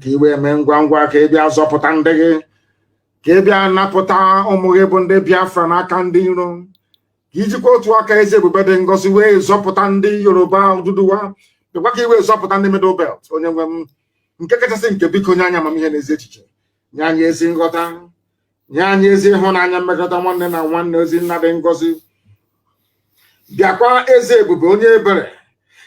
ka iwe eme ngwa ngwa ka ị bịa zọpụta ndị gị, ka ị bịa napụta ụmụ gị bụ ndị Biafra n'aka ndị iro, ka ijikwa otu aka eze ebube dị ngọzi wee zọpụta ndị Yoruba Oduduwa, bịakwa ka iwe zọpụta ndị Middle Belt. Onye nwe m nke kachasị nke biko nye anyị amamihe na ezi echiche, nye anyị ezi nghọta, nye anyị ezi ịhụnanya mmekọta nwanne na nwanne, ozi nna dị ngọzi. Bịakwa eze ebube onye ebere,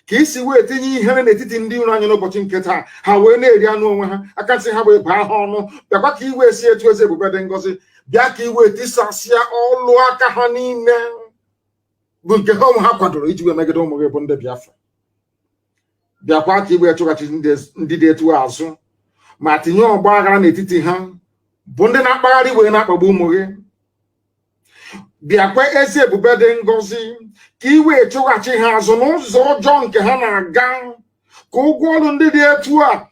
ka isi wee tinye ihere n'etiti ndị iro anyị n'ụbọchị nke taa, ha wee na-eri anụ onwe ha, aka nsị ha wee baa ha ọnụ. Bịakwa ka iwe si etu eze ebube dị ngọzi, bịa ka iwe tisasịa ọlụ aka ha niile bụ nke ha onwe ha kwadoro iji wee megide ụmụ gị bụ ndị Biafra. Bịakwa ka iwe chụghachi ndị dị etu azụ, ma tinye ọgba aghara n'etiti ha bụ ndị na-akpagharị wee na-akpagbu ụmụ gị. Bịakwa ezi ebube dị ngọzi, ka iwe chụghachi ha azụ n'ụzọ ọjọọ nke ha na-aga, ka ụgwọ ọrụ ndị dị etu a,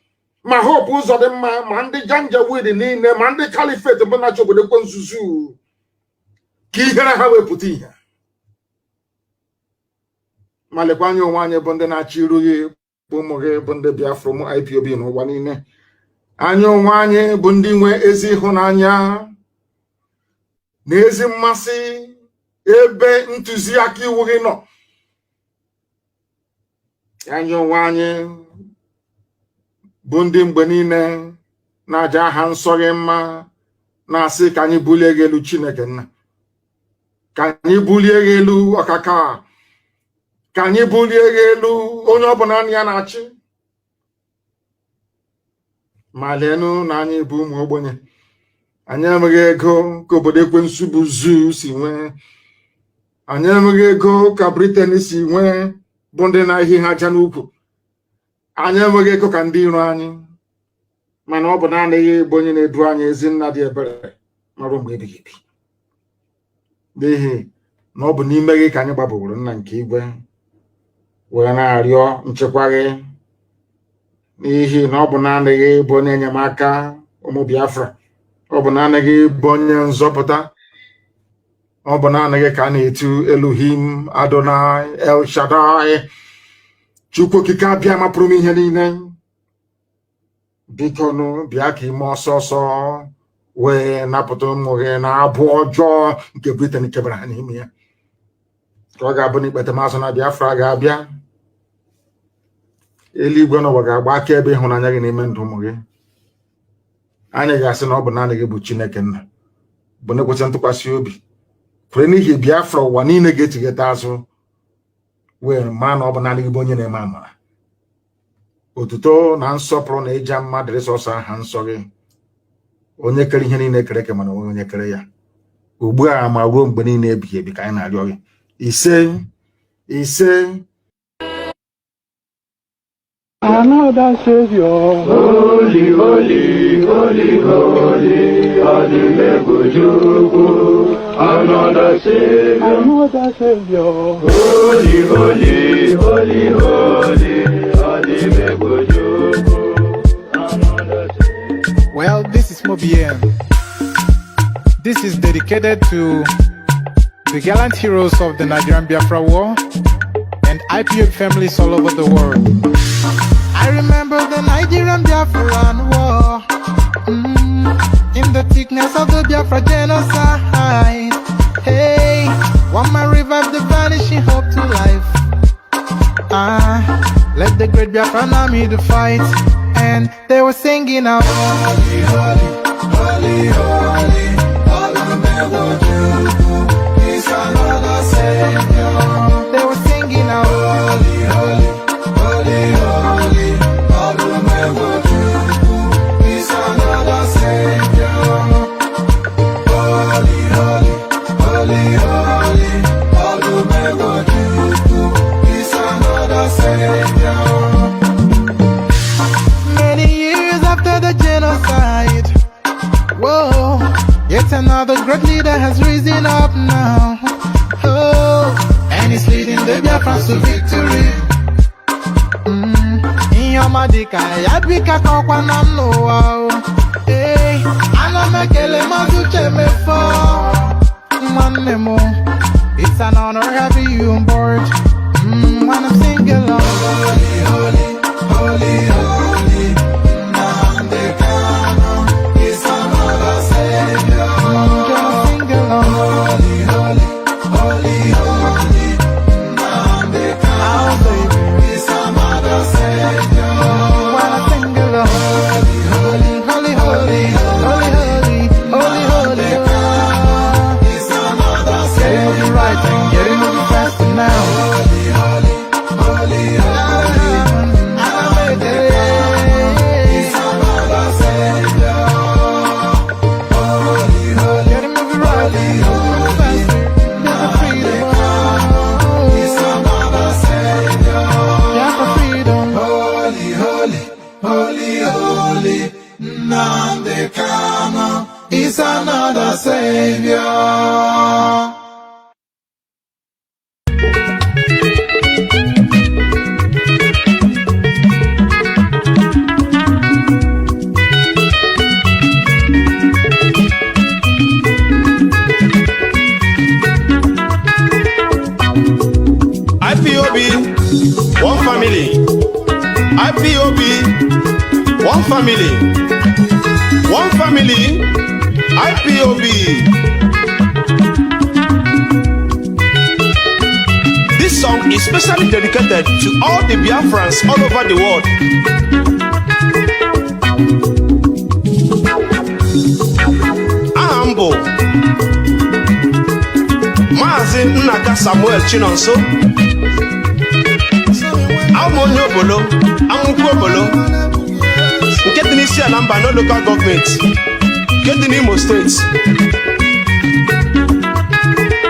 ma hope ụzọ dị mma, ma ndị janjawid niile, ma ndị kalifet bụ na-achọ obodo kwe nzuzu, ka ihere ha wepụta ihe. Ma lekwa anya onwe anyị bụ ndị na-achọ iru gị bụ ụmụ gị bụ ndị Biafra, ụmụ IPOB n'ụwa niile. Anya onwe anyị bụ ndị nwe ezi ịhụnanya na ezi mmasị ebe ntụziaka iwu gị nọ. Anya onwe anyị bụ ndị mgbe niile na-aja aha nsọ gị mma, na-asị ka anyị bulie gị elu Chineke nna, ka anyị bulie gị elu ọkaka, ka anyị bulie gị elu onye ọbụla ya na-achị. Ma leenụ na anyị bụ ụmụ ogbenye, anyị enweghị ego ka obodo ekwensu bụ zoo si nwee, anyị enweghị ego ka Britain si nwee bụ ndị na-ehi ha aja n'ukwu, anyị enweghị ego ka ndị iro anyị, mana ọ bụ naanị bụ onye na-edu anyị ezi nna dị ebere marụ mgbe ebighị ebi. N'ihi na ọ bụ n'ime gị ka anyị gbabaworo nna nke igwe wee na-arịọ nchekwa gị, n'ihi na ọ bụ naanị gị bụ onye enyemaka ụmụ Biafra, ọ bụ naanị gị bụ onye nzọpụta, ọ bụ naanị gị ka a na-etu Elohim Adonai El Shaddai, Chukwu okike abịa mapụrụ m ihe niile. Biko nụ bịa ka ime ọsọ ọsọ wee napụta ụmụ gị na abụ ọjọọ nke Britain kebara ha n'ime ya, ka ọ ga-abụ na ikpete mazụ na Biafra ga-abịa, eluigwe n'ụwa ga-agba aka ebe ịhụnanya gị n'ime ndụ ụmụ gị. Anyị ga-asị na ọ bụ naanị gị bụ Chineke nna, bụ na-ekwesị ntụkwasị obi. Kwere n'ihi Biafra ụwa niile ga-etigheta azụ wee maa na ọ bụ naanị gị bụ onye na-eme amara. Otuto na nsọpụrụ na ịja mma dịrị sọsọ aha nsọ gị, onye kere ihe niile kere eke, mana onye kere ya ugbu a ma ruo mgbe niile ebighị ebi ka anyị na-arịọ gị. Ise ise. Another Savior, holy, holy, holy, holy, Adimebujuku. Another Savior, holy, holy, holy, holy, Adimebujuku. Well, this is Mobien. This is dedicated to the gallant heroes of the Nigerian Biafra War and IPOB families all over the world. I remember the Nigerian Biafran War, in the thickness of the Biafra genocide. Hey, one man revived the vanishing hope to life. Let the great Biafran army to fight, and they were singing out, holy, holy, holy, holy, He's another Savior. They were singing out, holy, holy, holy, holy, He's another Savior. Holy, holy, holy, holy, He's another Savior. Many years after the genocide, whoa, yet another great leader has risen up now. Oh, and he's leading the Biafrans to victory. Inyomadika yabika kwa namno. Hey, anamekele mazuche mefo. Manemo, it's an honor having you on board. When I'm singing along, holy, holy, holy, holy. holy. Nnamdi Kanu is another savior. IPOB, one family. IPOB, one family. One family. IPOB. This song is specially dedicated to all the Biafrans all over the world. Ambo Mazi Nnaka Samuel Chinonso Amonyo Bolo Amuku Bolo nke dị n'isi ala mba no local government nke dị n'Imo State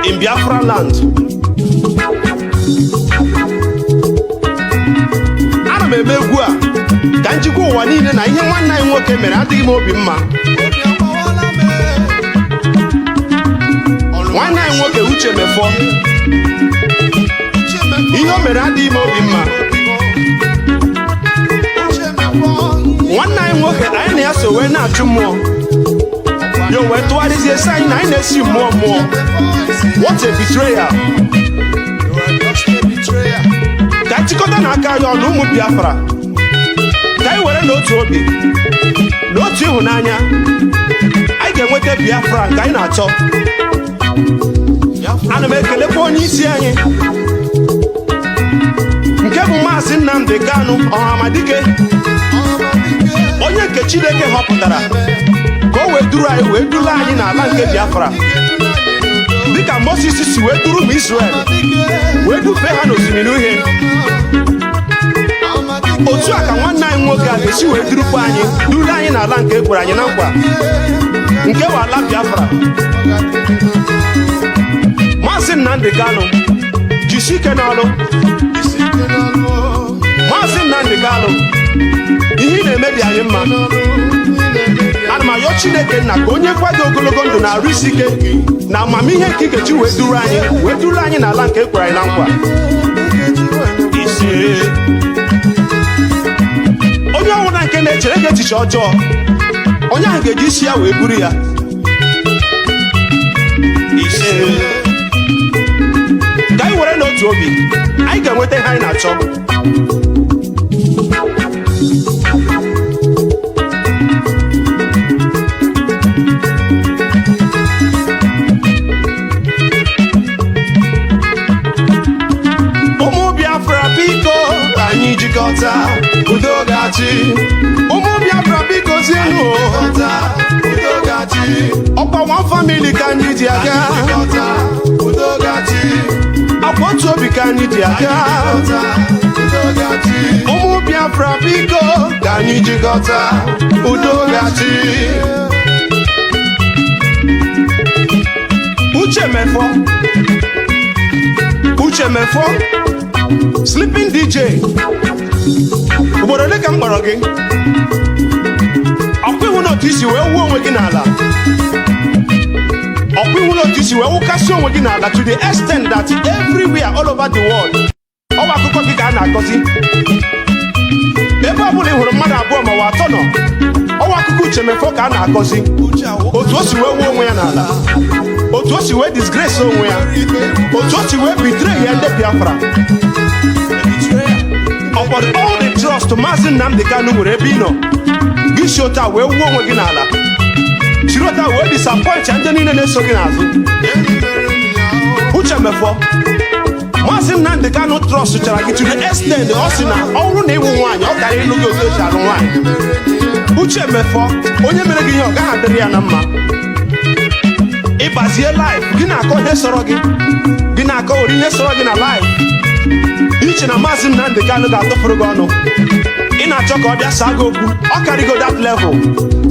in Biafran land. Ana m eme egwu a ka njikwa ụwa niile na ihe nwanne anyị nwoke mere adịghị m obi mma. Nwanne anyị nwoke Uche Mefọ ihe o mere adịghị m obi mma. Nwanne anyị nwoke anyị na ya so wee na-achụ mmụọ yo wee tụgharịzie esi anyị na anyị na-esi mmụọ mmụọ. What a betrayal! Ka anyị chịkọta n'aka anyị ọnụ ụmụ Biafra ka anyị were n'otu obi n'otu ịhụnanya anyị ga-enweta Biafra nke anyị na-achọ. Ana m ekelekwa onye isi anyị nke bụ Mazi Nnamdi Kanu Ọhamadike, onye nke Chineke họpụtara ka o wee duru anyị wee dula anyị n'ala nke Biafra dịka Moses si wee duru ụmụ Israel wee dufee ha n'osimiri uhie. Otu a ka nwanne anyị nwoke a ga-esi wee durukwa anyị duru anyị n'ala nke e kwere anyị na nkwa nke bụ ala Biafra. Mazi Nnamdi Kanu jisi ike n'ọrụ. Mazi Nnamdi Kanu ihe ị na-eme dị anyị mma. Ana m ayọ Chineke nna ka onye kwa gị ogologo ndụ na arụ isi ike na amamihe nke ikechi wee duru anyị n'ala nke e kwere anyị na nkwa. Onye ọbụla nke na-echere gị echiche ọjọọ onye ahụ ga-eji isi ya wee buru ya. Ka anyị were n'otu obi anyị ga-enweta ihe anyị na-achọ. Ụmụ Biafra biko ka anyị jikọta udo ga-achị. Ụmụ Biafra biko zienụ udo ga-achị. Ọkwa one family ka anyị ji aga udo ga-achị. Akwa otu obi ka anyị ji aga udo ga-achị. Ụmụ Biafra biko ka anyị jikọta udo ga-achị. Uche Mefọ Sleeping DJ ugboro ole ka m kpọrọ gị? Ọkwa ihu n'otu isi wee wuo onwe gị n'ala. Ọkwa ihu n'otu isi wee wụkasị onwe gị n'ala to the extent that everywhere all over the world ọwa akụkọ gị ka a na-akọzi. Ebe ọbụla ị hụrụ mmadụ abụọ ma ọ atọ nọ ọwa akụkọ Uche Mefọ ka a na-akọzi. Otu o si wee wuo onwe ya n'ala, otu o si wee disgrace onwe ya, otu o si wee betray ya ndị Biafra. Upon all the trust Mazi Nnamdi Kanu nwere ebe ị nọ gị si otu a wee wuo onwe gị n'ala, chiri otu a wee disappoint ndị niile na-eso gị n'azụ. Uche Mefọ Mazi Nnamdi Kanu trust chara gị to the extent ọ sị na ọ bụrụ na ịwụ nwaanyị ọ gara ịlụ gị otu esi alụ nwaanyị. Uche Mefọ onye mere gị ihe ọ gaghị adịrị ya na mma. Ịbazie life gị na-akọ ihe sọrọ gị, gị na-akọ ori ihe sọrọ gị na life. Iche na Mazi Nnamdi Kanu ga-atụfuru gị ọnụ. Ị na-achọ ka ọ bịa saa gị okwu, ọ karịgo that level.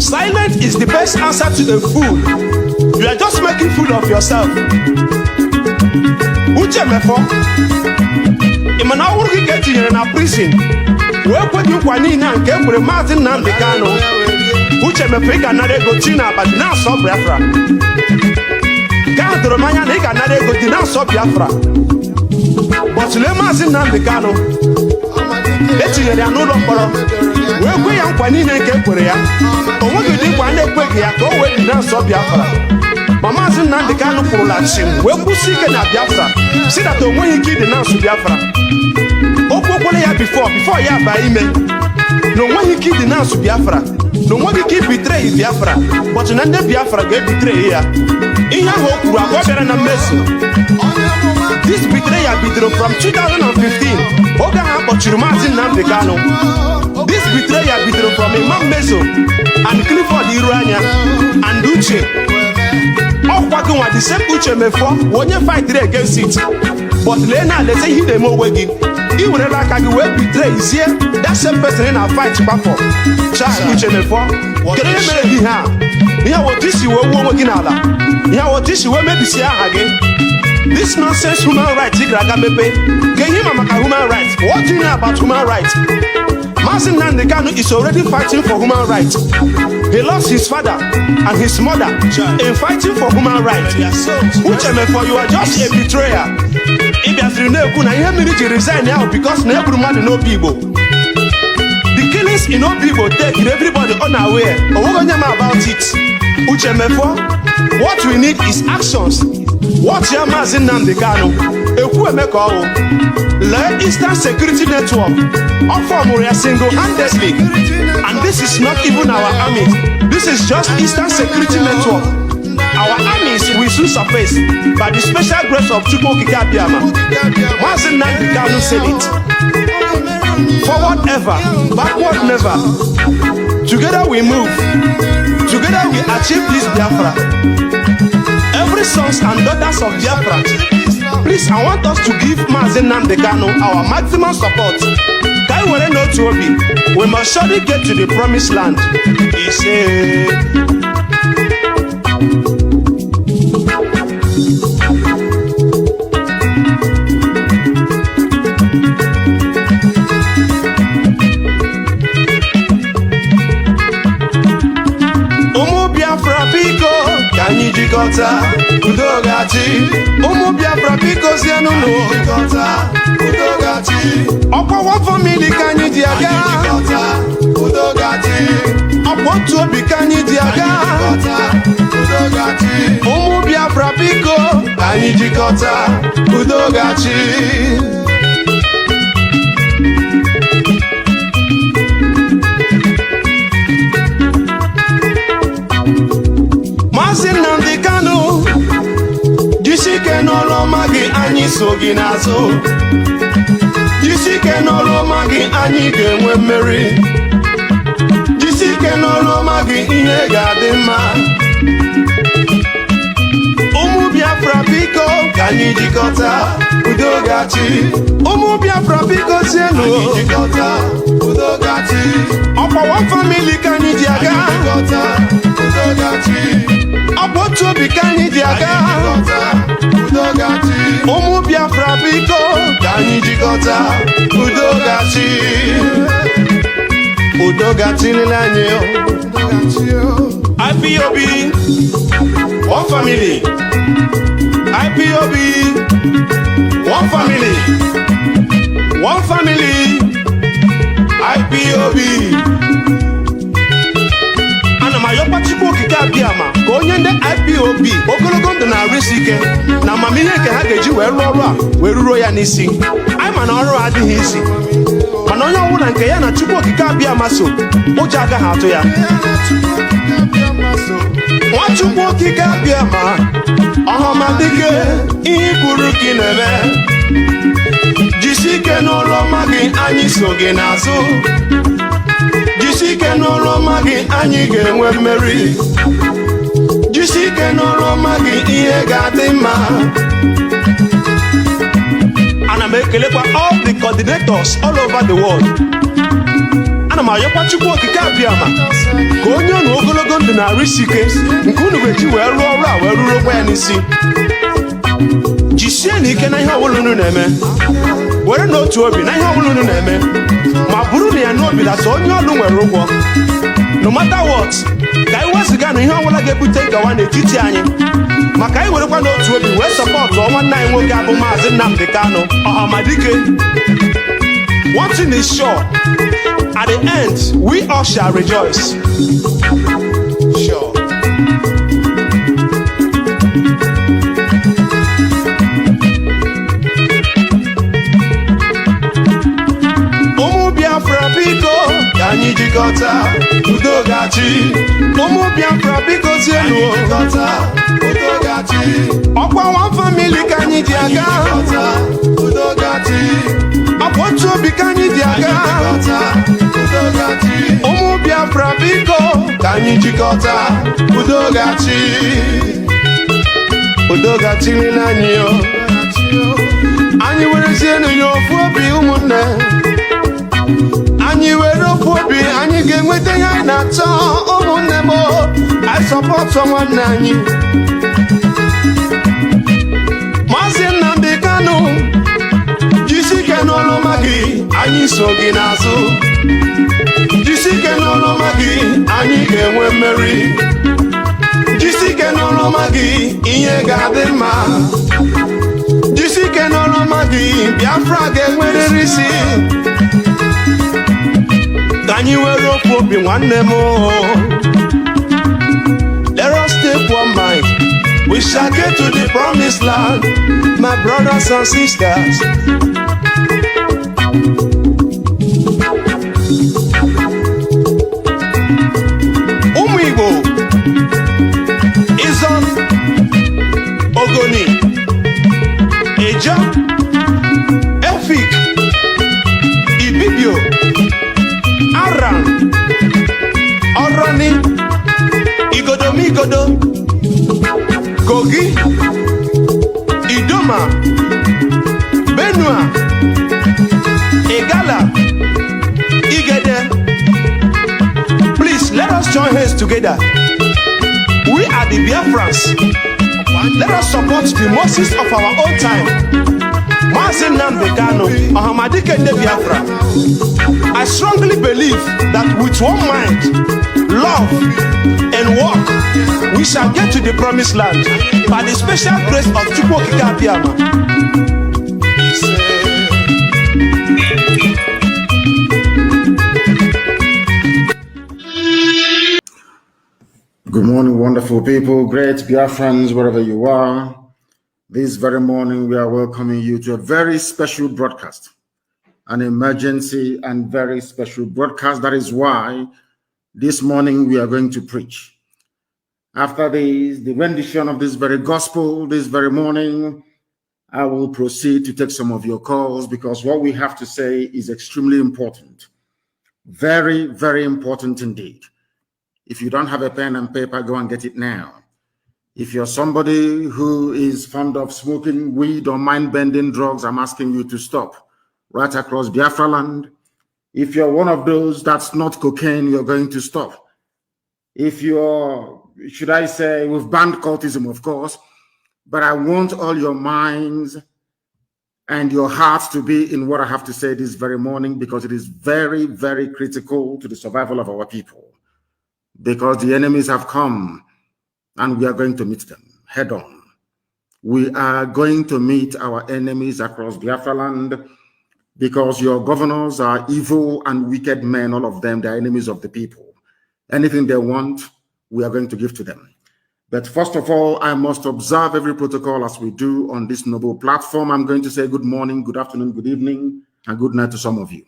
Silence is the best answer to a fool. You are just making fool of yourself. Uche Mefọ ị ma na ọ bụrụ gị ka etinyere na prison wee kwe gị nkwa niile a nke ekwere Mazi Nnamdi Kanu. Uche mepere ị ga-anara ego ti na aba dị na-asọ Biafra. Nke ahụ doro m anya na ị ga-anara ego dị na-asọ Biafra. Bọtụlee Mazi Nnamdi Kanu etinyere ya n'ụlọ mkpọrọ wee kwe ya nkwa niile nke ekwere ya. O nweghị ụdị nkwa na-ekweghị ya ka o wee dị na-asọ Biafra. Ma Mazi Nnamdi Kanu kwụrụla chim wee kwụsị ike na Biafra si data o nweghị ike ịdị na-asụ Biafra. O kwekwara ya bifo ya baa ime na o nweghị ike ịdị na-asụ Biafra, na o nweghị ike ibitre Biafra, bọtụ na ndị Biafra ga-ebitre ya. Ihe ahụ o kwuru abụọ bịara na mmeso. This betrayal bidoro from 2015 oge ahụ akpọchiri Mazi Nnamdi Kanu. This betrayal bidoro from Imam Meso and Clifford Iruanya and Uche. Ọkwa gị nwa the same Uche Mefọ onye fight against it. But lee na leze ihe na-eme onwe gị. I werela aka gị wee betray zie that same person na fight gbafọ. Charles Uche Mefọ kedu ihe mere gị ha? Ihe otu isi wee wuo onwe gị n'ala. Ihe otu isi wee mebisie aha gị. This nonsense human rights ị gara aga mepe. Ka ihe ma maka human rights. What do you know about human rights? Mazi Nnamdi Kanu is already fighting for human rights. He lost his father and his mother in fighting for human rights. Uche Mefọ, you are just a betrayer. Ị bịaziri na-ekwu na ihe mmiri ji resign now because na egburu mmadụ n'obi Igbo. The killings in Obi Igbo take everybody unaware. Onweghị onye ma about it. Uche Mefọ, what we need is actions. What ya Mazi Nnamdi Kanu ekwu eme ka ọwụ lee Eastern Security Network ọ fọmụrụ ya single-handedly, and this is not even our army. This is just Eastern Security Network. Our armies will soon surface by the special grace of Chukwu Okike Abịama. Mazi Nnamdi Kanu said it. Forward ever, backward never. Together we move. Together we achieve this Biafra. Every sons and daughters of Biafra, please, I want us to give Mazi Nnamdi Kanu our maximum support. Kai were no to obi, we must surely get to the promised land. He said. Anyị jikọta udo ga-achị. Ụmụ Biafra biko zienụ n'ụjikọta udo ga-achị. Ọkwa one family ka anyị dị aga. Udo ga-achị. Ọkwa otu obi ka anyị dị aga. Udo ga-achị. Ụmụ Biafra biko anyị jikọta udo ga-achị. Mazi Nnamdi Kanu jisike n'ọrụ ọma gị anyị so gị n'azụ. Jisike n'ọrụ ọma gị anyị ga-enwe mmeri. Jisike n'ọrụ ọma gị ihe ga-adị mma. Ụmụ Biafra biko ka anyị jikọta udo ga-achị. Ụmụ Biafra biko zienụ anyị jikọta udo ga-achị. Ọkwa one family ka anyị dị aga. Udo ga-achị. Ọkwa otu obi ka anyị dị aga. Ụmụ Biafra biko ka anyị jikọta udo ga-achị. Udo ga-achị lele anyị. IPOB one family. IPOB one family. One family. IPOB. Ayọkwa Chukwu Okike Abịama ka onye ndị IPOB ogologo ndụ na-arụ isi ike na amamihe nke ha ga-eji wee rụọ ọrụ a wee ruro ya n'isi. Anyị ma na ọrụ adịghị isi, mana onye ọbụla nke ya na Chukwu Okike Abịama so ụjọ agaghị atụ ya. Nwa Chukwu Okike Abịama ọhọmadike ihe kwuru ka ị na-eme. Jisi ike n'ụlọ ọma gị anyị so gị n'azụ. Jisike n'ọrụ ọma gị anyị ga-enwe mmeri. Jisike n'ọrụ ọma gị ihe ga-adị mma. Ana m ekelekwa all the coordinators all over the world. Ana m ayọkwa Chukwu Okike Abịama ka onye unu ogologo ndụ na-arụ isi ike nke unu ga-eji wee rụọ ọrụ a wee ruru okwa ya n'isi. Jisie n'ike na ihe ọbụla unu na-eme. were n'otu obi na ihe ọbụla unu na-eme ma bụrụ na ya n'obi na so onye ọlụ nwere ụgwọ no matter what ka anyị wezụga na ihe ọbụla ga-ebute nkewa n'etiti anyị maka anyị werekwa n'otu obi wee sọpọtụ nwanne anyị nwoke abụ Maazị Nnamdi Kanu Ọhamadike. One thing is sure, at the end we all shall rejoice. Sure. Ụmụ Biafra biko ka anyị jikọta udo gachi. Ụmụ Biafra biko zienu jikọta udo gachi. Ọkwa one family ka anyị ji aga udo gachi. Ọkwa otu obi ka anyị ji aga udo gachi. Ụmụ Biafra biko ka anyị jikọta udo gachi. Udo gachi n'anyị yo. Anyị werezienu ya ofu obi ụmụnne. Anyị were ofu obi anyị ga-enweta ihe anyị na-achọ ụmụnne m. I support nwanne anyị Maazị Nnamdi Kanu, jisike n'ọlụma gị anyị so gị n'azụ. Jisike n'ọlụma gị anyị ga-enwe mmeri. Jisike n'ọlụma gị ihe ga-adị mma. Jisike n'ọlụma gị Biafra ga-enwerịrị isi. Ka anyị were ofu obi nwanne m. Let us take one mind. We shall get to the promised land, my brothers and sisters. Ụmụ Igbo, Izon, Ogoni, Eja, Efik, Ibibio, Aram, Orani, Igodo, Kogi, Idoma, Benua, Egala, Igede. Please let us join hands together. We are the Biafrans. Let us support the Moses of our own time. Mazi Nnamdi Kanu Ọhamadike de Biafra. I strongly believe that with one mind, love, and work, we shall get to the promised land by the special grace of Chukwu Okike Abịama. Good morning, wonderful people, great Biafrans, wherever you are. This very morning, we are welcoming you to a very special broadcast, an emergency and very special broadcast. That is why this morning we are going to preach. After the rendition of this very gospel, this very morning, I will proceed to take some of your calls because what we have to say is extremely important. Very, very important indeed. If you don't have a pen and paper, go and get it now. If you're somebody who is fond of smoking weed or mind-bending drugs, I'm asking you to stop right across Biafra land. If you're one of those that's not cocaine, you're going to stop. If you're, should I say, we've banned cultism, of course, but I want all your minds and your hearts to be in what I have to say this very morning because it is very, very critical to the survival of our people. Because the enemies have come and we are going to meet them head on. We are going to meet our enemies across Biafra land because your governors are evil and wicked men, all of them, they are enemies of the people. Anything they want, we are going to give to them. But first of all, I must observe every protocol as we do on this noble platform. I'm going to say good morning, good afternoon, good evening, and good night to some of you.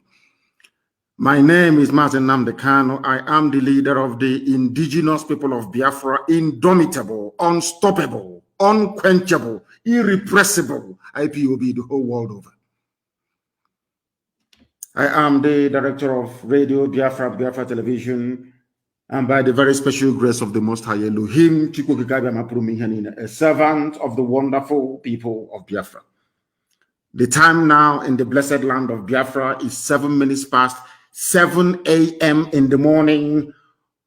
My name is Mazi Nnamdi Kanu. I am the leader of the indigenous people of Biafra, indomitable, unstoppable, unquenchable, irrepressible IPOB the whole world over. I am the director of Radio Biafra, Biafra Television, and by the very special grace of the Most High Elohim, a servant of the wonderful people of Biafra. The time now in the blessed land of Biafra is 7 minutes past 7 a.m. in the morning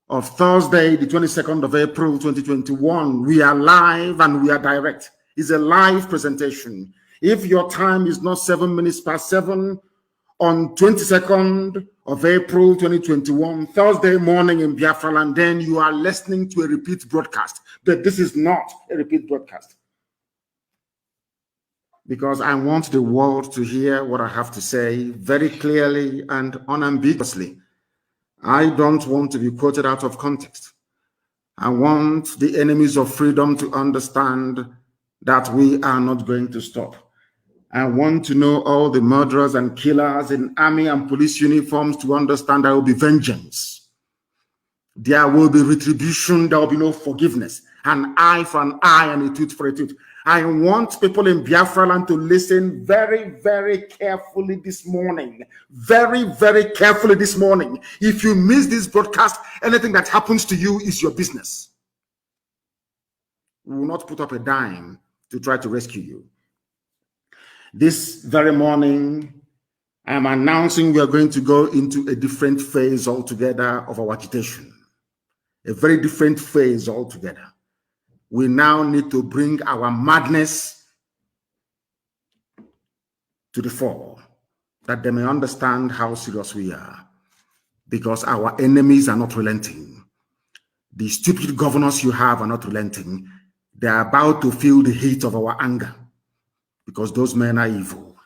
of Thursday, the 22nd of April, 2021. We are live and we are direct. It's a live presentation. If your time is not 7 minutes past 7 on 22nd of April 2021, Thursday morning in Biafran, and then you are listening to a repeat broadcast. But this is not a repeat broadcast. Because I want the world to hear what I have to say very clearly and unambiguously. I don't want to be quoted out of context. I want the enemies of freedom to understand that we are not going to stop. I want to know all the murderers and killers in army and police uniforms to understand there will be vengeance. There will be retribution. There will be no forgiveness. An eye for an eye and a tooth for a tooth. I want people in Biafra land to listen very, very carefully this morning. Very, very carefully this morning. If you miss this broadcast, anything that happens to you is your business. We will not put up a dime to try to rescue you. This very morning, I am announcing we are going to go into a different phase altogether of our agitation. A very different phase altogether. We now need to bring our madness to the fore, that they may understand how serious we are, because our enemies are not relenting. The stupid governors you have are not relenting. They are about to feel the heat of our anger, because those men are evil.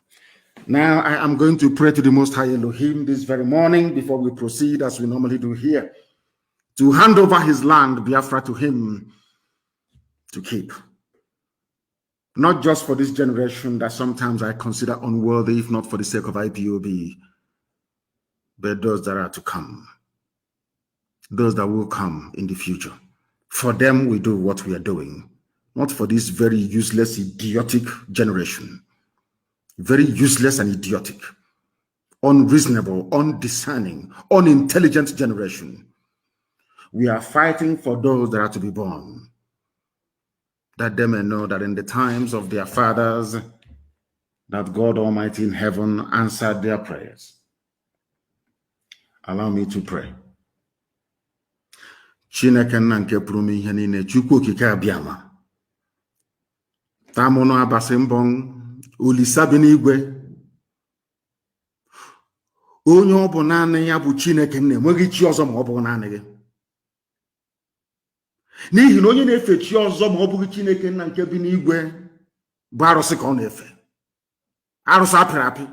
Now I am going to pray to the Most High Elohim this very morning before we proceed, as we normally do here, to hand over his land, Biafra, to him to keep. Not just for this generation that sometimes I consider unworthy, if not for the sake of IPOB, but those that are to come, those that will come in the future. For them, we do what we are doing, not for this very useless, idiotic generation. Very useless and idiotic, unreasonable, undiscerning, unintelligent generation. We are fighting for those that are to be born, that they may know that in the times of their fathers, that God Almighty in heaven answered their prayers. Allow me to pray. Chineke nna nke pụrụ m ihe niile, Chukwu okike abịama. Tamono abasị mbọ Olisa bi n'igwe. Onye ọ bụ naanị ya bụ Chineke nna, enweghị chi ọzọ ma ọ bụghị naanị gị. N'ihi na onye na-efe chi ọzọ ma ọ bụghị Chineke nna nke bi n'igwe bụ arụsị ka ọ na-efe. Arụsị apịrị apị.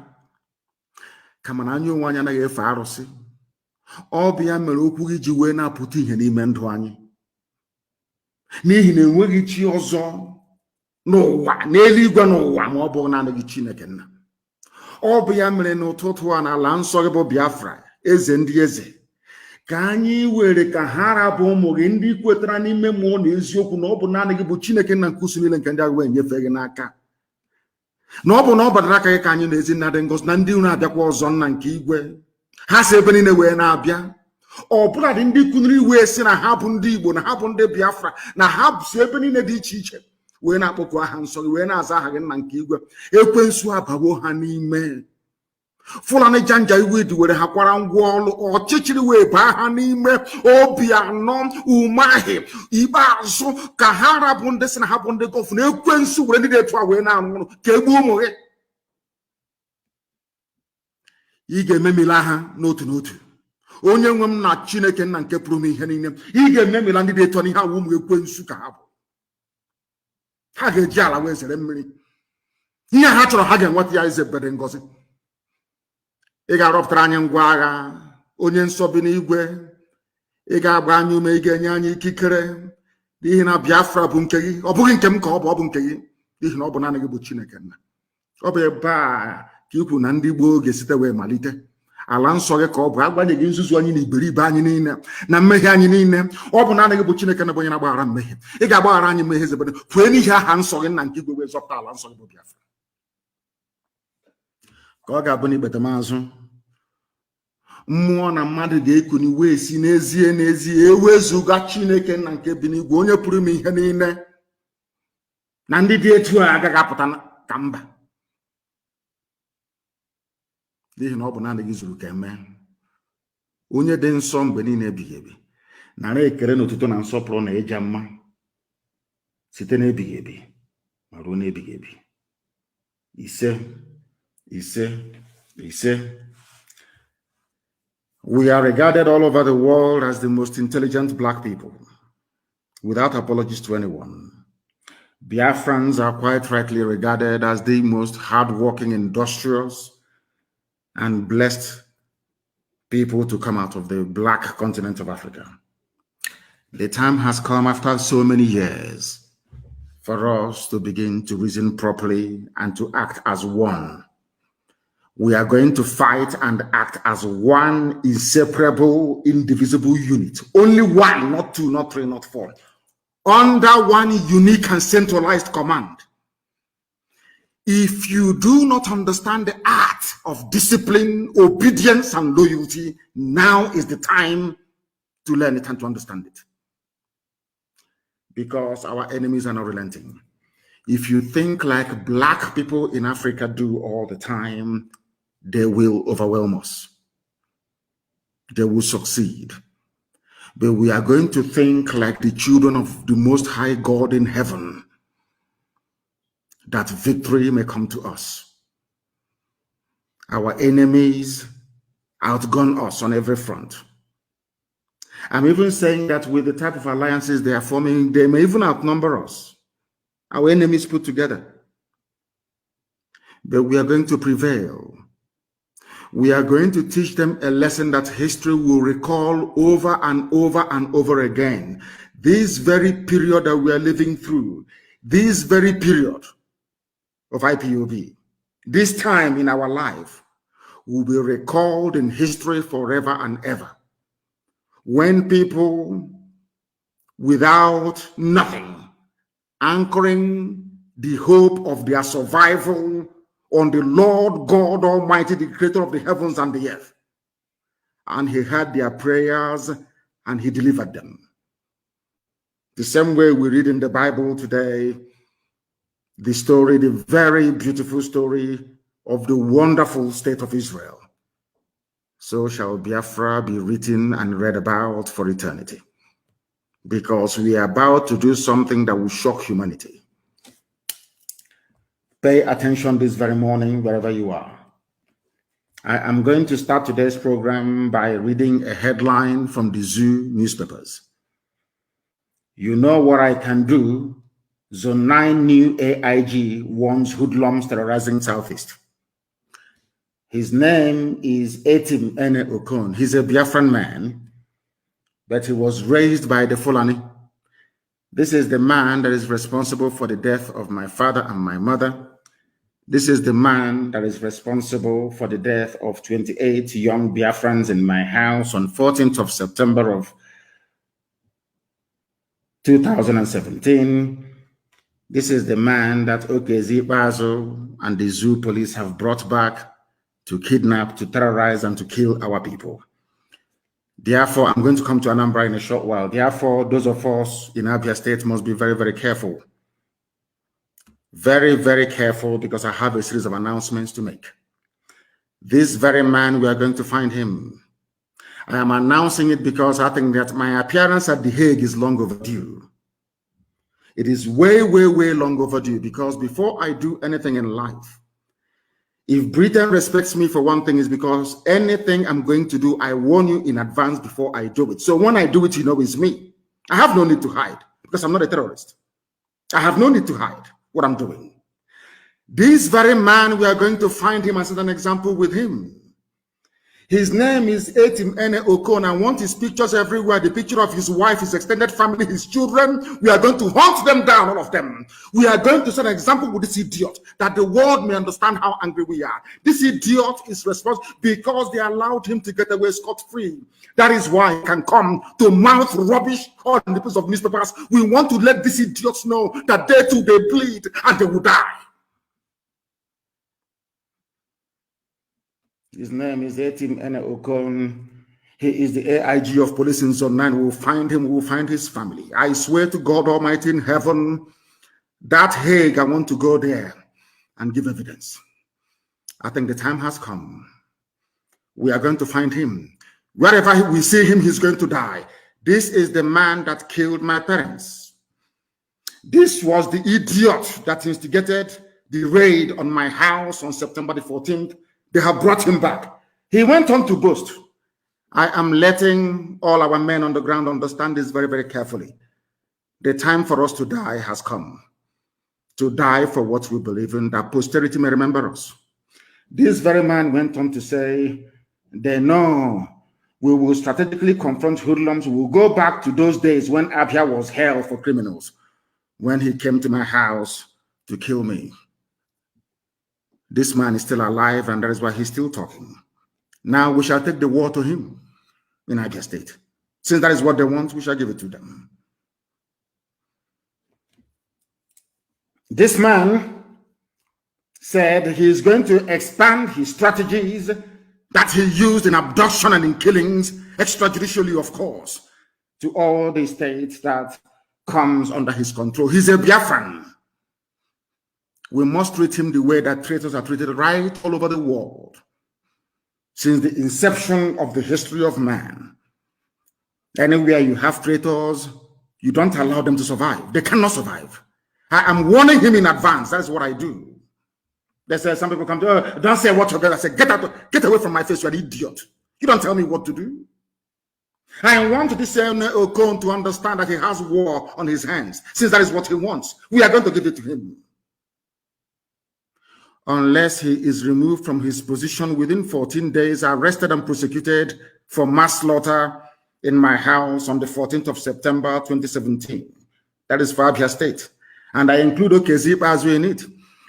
Kama na anyị onwe anyị anaghị efe arụsị. Ọ bụ ya mere okwu gị ji wee na-apụta ihe n'ime ndụ anyị. N'ihi na enweghị chi ọzọ n'ụwa, n'eluigwe n'ụwa, ma ọ bụghị naanị gị Chineke nna. Ọ bụ ya mere n'ụtụtụ a n'ala nsọ gị bụ Biafra, eze ndị eze, ka anyị were ka ha rabụ ụmụ gị ndị kwetara n'ime mmụọ na eziokwu na ọ bụ naanị gị bụ Chineke nna nke usu niile nke ndị agha wee nyefee gị n'aka. Na ọ bụ na ọ badara aka gị ka anyị na ezi nna dị ngọzi na ndị unu abịakwa ọzọ nna nke igwe. Ha si ebe niile wee na-abịa. Ọ bụla dị ndị kuniri wee si na ha bụ ndị Igbo, na ha bụ ndị Biafra, na ha si ebe niile dị iche iche wee na-akpọku aha nsọ gị, wee na-aza aha gị nna nke igwe. Ekwensu abawo ha n'ime. Fulani janja iwe dị were ha kwara ngwa ọlụ, ọchịchịrị wee baa ha n'ime. Obi anọ umahi ikpeazụ ka ha rabụ ndị si na ha bụ ndị gọvanọ. Ekwensu were ndị na-etu a wee na-arụ ọrụ ka egbu ụmụ gị. Ị ga-ememila ha n'otu n'otu. Onye nwe m na Chineke nna nke pụrụ m ihe niile, ị ga-ememila ndị na-etu n'ihe awụ ụmụ ekwensu ka ha bụ. Ha ga-eji ala wee zere mmiri. Ihe ha chọrọ ha ga-enweta ya eze bede ngozi. Ị ga-arọpụtara anyị ngwa agha, onye nsọ bi n'igwe. Ị ga-agba anyị ume, ị ga-enye anyị ikikere, n'ihi na Biafra bụ nke gị. Ọ bụghị nke m ka ọ bụ nke gị, n'ihi na ọ bụ naanị gị bụ Chineke nna. Ọ bụ ebe a ka ikwu na ndị Igbo ga-esite wee malite. Ala nsọ gị ka ọ bụ, agbanyeghị nzuzu anyị na iberibe anyị niile na mmehie anyị niile. Ọ bụ naanị gị bụ Chineke na bụ onye na-agbaghara mmehie. Ị ga-agbaghara anyị mmehie zebede, kwee n'ihi aha nsọ gị nna nke igwe wee zọpụta ala nsọ gị bụ Biafra. Ka ọ ga-abụ n'ikpete maazụ, mmụọ na mmadụ ga-ekuni wee si n'ezie n'ezie ewezuga Chineke nna nke bi n'igwe, onye pụrụ ime ihe niile, na ndị dị etu a agaghị apụta ka mba. N'ihi na ọ bụ naanị gị zuru ka eme. Onye dị nsọ mgbe niile ebighị ebi, nara ekele n'otuto na nsọpụrụ na ịja mma site n'ebighị ebi ma ruo n'ebighị ebi. He said, we are regarded all over the world as the most intelligent black people, without apologies to anyone. Biafrans are quite rightly regarded as the most hardworking, industrious, and blessed people to come out of the black continent of Africa. The time has come after so many years for us to begin to reason properly and to act as one. We are going to fight and act as one inseparable, indivisible unit. Only one, not two, not three, not four. Under one unique and centralized command. If you do not understand the art of discipline, obedience, and loyalty, now is the time to learn it and to understand it. Because our enemies are not relenting. If you think like black people in Africa do all the time, they will overwhelm us. They will succeed. But we are going to think like the children of the Most High God in heaven, that victory may come to us. Our enemies outgun us on every front. I'm even saying that with the type of alliances they are forming, they may even outnumber us, our enemies put together. But we are going to prevail. We are going to teach them a lesson that history will recall over and over and over again. This very period that we are living through, this very period of IPOB, this time in our life will be recalled in history forever and ever. When people without nothing, anchoring the hope of their survival on the Lord God Almighty, the creator of the heavens and the earth. And he heard their prayers and he delivered them. The same way we read in the Bible today, the story, the very beautiful story of the wonderful state of Israel. So shall Biafra be written and read about for eternity. Because we are about to do something that will shock humanity. Pay attention this very morning, wherever you are. I am going to start today's program by reading a headline from the Zoo newspapers. You know what I can do. Zone 9 new AIG warns hoodlums terrorizing Southeast. His name is Etim Ene Okon. He's a Biafran man, but he was raised by the Fulani. This is the man that is responsible for the death of my father and my mother. This is the man that is responsible for the death of 28 young Biafrans in my house on 14th of September of 2017. This is the man that Okezi Bazo and the Zoo police have brought back to kidnap, to terrorize, and to kill our people. Therefore, I'm going to come to Anambra in a short while. Therefore, those of us in Abia State must be very, very careful. Very, very careful, because I have a series of announcements to make. This very man, we are going to find him. I am announcing it because I think that my appearance at The Hague is long overdue. It is way, way, way long overdue, because before I do anything in life, if Britain respects me for one thing, is because anything I'm going to do, I warn you in advance before I do it. So when I do it, you know it's me. I have no need to hide, because I'm not a terrorist. I have no need to hide what I'm doing. This very man, we are going to find him and set an example with him. His name is Etim Ene Okon. I want his pictures everywhere. The picture of his wife, his extended family, his children. We are going to hunt them down, all of them. We are going to set an example with this idiot, that the world may understand how angry we are. This idiot is responsible because they allowed him to get away scot-free. That is why he can come to mouth rubbish on the piece of newspapers. We want to let these idiots know that they too, they bleed and they will die. His name is Etim Ene Okon. He is the AIG of police in Zone 9. We will find him, we will find his family. I swear to God Almighty in heaven, that Hague, I want to go there and give evidence. I think the time has come. We are going to find him. Wherever we see him, he's going to die. This is the man that killed my parents. This was the idiot that instigated the raid on my house on September the 14th, they have brought him back. He went on to boast. I am letting all our men on the ground understand this very, very carefully. The time for us to die has come. To die for what we believe in, that posterity may remember us. This very man went on to say, they know we will strategically confront hoodlums. We will go back to those days when Abia was hell for criminals, when he came to my house to kill me. This man is still alive, and that is why he's still talking. Now we shall take the war to him in Abia State. Since that is what they want, we shall give it to them. This man said he is going to expand his strategies that he used in abduction and in killings, extrajudicially, of course, to all the states that comes under his control. He's a Biafran. We must treat him the way that traitors are treated right all over the world. Since the inception of the history of man, anywhere you have traitors, you don't allow them to survive. They cannot survive. I am warning him in advance. That is what I do. They say, some people come to, don't say what you're going to say. Get away from my face, you're an idiot. You don't tell me what to do. I want this Okon to understand that he has war on his hands. Since that is what he wants, we are going to give it to him. Unless he is removed from his position within 14 days, arrested and prosecuted for mass slaughter in my house on the 14th of September, 2017. That is for Abia State. And I include Okezipazu in it.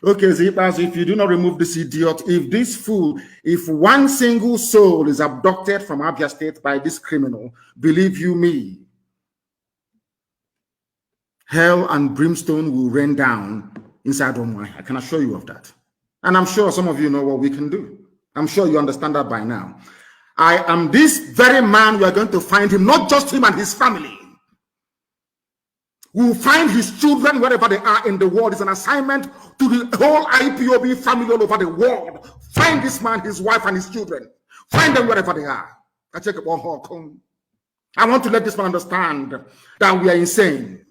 Okezipazu, if you do not remove this idiot, if this fool, if one single soul is abducted from Abia State by this criminal, believe you me, hell and brimstone will rain down inside Omai. I can assure you of that. And I'm sure some of you know what we can do. I'm sure you understand that by now. I am this very man. We are going to find him, not just him and his family. We will find his children wherever they are in the world. It's an assignment to the whole IPOB family all over the world. Find this man, his wife, and his children. Find them wherever they are. I want to let this man understand that we are insane.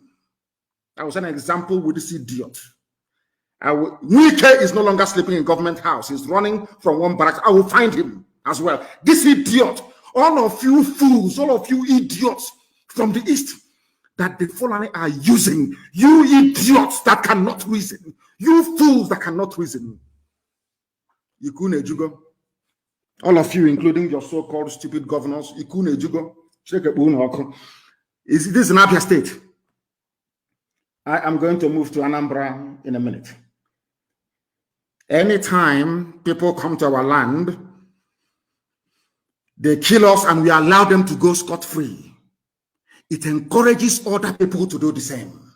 I was an example with this idiot. Wike is no longer sleeping in government house. He's running from one barrack. I will find him as well. This idiot, all of you fools, all of you idiots from the east that the Fulani are using, you idiots that cannot reason, you fools that cannot reason. Ikune Jugo, all of you, including your so-called stupid governors, Ikune Jugo, this is an Abia State. I am going to move to Anambra in a minute. Anytime people come to our land, they kill us and we allow them to go scot-free. It encourages other people to do the same.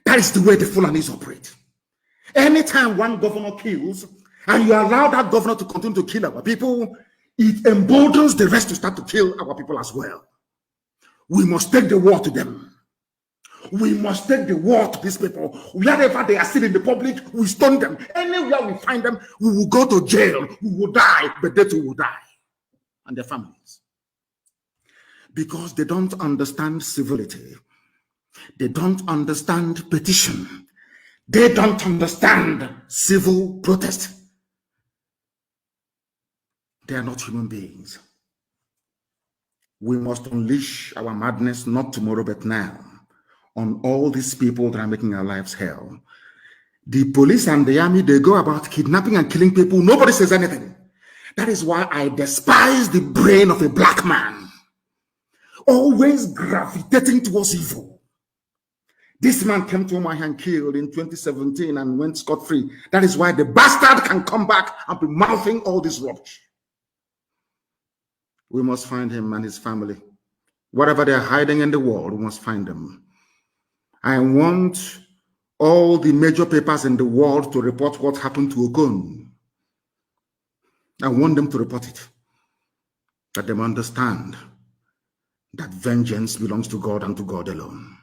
That is the way the Fulanis operate. Anytime one governor kills and you allow that governor to continue to kill our people, it emboldens the rest to start to kill our people as well. We must take the war to them. We must take the war to these people. Wherever they are still in the public, we stone them. Anywhere we find them, we will go to jail. We will die, but they too will die. And their families. Because they don't understand civility. They don't understand petition. They don't understand civil protest. They are not human beings. We must unleash our madness, not tomorrow, but now, on all these people that are making our lives hell. The police and the army, they go about kidnapping and killing people. Nobody says anything. That is why I despise the brain of a black man. Always gravitating towards evil. This man came to my hand killed in 2017 and went scot-free. That is why the bastard can come back and be mouthing all this rubbish. We must find him and his family. Wherever they are hiding in the world, we must find them. I want all the major papers in the world to report what happened to Okon. I want them to report it. Let them understand that vengeance belongs to God and to God alone.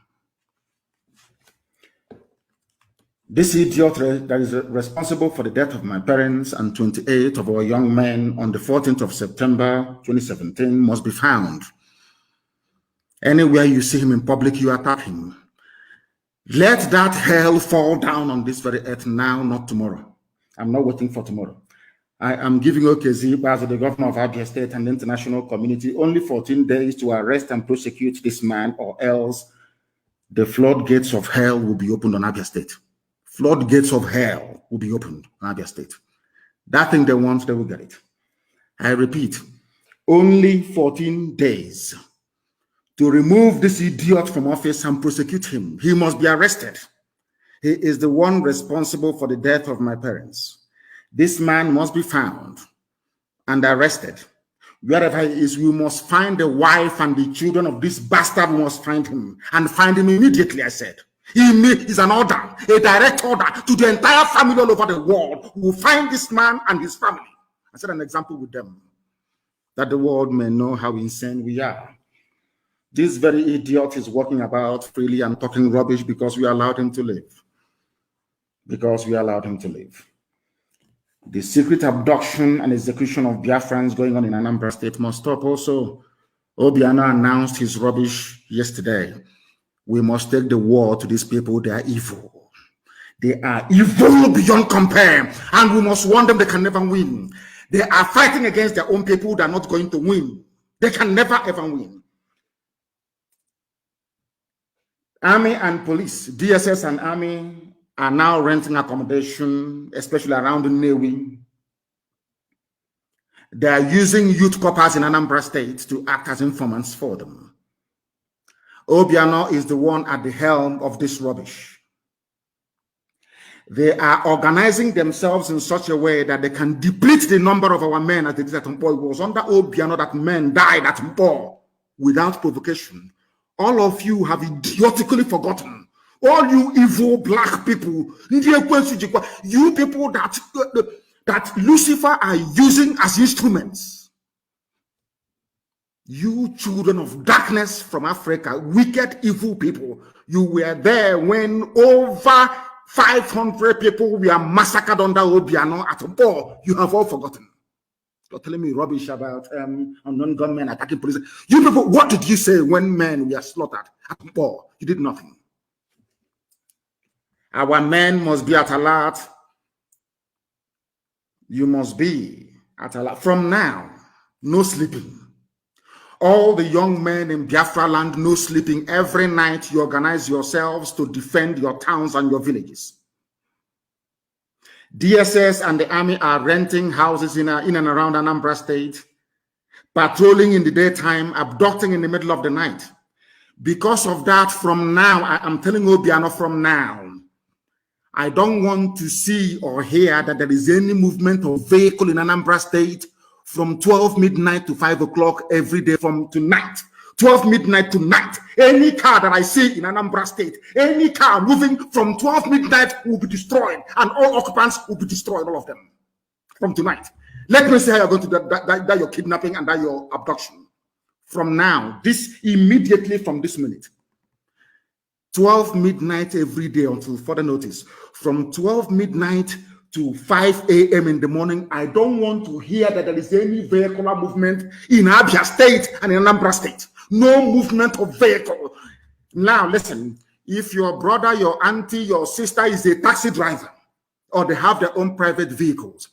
This idiot that is responsible for the death of my parents and 28 of our young men on the 14th of September 2017 must be found. Anywhere you see him in public, you attack him. Let that hell fall down on this very earth now, not tomorrow. I'm not waiting for tomorrow. I am giving Okezi as the governor of Abia State and the international community only 14 days to arrest and prosecute this man, or else the floodgates of hell will be opened on Abia State. Floodgates of hell will be opened on Abia State. That thing they want, they will get it. I repeat, only 14 days to remove this idiot from office and prosecute him. He must be arrested. He is the one responsible for the death of my parents. This man must be found and arrested. Wherever he is, we must find the wife and the children of this bastard. We must find him, and find him immediately, I said. He is an order, a direct order to the entire family all over the world. We will find this man and his family. I set an example with them, that the world may know how insane we are. This very idiot is walking about freely and talking rubbish because we allowed him to live. Because we allowed him to live. The secret abduction and execution of Biafrans going on in Anambra State must stop also. Obiano announced his rubbish yesterday. We must take the war to these people. They are evil. They are evil beyond compare. And we must warn them they can never win. They are fighting against their own people. They are not going to win. They can never ever win. Army and police, DSS and army, are now renting accommodation, especially around Nnewi. They are using youth corpers in Anambra State to act as informants for them. Obiano is the one at the helm of this rubbish. They are organizing themselves in such a way that they can deplete the number of our men as they did at Mpo. It was under Obiano that men died at Mpo without provocation. All of you have idiotically forgotten. All you evil black people, you people that Lucifer are using as instruments. You children of darkness from Africa, wicked, evil people. You were there when over 500 people were massacred under Obiano at Mpo. You have all forgotten. You're telling me rubbish about unknown gunmen attacking police. You people, what did you say when men were slaughtered at Mpo? You did nothing. Our men must be at alert. You must be at alert. From now, no sleeping. All the young men in Biafra land, no sleeping. Every night you organize yourselves to defend your towns and your villages. DSS and the army are renting houses in and around Anambra State, patrolling in the daytime, abducting in the middle of the night. Because of that, from now, I'm telling Obiano, from now, I don't want to see or hear that there is any movement of vehicle in Anambra State from 12 midnight to 5 o'clock every day from tonight. 12 midnight to night. Any car that I see in Anambra State, any car moving from 12 midnight will be destroyed, and all occupants will be destroyed, all of them, from tonight. Let me see how you're going to die your kidnapping and die your abduction. From now, this immediately from this minute. 12 midnight every day until further notice. From 12 midnight to 5 a.m. in the morning, I don't want to hear that there is any vehicular movement in Abia State and in Anambra State. No movement of vehicle. Now, listen, if your brother, your auntie, your sister is a taxi driver, or they have their own private vehicles,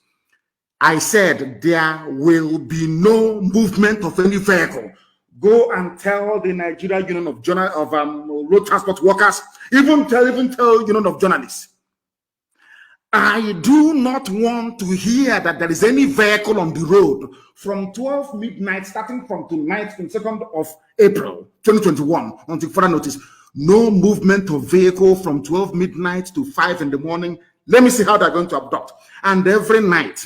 I said there will be no movement of any vehicle. Go and tell the Nigeria Union of Road Transport Workers, even tell Union of Journalists. I do not want to hear that there is any vehicle on the road from 12 midnight, starting from tonight, from 2nd of April, 2021, until further notice. No movement of vehicle from 12 midnight to 5 in the morning. Let me see how they're going to abduct. And every night.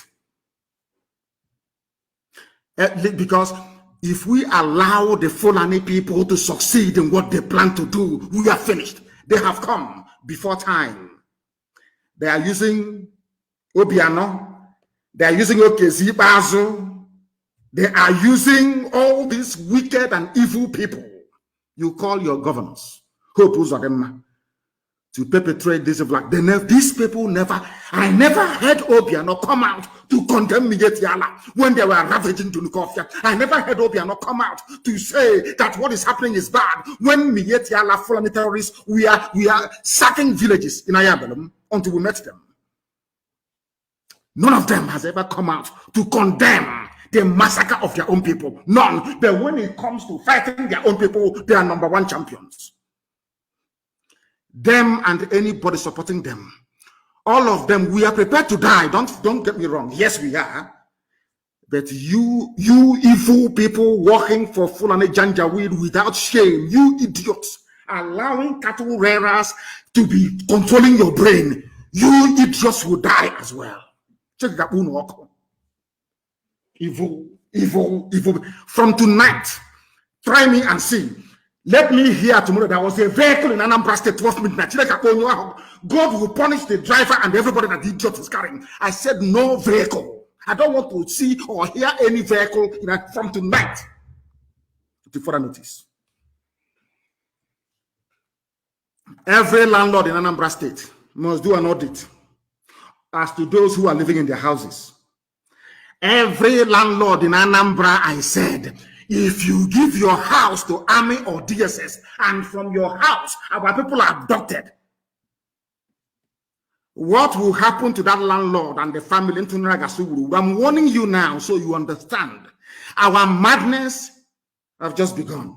Because if we allow the Fulani people to succeed in what they plan to do, we are finished. They have come before time. They are using Obiano. They are using Okezi Bazo. They are using all these wicked and evil people. You call your governors, Hope Uzodema, to perpetrate this black. These people never, I never heard Obiano come out to condemn Miyetiala when they were ravaging Dunukofia. I never heard Obiano come out to say that what is happening is bad when Miyetiala Fulani terrorists, we are sacking villages in Ayabelum until we met them. None of them has ever come out to condemn the massacre of their own people. None. But when it comes to fighting their own people, they are #1 champions. Them and anybody supporting them, all of them, we are prepared to die. Don't get me wrong. Yes, we are. But you evil people working for Fulani Janjaweed without shame, you idiots, allowing cattle rearers to be controlling your brain, you idiots will die as well. Check that one. Evil. From tonight, try me and see. Let me hear tomorrow there was a vehicle in Anambra State 12 midnight. God will punish the driver and everybody that the idiot is carrying. I said no vehicle. I don't want to see or hear any vehicle from tonight to further notice. Every landlord in Anambra State must do an audit as to those who are living in their houses. Every landlord in Anambra, I said, if you give your house to Army or DSS, and from your house, our people are abducted, what will happen to that landlord and the family in Tunragasuguru? I'm warning you now so you understand. Our madness have just begun.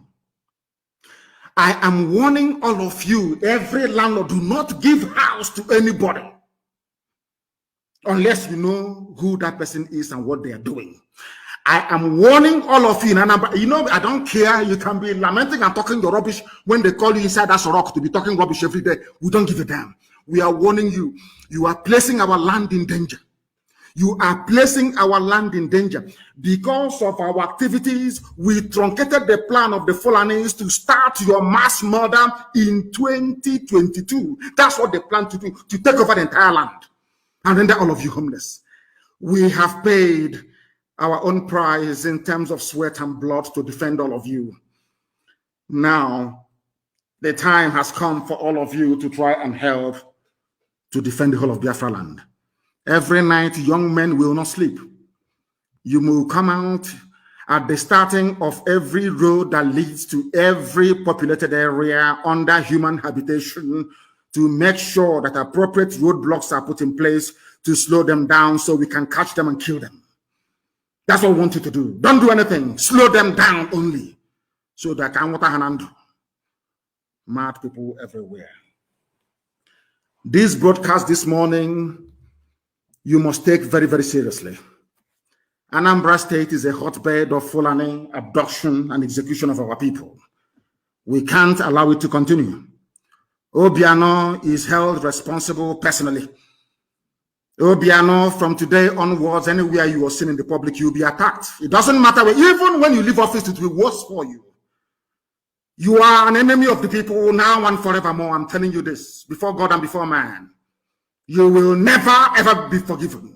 I am warning all of you, every landlord, do not give house to anybody unless you know who that person is and what they are doing. I am warning all of you. I don't care. You can be lamenting and talking your rubbish when they call you inside that rock to be talking rubbish every day. We don't give a damn. We are warning you. You are placing our land in danger. You are placing our land in danger. Because of our activities, we truncated the plan of the Fulanis to start your mass murder in 2022. That's what they plan to do, to take over the entire land and render all of you homeless. We have paid our own price in terms of sweat and blood to defend all of you. Now, the time has come for all of you to try and help to defend the whole of Biafra land. Every night, young men will not sleep. You will come out at the starting of every road that leads to every populated area under human habitation to make sure that appropriate roadblocks are put in place to slow them down so we can catch them and kill them. That's what we want you to do. Don't do anything. Slow them down only so that I can handle. Mad people everywhere. This broadcast this morning, you must take very, very seriously. Anambra State is a hotbed of Fulani abduction and execution of our people. We can't allow it to continue. Obiano is held responsible personally. Obiano, from today onwards, anywhere you are seen in the public, you'll be attacked. It doesn't matter. Even when you leave office, it will be worse for you. You are an enemy of the people now and forevermore. I'm telling you this, before God and before man. You will never, ever be forgiven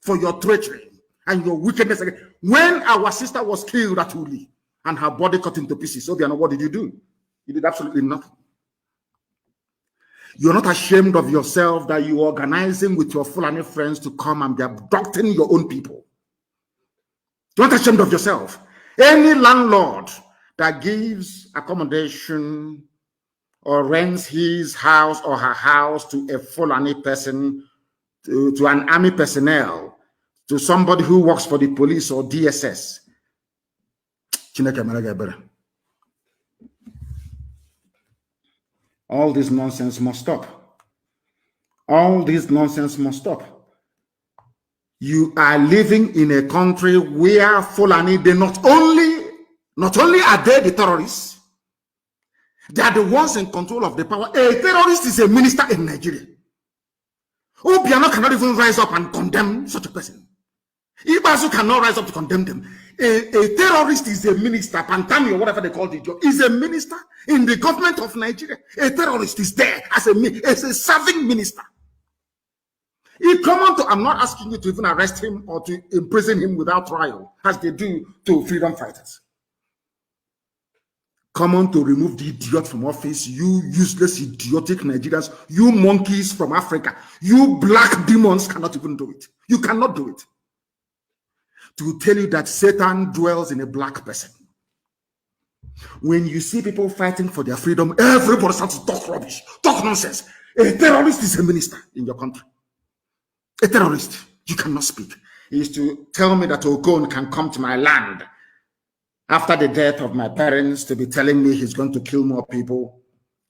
for your treachery and your wickedness. When our sister was killed at Uli and her body cut into pieces, Obiano, what did you do? You did absolutely nothing. You're not ashamed of yourself that you're organizing with your Fulani friends to come and be abducting your own people. You're not ashamed of yourself. Any landlord that gives accommodation or rents his house or her house to a Fulani person, to an army personnel, to somebody who works for the police or DSS, all this nonsense must stop. All this nonsense must stop. You are living in a country where Fulani, they not only are they the terrorists, they are the ones in control of the power. A terrorist is a minister in Nigeria. Obiano cannot even rise up and condemn such a person. Ibazu cannot rise up to condemn them. A terrorist is a minister, Pantami or whatever they call the job, is a minister in the government of Nigeria. A terrorist is there as a serving minister. I'm not asking you to even arrest him or to imprison him without trial, as they do to freedom fighters. come on to remove the idiot from office, you useless, idiotic Nigerians, you monkeys from Africa, you black demons cannot even do it. You cannot do it. To tell you that Satan dwells in a black person. When you see people fighting for their freedom, everybody starts to talk rubbish, talk nonsense. A terrorist is a minister in your country. A terrorist, you cannot speak. He used to tell me that Okon can come to my land after the death of my parents to be telling me he's going to kill more people.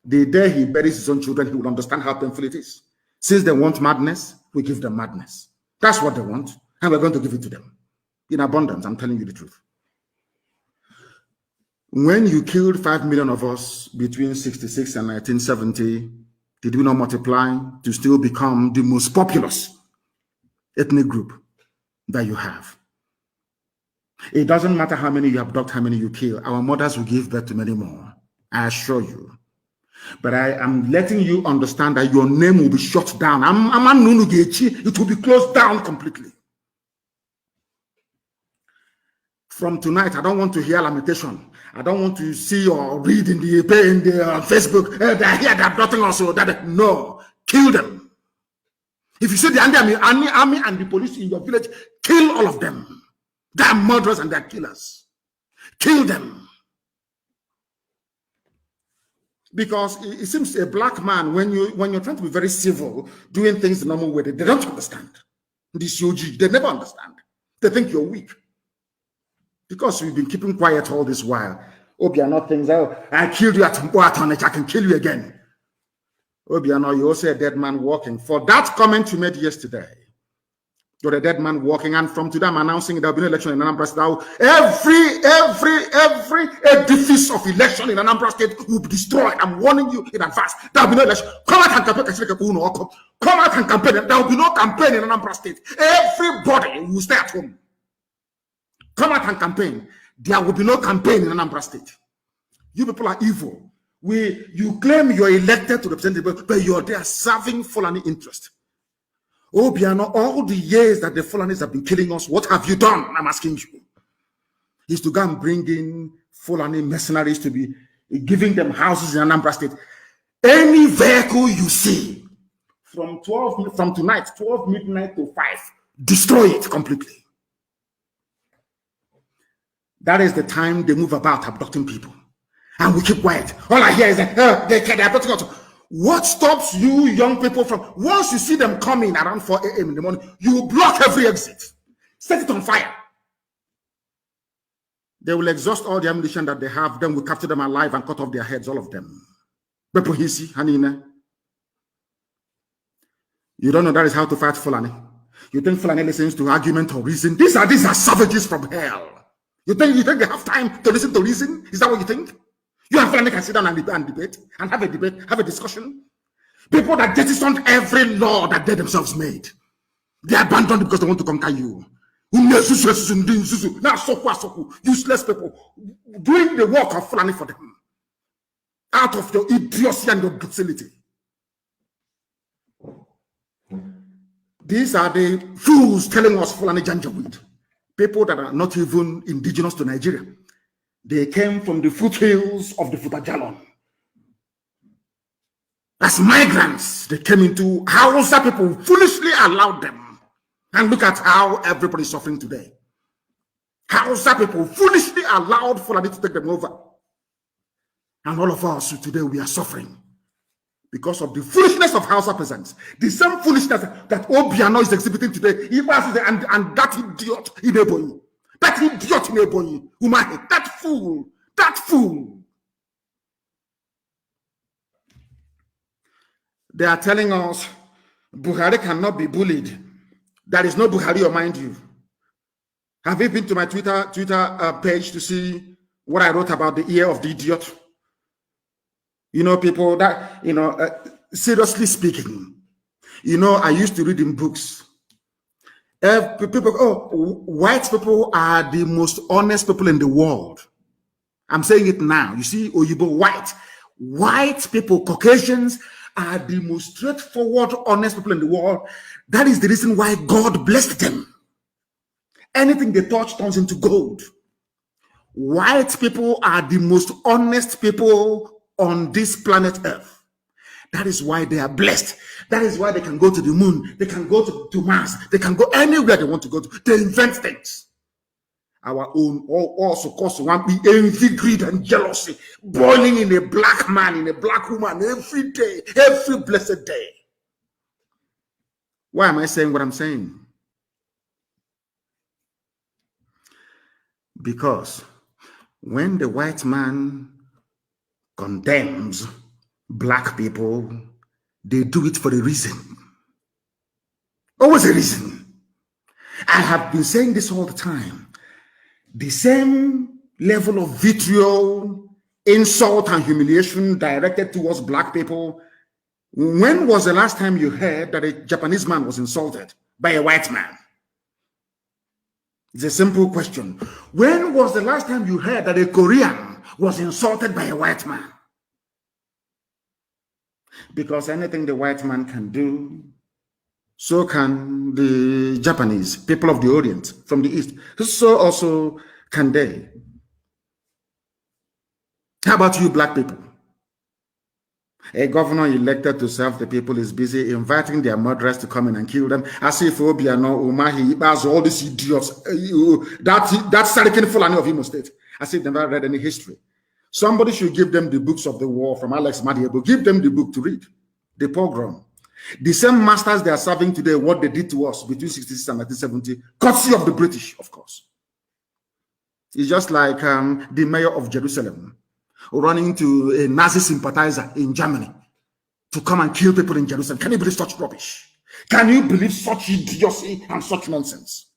The day he buries his own children, he will understand how painful it is. Since they want madness, we give them madness. That's what they want, and we're going to give it to them. In abundance, I'm telling you the truth. When you killed 5 million of us between 66 and 1970, did we not multiply to still become the most populous ethnic group that you have? It doesn't matter how many you abduct, how many you kill. Our mothers will give birth to many more, I assure you. But I am letting you understand that your name will be shut down. It will be closed down completely. From tonight, I don't want to hear lamentation. I don't want to see or read in the Facebook, they're here, they're abducting us. No, kill them. If you see the army and the police in your village, kill all of them. They're murderers and they're killers. Kill them. Because it seems a black man, when you're trying to be very civil, doing things the normal way, they don't understand. This OG, they never understand. They think you're weak. Because we've been keeping quiet all this while. Obiano thinks, oh, I killed you at Mboatonich, I can kill you again. Obiano, you're also a dead man walking. For that comment you made yesterday, you're a dead man walking, and from today I'm announcing there'll be no election in Anambra State. Now, every edifice of election in Anambra State will be destroyed. I'm warning you in advance. There'll be no election. Come out and campaign. Come out and campaign. There will be no campaign in Anambra State. Everybody will stay at home. Come out and campaign. There will be no campaign in Anambra State. You people are evil. You claim you're elected to represent the people, but you're there serving Fulani interest. Oh, Biano, all the years that the Fulanis have been killing us, what have you done? I'm asking you. Is to go and bring in Fulani mercenaries to be giving them houses in Anambra State. Any vehicle you see from tonight, 12 midnight to 5, destroy it completely. That is the time they move about abducting people. And we keep quiet. All I hear is that they're abducting us. What stops you young people from, once you see them coming around 4 a.m. in the morning, you block every exit. Set it on fire. They will exhaust all the ammunition that they have. Then we capture them alive and cut off their heads, all of them. You don't know that is how to fight Fulani. You think Fulani listens to argument or reason? These are savages from hell. You think they have time to listen to reason? Is that what you think? You and Fulani can sit down and debate and have a discussion. People that jettisoned every law that they themselves made. They abandoned it because they want to conquer you. Useless people doing the work of Fulani for them. Out of your idiocy and your docility. These are the fools telling us Fulani Janjaweed. People that are not even indigenous to Nigeria. They came from the foothills of the Futajalon. As migrants, they came into Hausa people foolishly allowed them. And look at how everybody is suffering today. Hausa people foolishly allowed Fulani to take them over. And all of us today, we are suffering because of the foolishness of Hausa peasants. The same foolishness that Obiano is exhibiting today. And that idiot in Ebonyi. That idiot in Ebonyi. Umahi. That fool. That fool. They are telling us Buhari cannot be bullied. There is no Buhari, remind you. Have you been to my Twitter page to see what I wrote about the ear of the idiot? You know, people that, seriously speaking, I used to read in books. White people are the most honest people in the world. I'm saying it now. You see, Oyibo, white people, Caucasians, are the most straightforward, honest people in the world. That is the reason why God blessed them. Anything they touch turns into gold. white people are the most honest people on this planet Earth. That is why they are blessed. That is why they can go to the moon. They can go to Mars. They can go anywhere they want to go to. They invent things. Our own also cause one be envy, greed, and jealousy boiling in a black man, in a black woman every day, every blessed day. Why am I saying what I'm saying? Because when the white man condemns black people, they do it for a reason. Always a reason. I have been saying this all the time. The same level of vitriol, insult, and humiliation directed towards black people. When was the last time you heard that a Japanese man was insulted by a white man? It's a simple question. When was the last time you heard that a Korean was insulted by a white man? Because anything the white man can do, so can the Japanese, people of the Orient, from the East. So also can they. How about you black people? A governor elected to serve the people is busy inviting their murderers to come in and kill them. As if Obiano, Umahi, all these idiots, that's Sarikin Fulani of Imo State. As if they've never read any history. Somebody should give them the books of the war from Alex Madiebo. Give them the book to read. The pogrom. The same masters they are serving today, what they did to us between 1966 and 1970, courtesy of the British, of course. It's just like the mayor of Jerusalem running to a Nazi sympathizer in Germany to come and kill people in Jerusalem. Can you believe such rubbish? Can you believe such idiocy and such nonsense?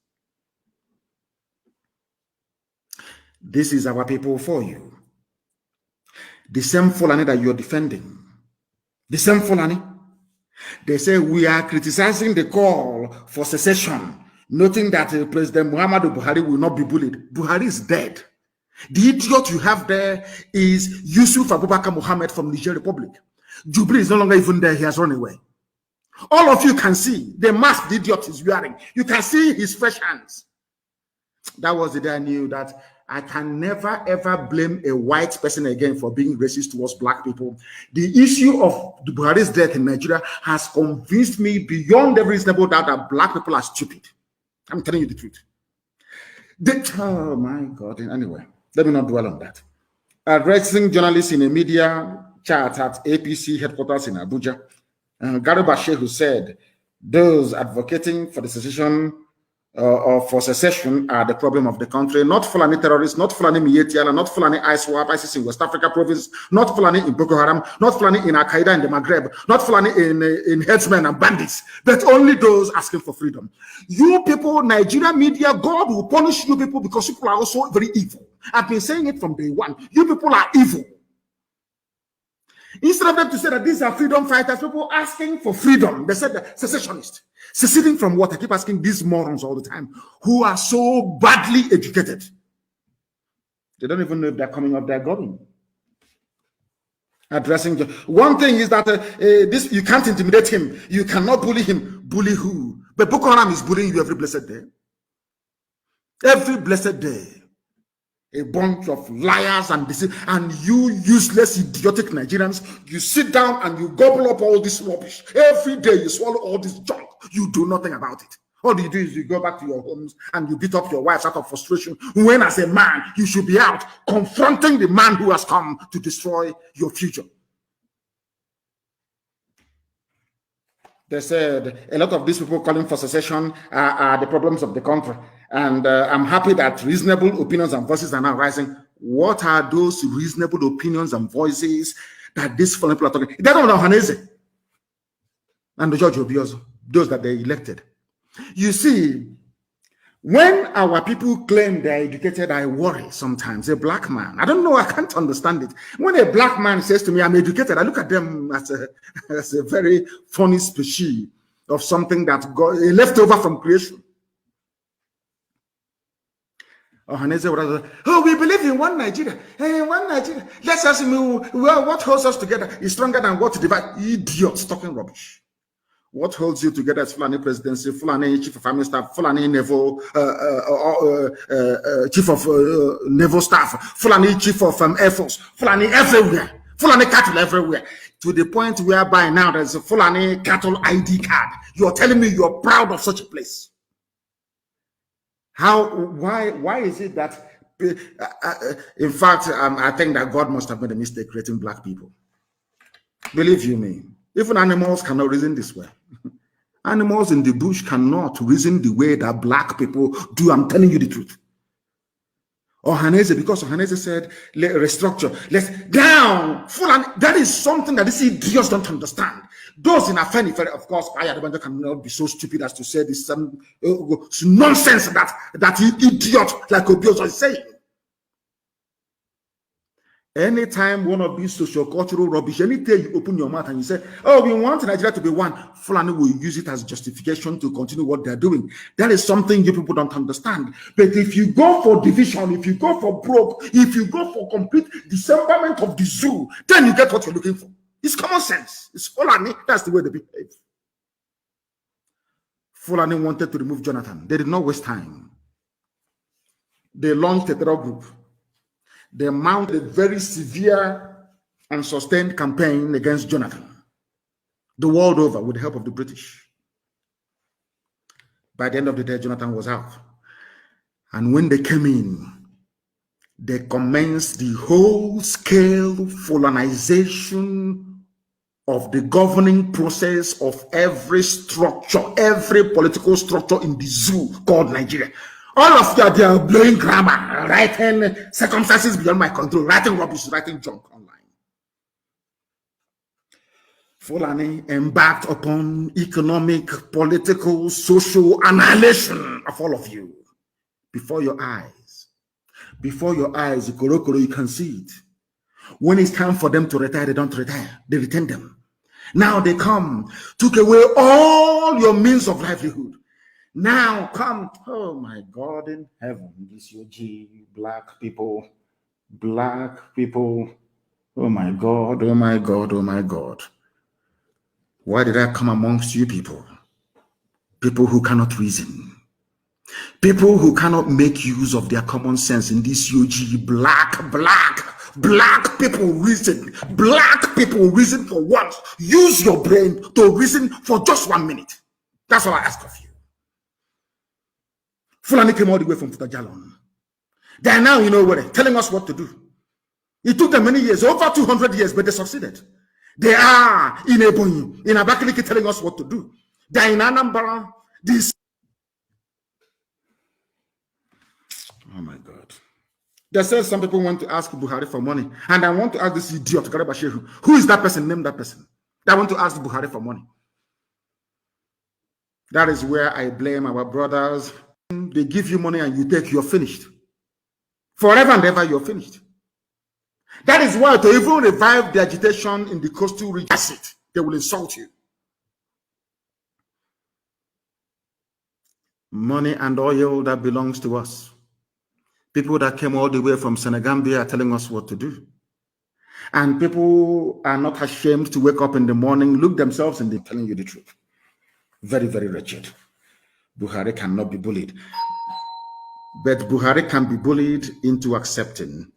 This is our people for you. The same Fulani that you're defending. The same Fulani. They say we are criticizing the call for secession, noting that President Muhammadu Buhari will not be bullied. Buhari is dead. The idiot you have there is Yusuf Abubakar Mohammed from Niger Republic. Jubilee is no longer even there. He has run away. All of you can see the mask the idiot is wearing. You can see his fresh hands. That was the day I knew that I can never ever blame a white person again for being racist towards black people. The issue of the Buhari's death in Nigeria has convinced me beyond every reasonable doubt that black people are stupid. I'm telling you the truth. Oh my God. Anyway, let me not dwell on that. Addressing journalists in a media chat at APC headquarters in Abuja, Garba Shehu said those advocating for the secession or for secession are the problem of the country, not Fulani terrorists, not Fulani Mietiala, not Fulani ISWAP, ISIS in West Africa province, not Fulani in Boko Haram, not Fulani in Al-Qaeda in the Maghreb, not Fulani in headsmen and bandits, but only those asking for freedom. You people, Nigeria media, God will punish you people because you people are also very evil. I've been saying it from day one. You people are evil. Instead of them to say that these are freedom fighters, people asking for freedom, they said that secessionists. Seceding from what? I keep asking these morons all the time, who are so badly educated. They don't even know if they're coming or they're going. Addressing one thing is that this you can't intimidate him. You cannot bully him. Bully who? But Boko Haram is bullying you every blessed day. Every blessed day. A bunch of liars and you useless, idiotic Nigerians, you sit down and you gobble up all this rubbish. Every day you swallow all this junk. You do nothing about it. All you do is you go back to your homes and you beat up your wives out of frustration, when as a man, you should be out confronting the man who has come to destroy your future. They said a lot of these people calling for secession are the problems of the country. And I'm happy that reasonable opinions and voices are now rising. What are those reasonable opinions and voices that these people are talking? They don't know Haneze and the George Obiozo, those that they elected. You see, when our people claim they're educated, I worry sometimes. A black man, I don't know, I can't understand it. When a black man says to me, I'm educated, I look at them as a very funny species of something that got left over from creation. Oh, we believe in one Nigeria. Hey, one Nigeria. Let's ask me, well, what holds us together is stronger than what divides. Idiots talking rubbish. What holds you together is Fulani presidency, Fulani chief of army staff, Fulani naval chief of naval staff, Fulani chief of air force, Fulani everywhere, Fulani cattle everywhere. To the point whereby now there's a Fulani cattle ID card. You're telling me you're proud of such a place? Why is it that? In fact, I think that God must have made a mistake creating black people. Believe you me, even animals cannot reason this way. Animals in the bush cannot reason the way that black people do. I'm telling you the truth. Ohaneze, because Ohaneze said, let restructure, let's down. Fulani, that is something that these idiots don't understand. Those in Afeni, of course, Ayadabanda cannot be so stupid as to say this nonsense that idiot like Obios is saying. Anytime one of these sociocultural rubbish, anytime you open your mouth and you say, oh, we want Nigeria to be one, Fulani will use it as justification to continue what they're doing. That is something you people don't understand. But if you go for division, if you go for broke, if you go for complete dismemberment of the zoo, then you get what you're looking for. It's common sense. It's Fulani. That's the way they behave. Fulani wanted to remove Jonathan. They did not waste time. They launched a terror group. They mounted a very severe and sustained campaign against Jonathan, the world over, with the help of the British. By the end of the day, Jonathan was out. And when they came in, they commenced the whole-scale Fulanization of the governing process of every structure, every political structure in the zoo called Nigeria. All of you are there blowing grammar, writing circumstances beyond my control, writing rubbish, writing junk online. Fulani embarked upon economic, political, social annihilation of all of you. Before your eyes, you can see it. When it's time for them to retire, they don't retire, they retain them. Now they come, took away all your means of livelihood. Now come, oh my God in heaven, this UG, black people, oh my God, oh my God, oh my God. Why did I come amongst you people? People who cannot reason. People who cannot make use of their common sense in this UG, black people reason. Black people reason for once. Use your brain to reason for just 1 minute. That's all I ask of you. Fulani came all the way from Futajalon. They are now, you know what, telling us what to do. It took them many years, over 200 years, but they succeeded. They are in Ebonyi, in Abakaliki, telling us what to do. They are in Anambra. This. Oh my God. They said some people want to ask Buhari for money. And I want to ask this idiot, Garabashehu, who is that person? Name that person. They want to ask Buhari for money. That is where I blame our brothers. They give you money and you take, you're finished. Forever and ever, you're finished. That is why to even revive the agitation in the coastal region, they will insult you. Money and oil that belongs to us. People that came all the way from Senegambia are telling us what to do. And people are not ashamed to wake up in the morning, look themselves, and they're telling you the truth. Very, very wretched. Buhari cannot be bullied. But Buhari can be bullied into accepting.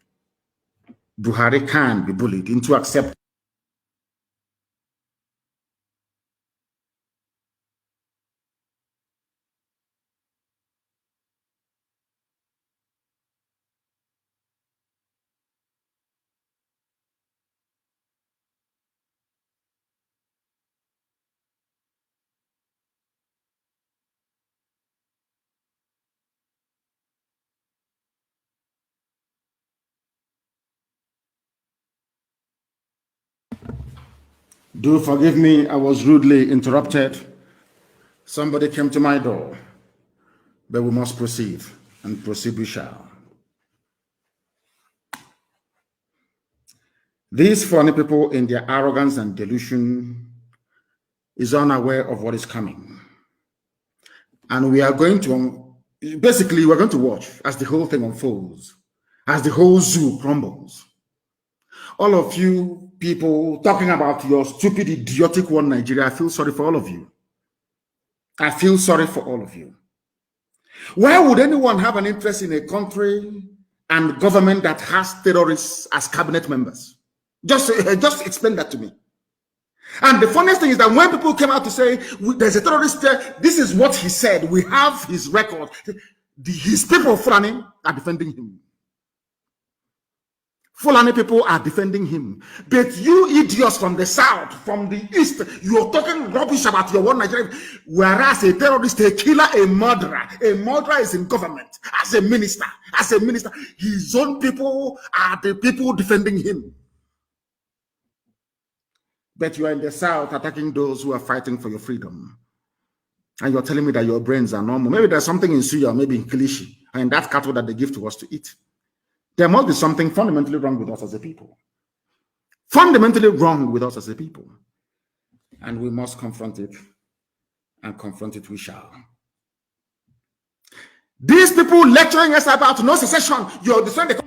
Buhari can be bullied into accepting. Do forgive me, I was rudely interrupted. Somebody came to my door. But we must proceed, and proceed we shall. These funny people, in their arrogance and delusion, is unaware of what is coming. And we are going to, basically, we're going to watch as the whole thing unfolds, as the whole zoo crumbles. All of you people talking about your stupid, idiotic one Nigeria, I feel sorry for all of you. I feel sorry for all of you. Why would anyone have an interest in a country and government that has terrorists as cabinet members? Just explain that to me. And the funniest thing is that when people came out to say there's a terrorist there, this is what he said. We have his record. His people, Fulani, are defending him. Fulani people are defending him. But you idiots from the south, from the east, you're talking rubbish about your one Nigeria. Whereas a terrorist, a killer, a murderer is in government as a minister. His own people are the people defending him. But you are in the south attacking those who are fighting for your freedom. And you're telling me that your brains are normal. Maybe there's something in Suya, maybe in Kilishi, and that cattle that they give to us to eat. There must be something fundamentally wrong with us as a people. Fundamentally wrong with us as a people. And we must confront it. And confront it we shall. These people lecturing us about no secession, the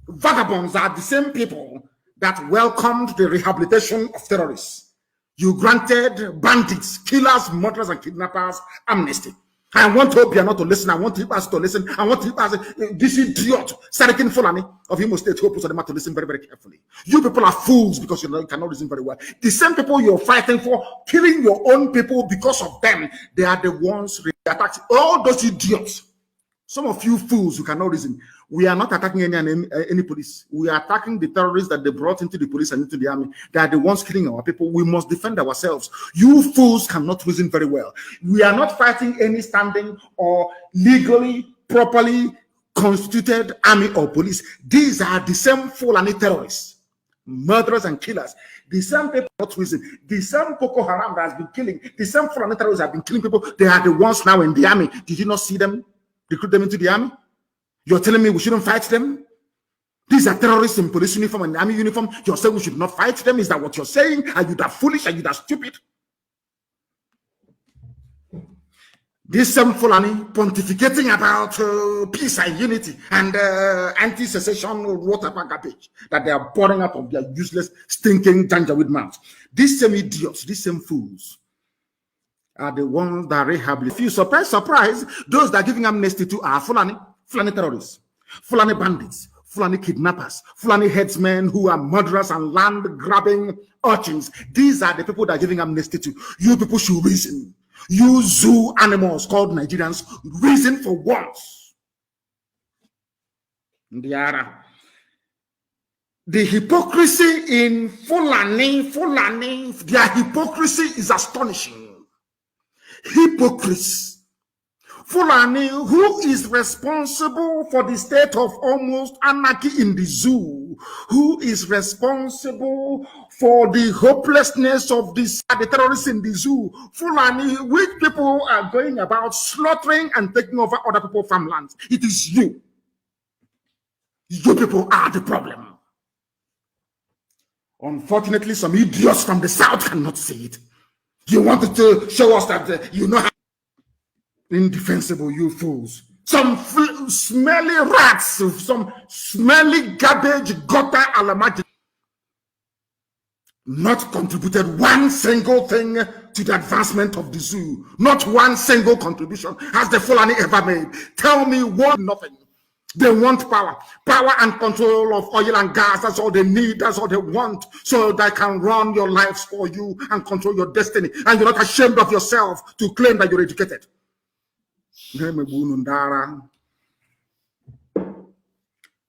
vagabonds are the same people that welcomed the rehabilitation of terrorists. You granted bandits, killers, murderers, and kidnappers amnesty. I want Obia not to listen. I want us to listen. I want this idiot, Sarikin Fulani of Imo State, Hope to listen very, very carefully. You people are fools because you cannot listen very well. The same people you're fighting for, killing your own people because of them, they are the ones attacking all those idiots. Some of you fools who cannot reason. We are not attacking any police. We are attacking the terrorists that they brought into the police and into the army. They are the ones killing our people. We must defend ourselves. You fools cannot reason very well. We are not fighting any standing or legally, properly constituted army or police. These are the same Fulani terrorists, murderers and killers. The same people not reason. The same Boko Haram that has been killing. The same Fulani terrorists have been killing people. They are the ones now in the army. Did you not see them? Recruit them into the army? You're telling me we shouldn't fight them? These are terrorists in police uniform and army uniform. You're saying we should not fight them? Is that what you're saying? Are you that foolish? Are you that stupid? This same Fulani pontificating about peace and unity and anti-secession whatever garbage that they are pouring out of their useless, stinking janjaweed mouths. These same idiots, these same fools are the ones that rehabilitate. If you surprise, those that are giving amnesty to are Fulani terrorists, Fulani bandits, Fulani kidnappers, Fulani headsmen who are murderers and land-grabbing urchins. These are the people that are giving amnesty to. You people should reason. You zoo animals called Nigerians, reason for once. The hypocrisy in Fulani, their hypocrisy is astonishing. Hypocrites. Fulani, who is responsible for the state of almost anarchy in the zoo, who is responsible for the hopelessness of the terrorists in the zoo, Fulani, which people are going about slaughtering and taking over other people's farmlands. It is you. You people are the problem. Unfortunately, some idiots from the south cannot see it. You wanted to show us that you know how indefensible, you fools. Some smelly rats, some smelly garbage, gutter, alamati. Not contributed one single thing to the advancement of the zoo. Not one single contribution has the Fulani ever made. Tell me what, nothing. They want power and control of oil and gas. That's all they need. That's all they want. So they can run your lives for you and control your destiny. And you're not ashamed of yourself to claim that you're educated.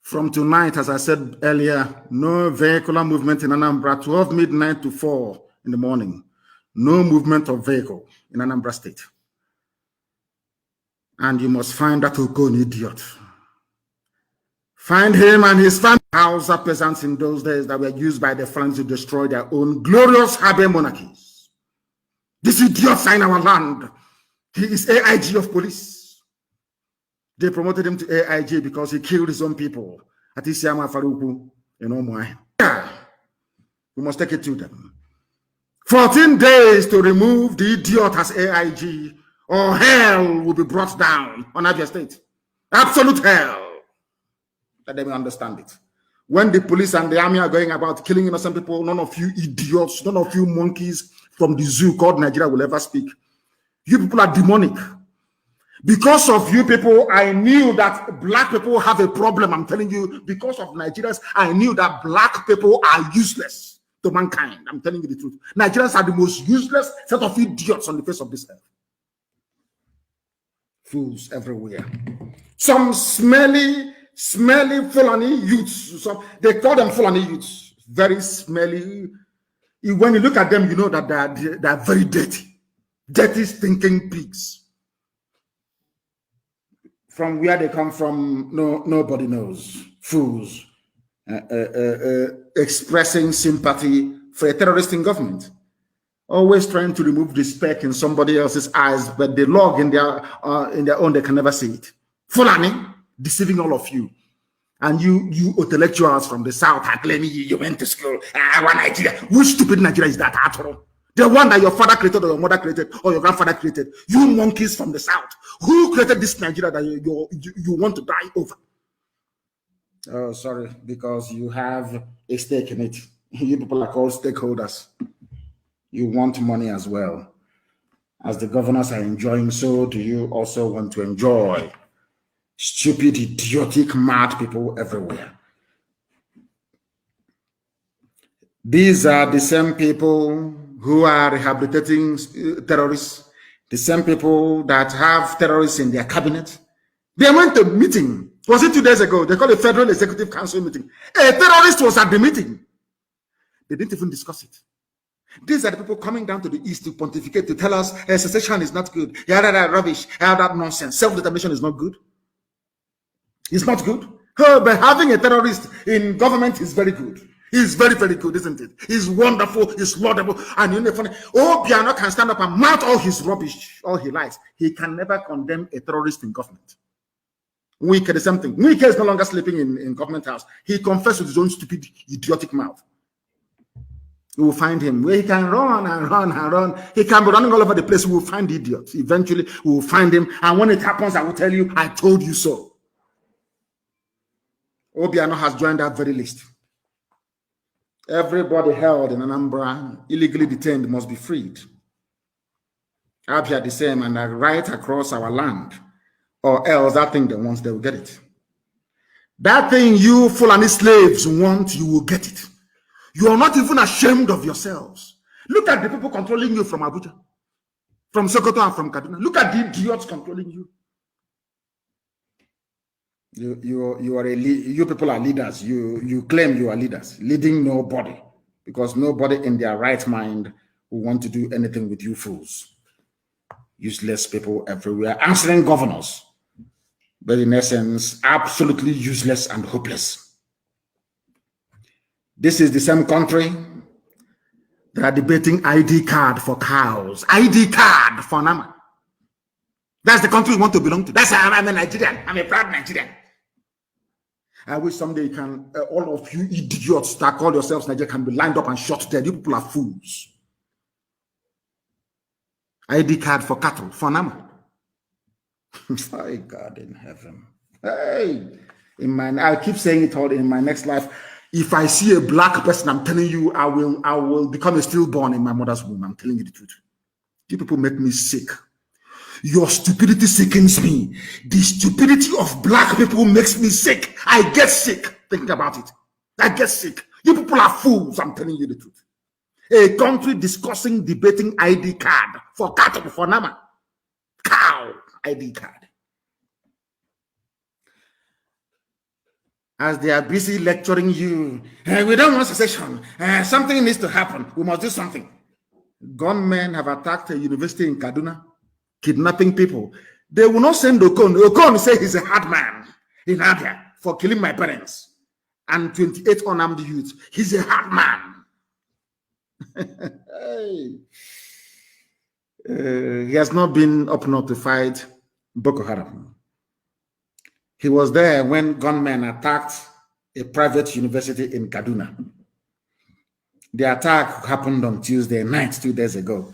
From tonight, as I said earlier, no vehicular movement in Anambra, 12 midnight to 4 in the morning. No movement of vehicle in Anambra State. And you must find that Okon idiot. Find him and his family. Hausa peasants in those days that were used by the Fulani to destroy their own glorious Habe monarchies. This idiot in our land. He is AIG of police. They promoted him to AIG because he killed his own people. At Isiama Faruku, you know why. Yeah. We must take it to them. 14 days to remove the idiot as AIG, or hell will be brought down on Abia State. Absolute hell. Let them understand it. When the police and the army are going about killing innocent people, none of you idiots, none of you monkeys from the zoo called Nigeria will ever speak. You people are demonic. Because of you people, I knew that black people have a problem. I'm telling you, because of Nigerians, I knew that black people are useless to mankind. I'm telling you the truth. Nigerians are the most useless set of idiots on the face of this earth. Fools everywhere. Some smelly Fulani youths. They call them Fulani youths. Very smelly. When you look at them, you know that they are very dirty. Dirty, stinking pigs. From where they come from, nobody knows. Fools. Expressing sympathy for a terrorist in government. Always trying to remove the speck in somebody else's eyes, but the log in their own, they can never see it. Fulani, deceiving all of you. And you intellectuals from the south are claiming you went to school. Nigeria. Which stupid Nigeria is that after all? The one that your father created or your mother created or your grandfather created. You monkeys from the south. Who created this Nigeria that you want to die over? Oh, sorry, because you have a stake in it. You people are called stakeholders. You want money as well. As the governors are enjoying, so do you also want to enjoy. Stupid, idiotic, mad people everywhere. These are the same people who are rehabilitating terrorists, the same people that have terrorists in their cabinet. They went to a meeting. Was it 2 days ago? They called a Federal Executive Council meeting. A terrorist was at the meeting. They didn't even discuss it. These are the people coming down to the east to pontificate, to tell us secession is not good. Yeah, that rubbish. Yeah, that nonsense. Self-determination is not good. It's not good. Oh, but having a terrorist in government is very good. He's very, very good, isn't it? He's wonderful, he's laudable, and you know, funny. Oh, Biano can stand up and mouth all his rubbish, all he likes. He can never condemn a terrorist in government. Wike is something. Wike is no longer sleeping in government house. He confessed with his own stupid, idiotic mouth. We will find him where he can run and run and run. He can be running all over the place. We will find idiots. Eventually, we will find him. And when it happens, I will tell you, I told you so. Obiano has joined that very list. Everybody held in Anambra, illegally detained, must be freed. Abia the same, and right across our land. Or else that thing they want, they will get it. That thing you Fulani slaves want, you will get it. You are not even ashamed of yourselves. Look at the people controlling you from Abuja, from Sokoto and from Kaduna. Look at the idiots controlling you. You people are leaders. You claim you are leaders, leading nobody, because nobody in their right mind will want to do anything with you fools. Useless people everywhere, answering governors, but in essence, absolutely useless and hopeless. This is the same country that are debating ID card for cows, ID card for Nama. That's the country you want to belong to. That's how I'm a Nigerian. I'm a proud Nigerian. I wish someday you can, all of you idiots that call yourselves Nigeria can be lined up and shot dead. You people are fools. ID card for cattle, for Nama. My God in heaven. Hey, I keep saying it all in my next life. If I see a black person, I'm telling you, I will become a stillborn in my mother's womb. I'm telling you the truth. You people make me sick. Your stupidity sickens me. The stupidity of black people makes me sick. I get sick thinking about it. I get sick. You people are fools. I'm telling you the truth. A country discussing, debating ID card for cattle, for Nama. Cow ID card. As they are busy lecturing you, we don't want secession. Something needs to happen. We must do something. Gunmen have attacked a university in Kaduna, kidnapping people. They will not send Okon. Okon say he's a hard man in Abia for killing my parents and 28 unarmed youths. He's a hard man. He has not been up north to fight Boko Haram. He was there when gunmen attacked a private university in Kaduna. The attack happened on Tuesday night, 2 days ago,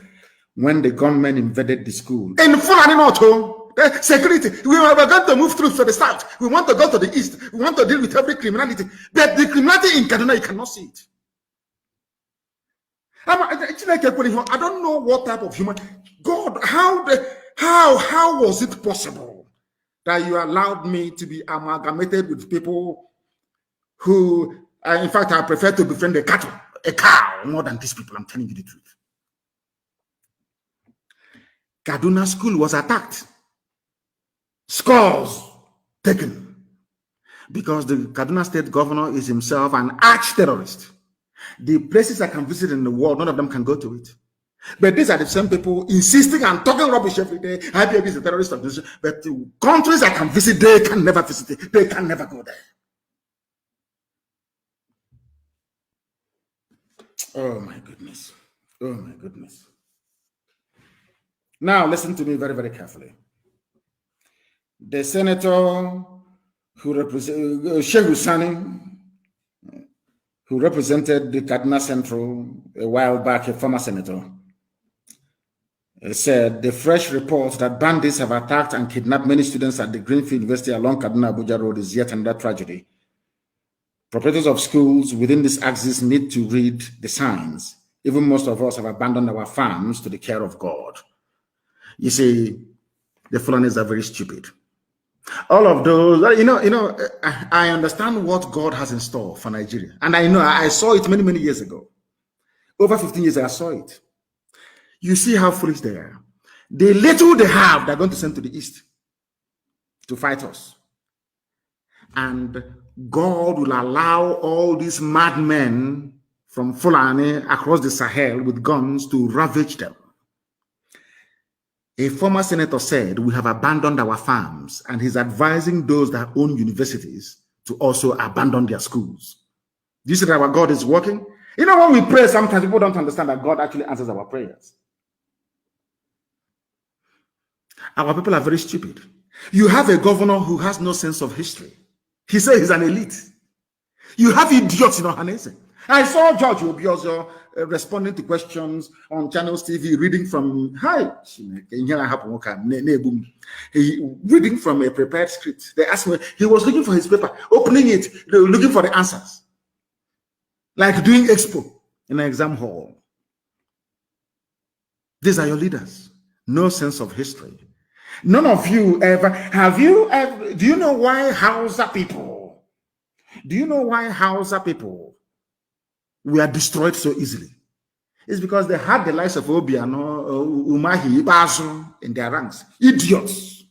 when the gunmen invaded the school. In Fulani North, security, we were going to move through to the south. We want to go to the east. We want to deal with every criminality. But the criminality in Kaduna, you cannot see it. I don't know what type of human. God how was it possible that you allowed me to be amalgamated with people who, in fact, I prefer to befriend a cow more than these people? I'm telling you the truth. Kaduna school was attacked. Scores taken. Because the Kaduna state governor is himself an arch-terrorist. The places I can visit in the world, none of them can go to it. But these are the same people insisting and talking rubbish every day. IPOB is a terrorist organization. But the countries I can visit, they can never visit it. They can never go there. Oh my goodness. Oh my goodness. Now listen to me very, very carefully. The senator who represented Sheikh Husani, who represented the Kaduna Central a while back, a former senator, said the fresh report that bandits have attacked and kidnapped many students at the Greenfield University along Kaduna Abuja Road is yet another tragedy. Proprietors of schools within this axis need to read the signs. Even most of us have abandoned our farms to the care of God. You see, the Fulanis are very stupid. All of those, I understand what God has in store for Nigeria. And I know, I saw it many, many years ago. Over 15 years, I saw it. You see how foolish they are. The little they have, they're going to send to the east to fight us. And God will allow all these madmen from Fulani across the Sahel with guns to ravage them. A former senator said, we have abandoned our farms, and he's advising those that own universities to also abandon their schools. Do you see that our God is working? You know, when we pray, sometimes people don't understand that God actually answers our prayers. Our people are very stupid. You have a governor who has no sense of history. He says he's an elite. You have idiots in Ohanese. I saw George Obiozo responding to questions on Channels TV, reading from reading from a prepared script. They asked me, he was looking for his paper, opening it, looking for the answers. Like doing expo in an exam hall. These are your leaders. No sense of history. None of you ever, do you know why Hausa people were destroyed so easily? It's because they had the likes of Obiano, Umahi, Ibazu in their ranks. Idiots.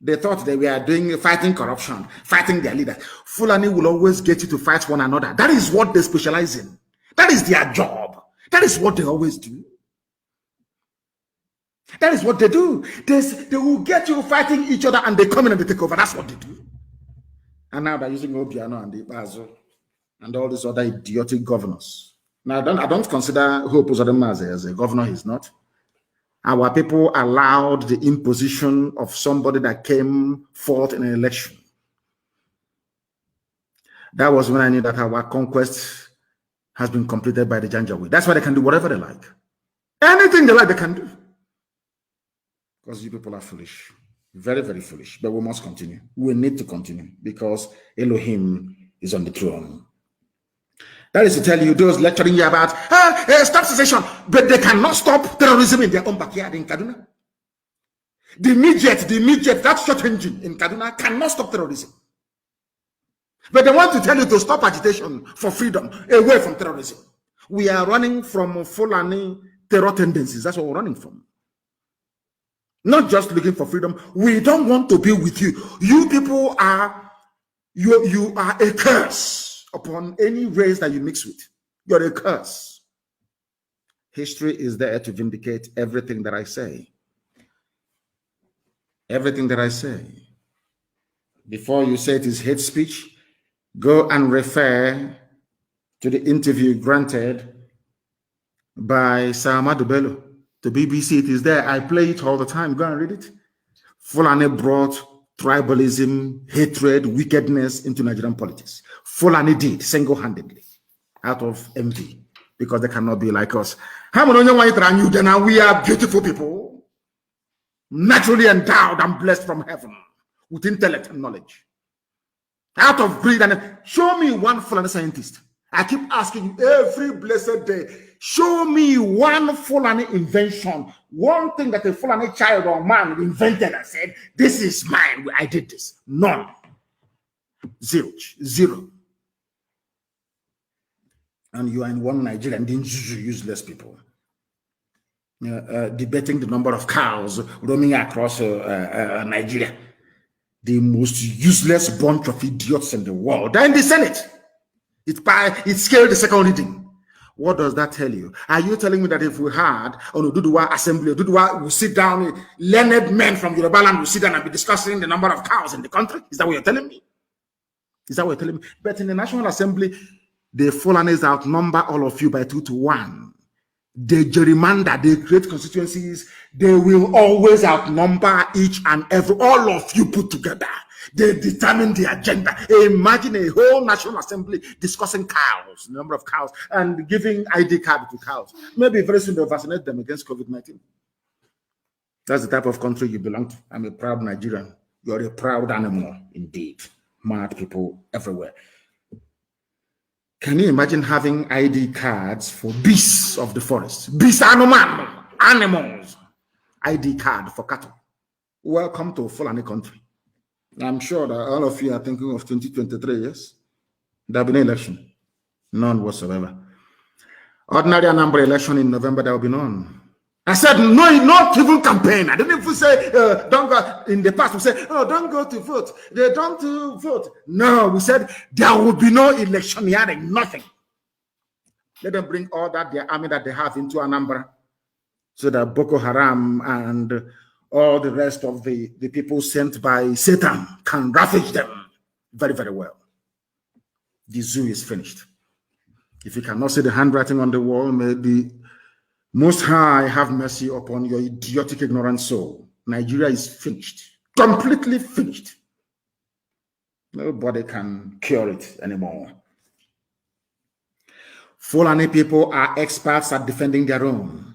They thought they were fighting corruption, fighting their leader. Fulani will always get you to fight one another. That is what they specialize in. That is their job. That is what they always do. That is what they do. They will get you fighting each other and they come in and they take over. That's what they do. And now they're using Obiano and Ibazu and all these other idiotic governors. Now, I don't consider Hope Uzodinma as a governor. He's not. Our people allowed the imposition of somebody that came forth in an election. That was when I knew that our conquest has been completed by the Janjaweed. That's why they can do whatever they like. Anything they like, they can do. Because you people are foolish. Very, very foolish. But we must continue. We need to continue because Elohim is on the throne. That is to tell you, those lecturing you about, stop secession, but they cannot stop terrorism in their own backyard in Kaduna. The midget, that short engine in Kaduna cannot stop terrorism. But they want to tell you to stop agitation for freedom, away from terrorism. We are running from Fulani terror tendencies. That's what we're running from. Not just looking for freedom. We don't want to be with you. You people are, you are a curse upon any race that you mix with. You're a curse. History is there to vindicate everything that I say. Everything that I say. Before you say it is hate speech, go and refer to the interview granted by Samadou Bello to BBC. It is there. I play it all the time. Go and read it. Fulani brought tribalism, hatred, wickedness into Nigerian politics. Fulani did single-handedly out of envy because they cannot be like us. We are beautiful people, naturally endowed and blessed from heaven with intellect and knowledge. Out of greed, and show me one Fulani scientist. I keep asking you every blessed day, show me one Fulani invention, one thing that a Fulani child or man invented and said, this is mine, I did this. None. Zero. And you are in one Nigeria and then useless people. Debating the number of cows roaming across Nigeria. The most useless bunch of idiots in the world. They're in the Senate. It scaled the second reading. What does that tell you? Are you telling me that if we had on Oduduwa Assembly, Oduduwa will sit down, learned men from Yoruba land will sit down and be discussing the number of cows in the country? Is that what you're telling me? Is that what you're telling me? But in the National Assembly, the Fulanis outnumber all of you by 2 to 1. They gerrymander, they create constituencies. They will always outnumber each and every, all of you put together. They determine the agenda. Imagine a whole National Assembly discussing cows, the number of cows, and giving ID card to cows. Maybe very soon they'll vaccinate them against COVID-19. That's the type of country you belong to. I'm a proud Nigerian. You're a proud animal, indeed. Mad people everywhere. Can you imagine having ID cards for beasts of the forest? Beasts, animals. ID card for cattle. Welcome to Fulani country. I'm sure that all of you are thinking of 2023, yes? There'll be no election. None whatsoever. Ordinary number election in November, there will be none. I said, no, not even campaign. I didn't even say, don't go. In the past, we said, oh, don't go to vote. They don't vote. No, we said, there will be no election hearing, nothing. Let them bring all that, their army that they have into Anambra, so that Boko Haram and all the rest of the people sent by Satan can ravage them very, very well. The zoo is finished. If you cannot see the handwriting on the wall, may the Most High have mercy upon your idiotic, ignorant soul. Nigeria is finished. Completely finished. Nobody can cure it anymore. Fulani people are experts at defending their own.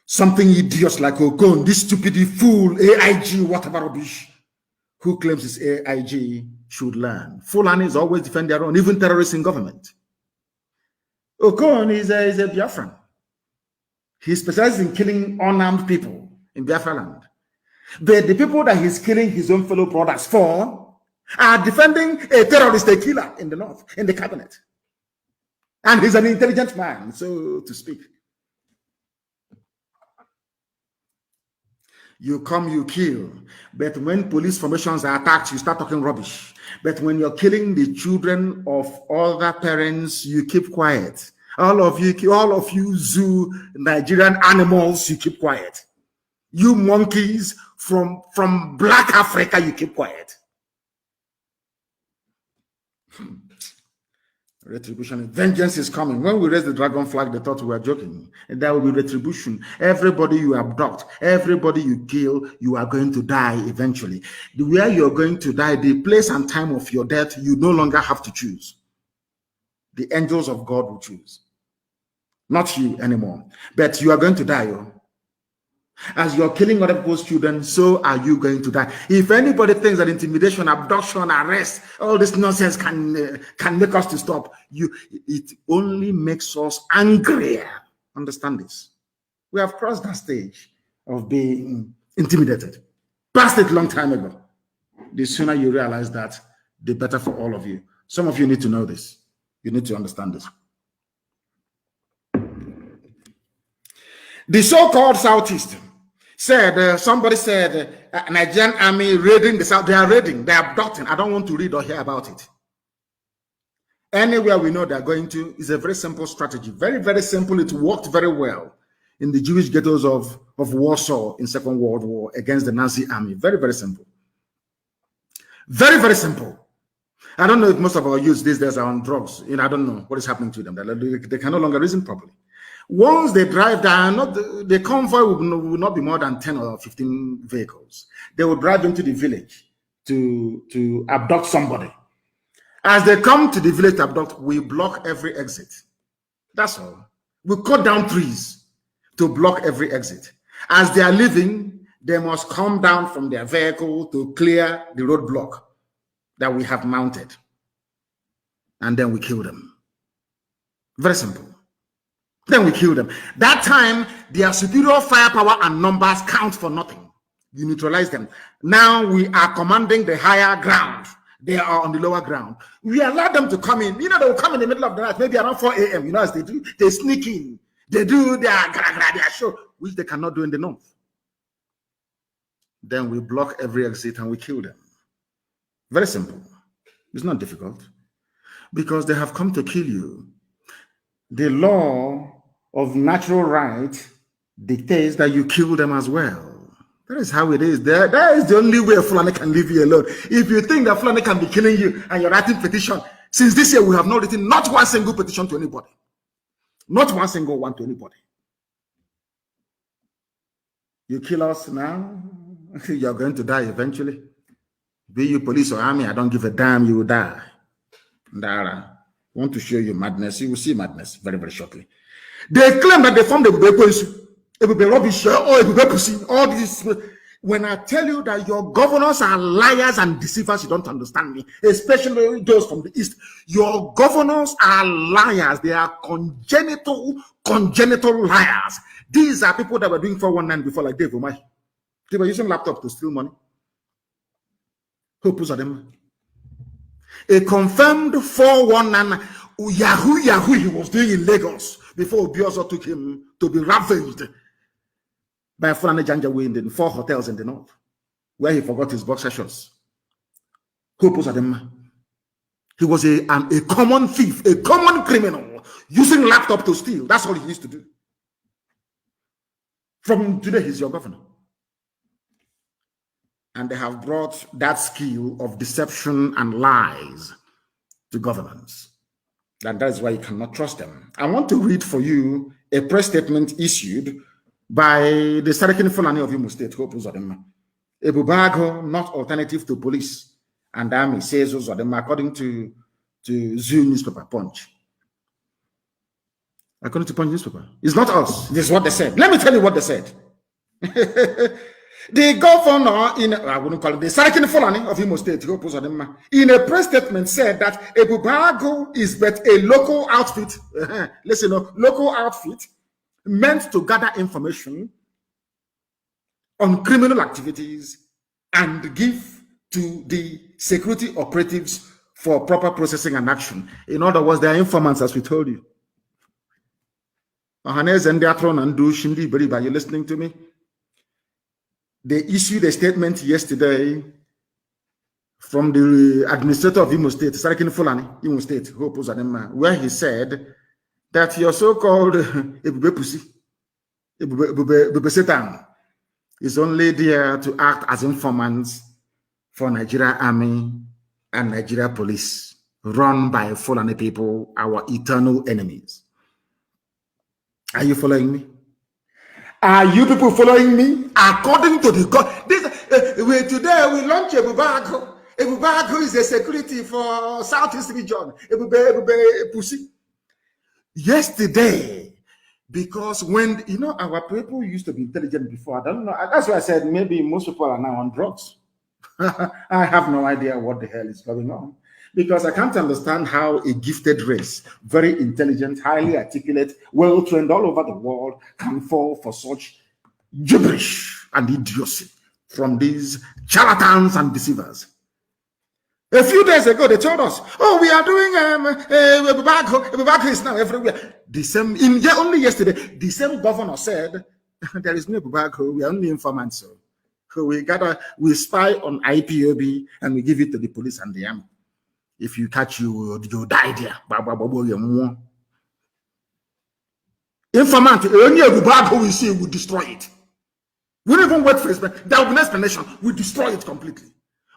Something idiots like Okon, this stupid fool, AIG, whatever rubbish, who claims it's AIG, should learn. Fulanis always defend their own, even terrorists in government. Okon is a Biafran. He specializes in killing unarmed people in Biafra land. But the people that he's killing his own fellow brothers for are defending a terrorist, a killer in the north, in the cabinet. And he's an intelligent man, so to speak. You come, you kill. But when police formations are attacked, you start talking rubbish. But when you're killing the children of other parents, you keep quiet. All of you zoo Nigerian animals, you keep quiet. You monkeys from Black Africa, you keep quiet. Retribution, vengeance is coming. When we raise the dragon flag, they thought we were joking. And there will be retribution. Everybody you abduct, everybody you kill, you are going to die eventually. Where you're going to die, the place and time of your death, you no longer have to choose. The angels of God will choose. Not you anymore. But you are going to die. As you're killing other people's children, so are you going to die. If anybody thinks that intimidation, abduction, arrest, all this nonsense can make us to stop, it only makes us angrier. Understand this. We have crossed that stage of being intimidated. Passed it a long time ago. The sooner you realize that, the better for all of you. Some of you need to know this. You need to understand this. The so-called Southeast said, somebody said, Nigerian army raiding the South. They are raiding, they are abducting. I don't want to read or hear about it. Anywhere we know they're going to is a very simple strategy. Very, very simple. It worked very well in the Jewish ghettos of Warsaw in Second World War against the Nazi army. Very, very simple. Very, very simple. I don't know if most of our youth these days are on drugs. I don't know what is happening to them. They can no longer reason properly. Once they drive down, the convoy will not be more than 10 or 15 vehicles. They will drive into the village to abduct somebody. As they come to the village to abduct, we block every exit. That's all. We cut down trees to block every exit. As they are leaving, they must come down from their vehicle to clear the roadblock that we have mounted. And then we kill them. Very simple. Then we kill them. That time, their superior firepower and numbers count for nothing. You neutralize them. Now we are commanding the higher ground. They are on the lower ground. We allow them to come in. You know, they will come in the middle of the night, maybe around 4 a.m. You know, as they do, they sneak in. They do their show, which they cannot do in the north. Then we block every exit and we kill them. Very simple. It's not difficult. Because they have come to kill you. The law of natural right dictates that you kill them as well. That is how it is. That is the only way Fulani can leave you alone. If you think that Fulani can be killing you and you're writing petition, since this year we have not written not one single petition to anybody. Not one single one to anybody. You kill us now, you're going to die eventually. Be you police or army, I don't give a damn, you will die. Dara, want to show you madness, you will see madness very, very shortly. They claim that they formed a rubbish or pussy, all this. When I tell you that your governors are liars and deceivers, you don't understand me, especially those from the east. Your governors are liars. They are congenital liars. These are people that were doing 419 before, like Dave Umahi. They were using laptops to steal money. Who put them? A confirmed 419 Yahoo he was doing in Lagos before Obiozo took him to be ravaged by Fulani Janjaweed in 4 hotels in the north, where he forgot his boxer shorts. Who put them? He was a common thief, a common criminal, using laptop to steal. That's all he used to do. From today, he's your governor. And they have brought that skill of deception and lies to governance. And that is why you cannot trust them. I want to read for you a press statement issued by the Sarkin Fulani of Imo State, Hope Uzodema. Ebubago, not alternative to police and army, says Uzodema, according to Zoo newspaper, Punch. According to Punch newspaper. It's not us. This is what they said. Let me tell you what they said. The governor I wouldn't call it, the Sarkin Fulani of Imo State, in a press statement said that Ebubago is but a local outfit, local outfit meant to gather information on criminal activities and give to the security operatives for proper processing and action. In other words, they are informants, as we told you. Are you listening to me? They issued a statement yesterday from the administrator of Imo State, Sarkin Fulani, Imo State, where he said that your so-called Ebube Satan is only there to act as informants for Nigeria Army and Nigeria Police, run by Fulani people, our eternal enemies. Are you following me? Are you people following me? According to the God, today we launch Ebubago. Ebubago is the security for Southeast region. Ebube Pussy. Yesterday, because when our people used to be intelligent before, I don't know. That's why I said maybe most people are now on drugs. I have no idea what the hell is going on. Because I can't understand how a gifted race, very intelligent, highly articulate, well-trained all over the world, can fall for such gibberish and idiocy from these charlatans and deceivers. A few days ago, they told us, oh, we are doing Ebubago is now everywhere. Only yesterday, the same governor said, there is no Ebubago, we are only informants. So we spy on IPOB and we give it to the police and the army. If you catch you die there. Informant, only Ebubago we see will destroy it. We don't even wait for it. There will be an explanation. We destroy it completely.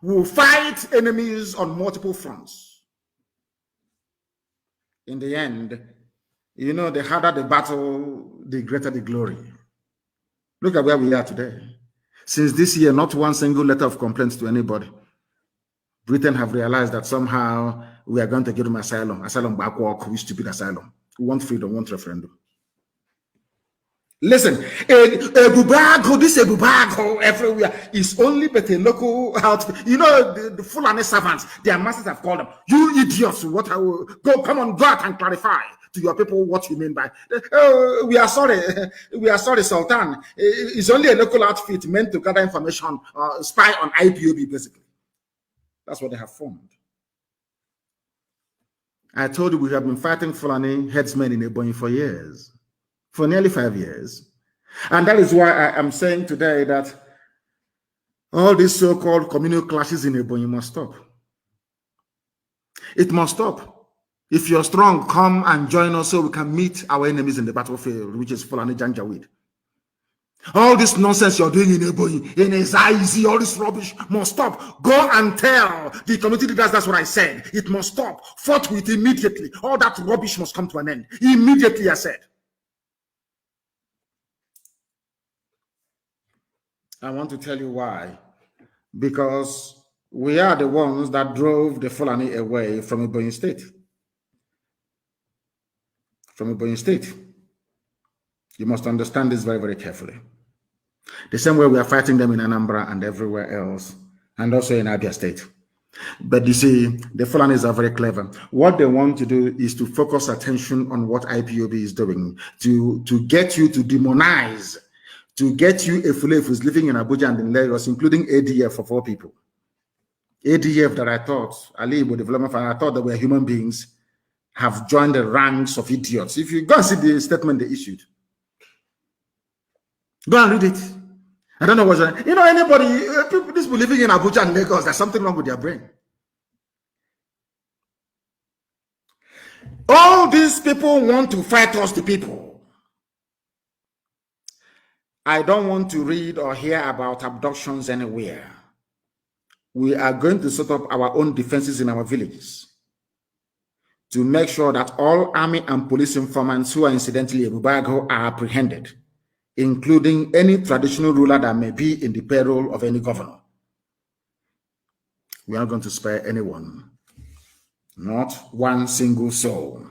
We will fight enemies on multiple fronts. In the end, the harder the battle, the greater the glory. Look at where we are today. Since this year, not one single letter of complaints to anybody. Britain have realized that somehow we are going to give them asylum. Asylum backwalk, we stupid asylum. We want freedom, we want referendum. Listen, this Ebubago everywhere is only but a local outfit. The Fulani servants, their masters have called them. You idiots, come on, go out and clarify to your people what you mean by, oh, we are sorry, we are sorry, Sultan. It's only a local outfit meant to gather information, spy on IPOB, basically. That's what they have formed. I told you we have been fighting Fulani headsmen in Ebonyi for years, for nearly 5 years. And that is why I am saying today that all these so-called communal clashes in Ebonyi must stop. It must stop. If you're strong, come and join us so we can meet our enemies in the battlefield, which is Fulani Janjaweed. All this nonsense you're doing in Ebonyi, in Ezaizi, all this rubbish must stop. Go and tell the community leaders that's what I said. It must stop. Forthwith, immediately. All that rubbish must come to an end. Immediately, I said. I want to tell you why. Because we are the ones that drove the Fulani away from Ebonyi State. From Ebonyi State. You must understand this very, very carefully. The same way we are fighting them in Anambra and everywhere else, and also in Abia State. But you see, the Fulanis are very clever. What they want to do is to focus attention on what IPOB is doing, to get you to demonize, to get you a Fulani who's living in Abuja and in Lagos, including ADF of all people. ADF that I thought, Alibo Development Fund, I thought that were human beings, have joined the ranks of idiots. If you go and see the statement they issued, go and read it. I don't know what's wrong. You know, anybody, people living in Abuja and Lagos, there's something wrong with their brain. All these people want to fight us, the people. I don't want to read or hear about abductions anywhere. We are going to set up our own defenses in our villages to make sure that all army and police informants who are incidentally Ebubago are apprehended, including any traditional ruler that may be in the payroll of any governor. We are not going to spare anyone, not one single soul.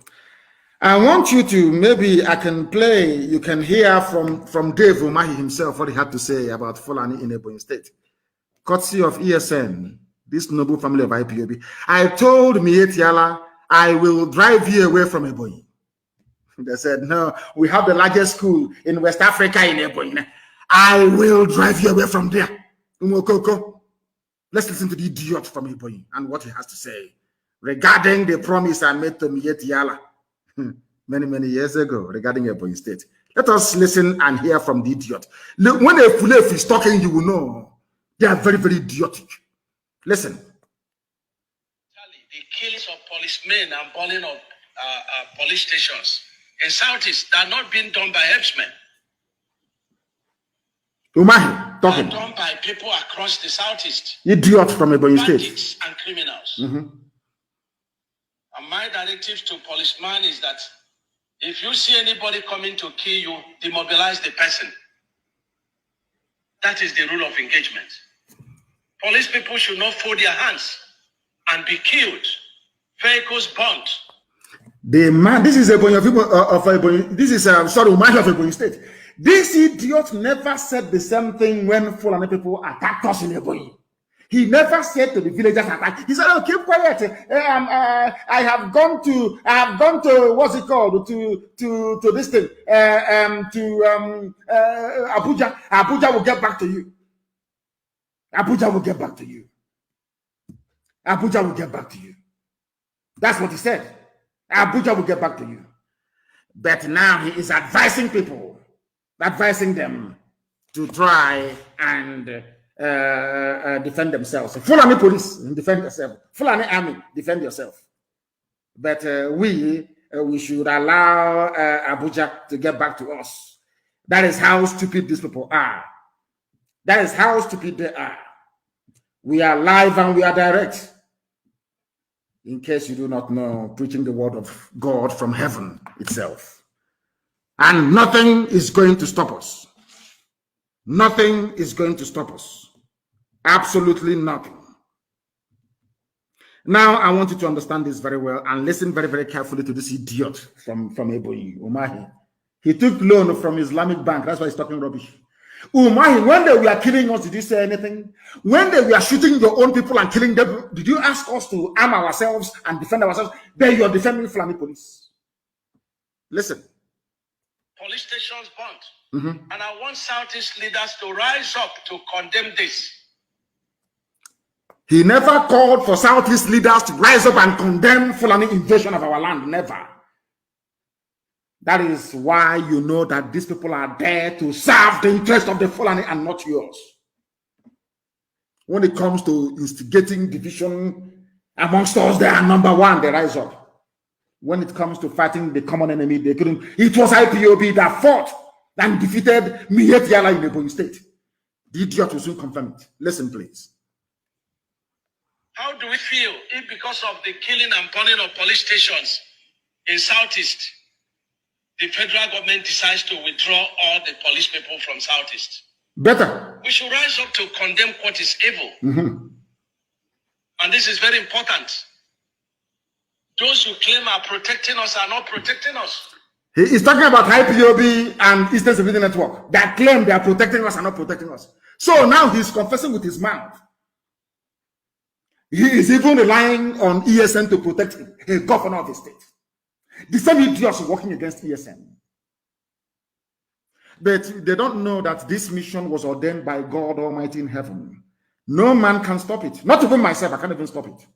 I want you to, maybe I can play, you can hear from Dave Umahi himself what he had to say about Fulani in Ebonyi State. Courtesy of ESN, this noble family of IPOB. I told Mietiala, I will drive you away from Ebonyi. They said, no, we have the largest school in West Africa in Ebonyi. I will drive you away from there. Umokoko. Let's listen to the idiot from Ebonyi and what he has to say regarding the promise I made to Mietiala many, many years ago regarding Ebonyi State. Let us listen and hear from the idiot. Look, when a Fulef is talking, you will know they are very, very idiotic. Listen. The killings of policemen and burning of police stations in Southeast that are not being done by herdsmen. Umahi talking. Done by people across the Southeast. Idiot from Ebonyi State. And criminals. Mm-hmm. And my directive to policemen is that if you see anybody coming to kill you, demobilize the person. That is the rule of engagement. Police people should not fold their hands and be killed. Vehicles burnt. The man, this is Ebonyi of Ebonyi. This is sorry, Umahi of Ebonyi State. This idiot never said the same thing when Fulani people attacked us in Ebonyi. He never said to the villagers attack. He said, "Oh, keep quiet. I have gone to what's it called to this thing Abuja. Abuja will get back to you. Abuja will get back to you. Abuja will get back to you." That's what he said. Abuja will get back to you. But now he is advising people, advising them to try and defend themselves. Fulani police, defend yourself. Fulani army, defend yourself. But we should allow Abuja to get back to us. That is how stupid these people are. That is how stupid they are. We are live and we are direct. In case you do not know, preaching the word of God from heaven itself. And nothing is going to stop us. Nothing is going to stop us. Absolutely nothing. Now, I want you to understand this very well and listen very, very carefully to this idiot from Ebonyi, Umahi. He took loan from Islamic Bank. That's why he's talking rubbish. Umahi, when they were killing us, did you say anything? When they were shooting your own people and killing them, did you ask us to arm ourselves and defend ourselves? Then you are defending Fulani police. Listen. Police stations burnt. And I want Southeast leaders to rise up to condemn this. He never called for Southeast leaders to rise up and condemn Fulani invasion of our land. Never. That is why you know that these people are there to serve the interest of the Fulani and not yours. When it comes to instigating division amongst us, they are number one. They rise up. When it comes to fighting the common enemy, they couldn't. It was IPOB that fought and defeated Miyetti Allah in Ebonyi State. The idiot will soon confirm it. Listen, please. How do we feel if because of the killing and burning of police stations in Southeast, the federal government decides to withdraw all the police people from Southeast? Better. We should rise up to condemn what is evil. And this is very important. Those who claim are protecting us are not protecting us. He is talking about IPOB and Eastern Security Network that claim they are protecting us and not protecting us. So now he's confessing with his mouth. He is even relying on ESN to protect a governor of the state. The same idiots working against ESN. But they don't know that this mission was ordained by God Almighty in heaven. No man can stop it. Not even myself, I can't even stop it.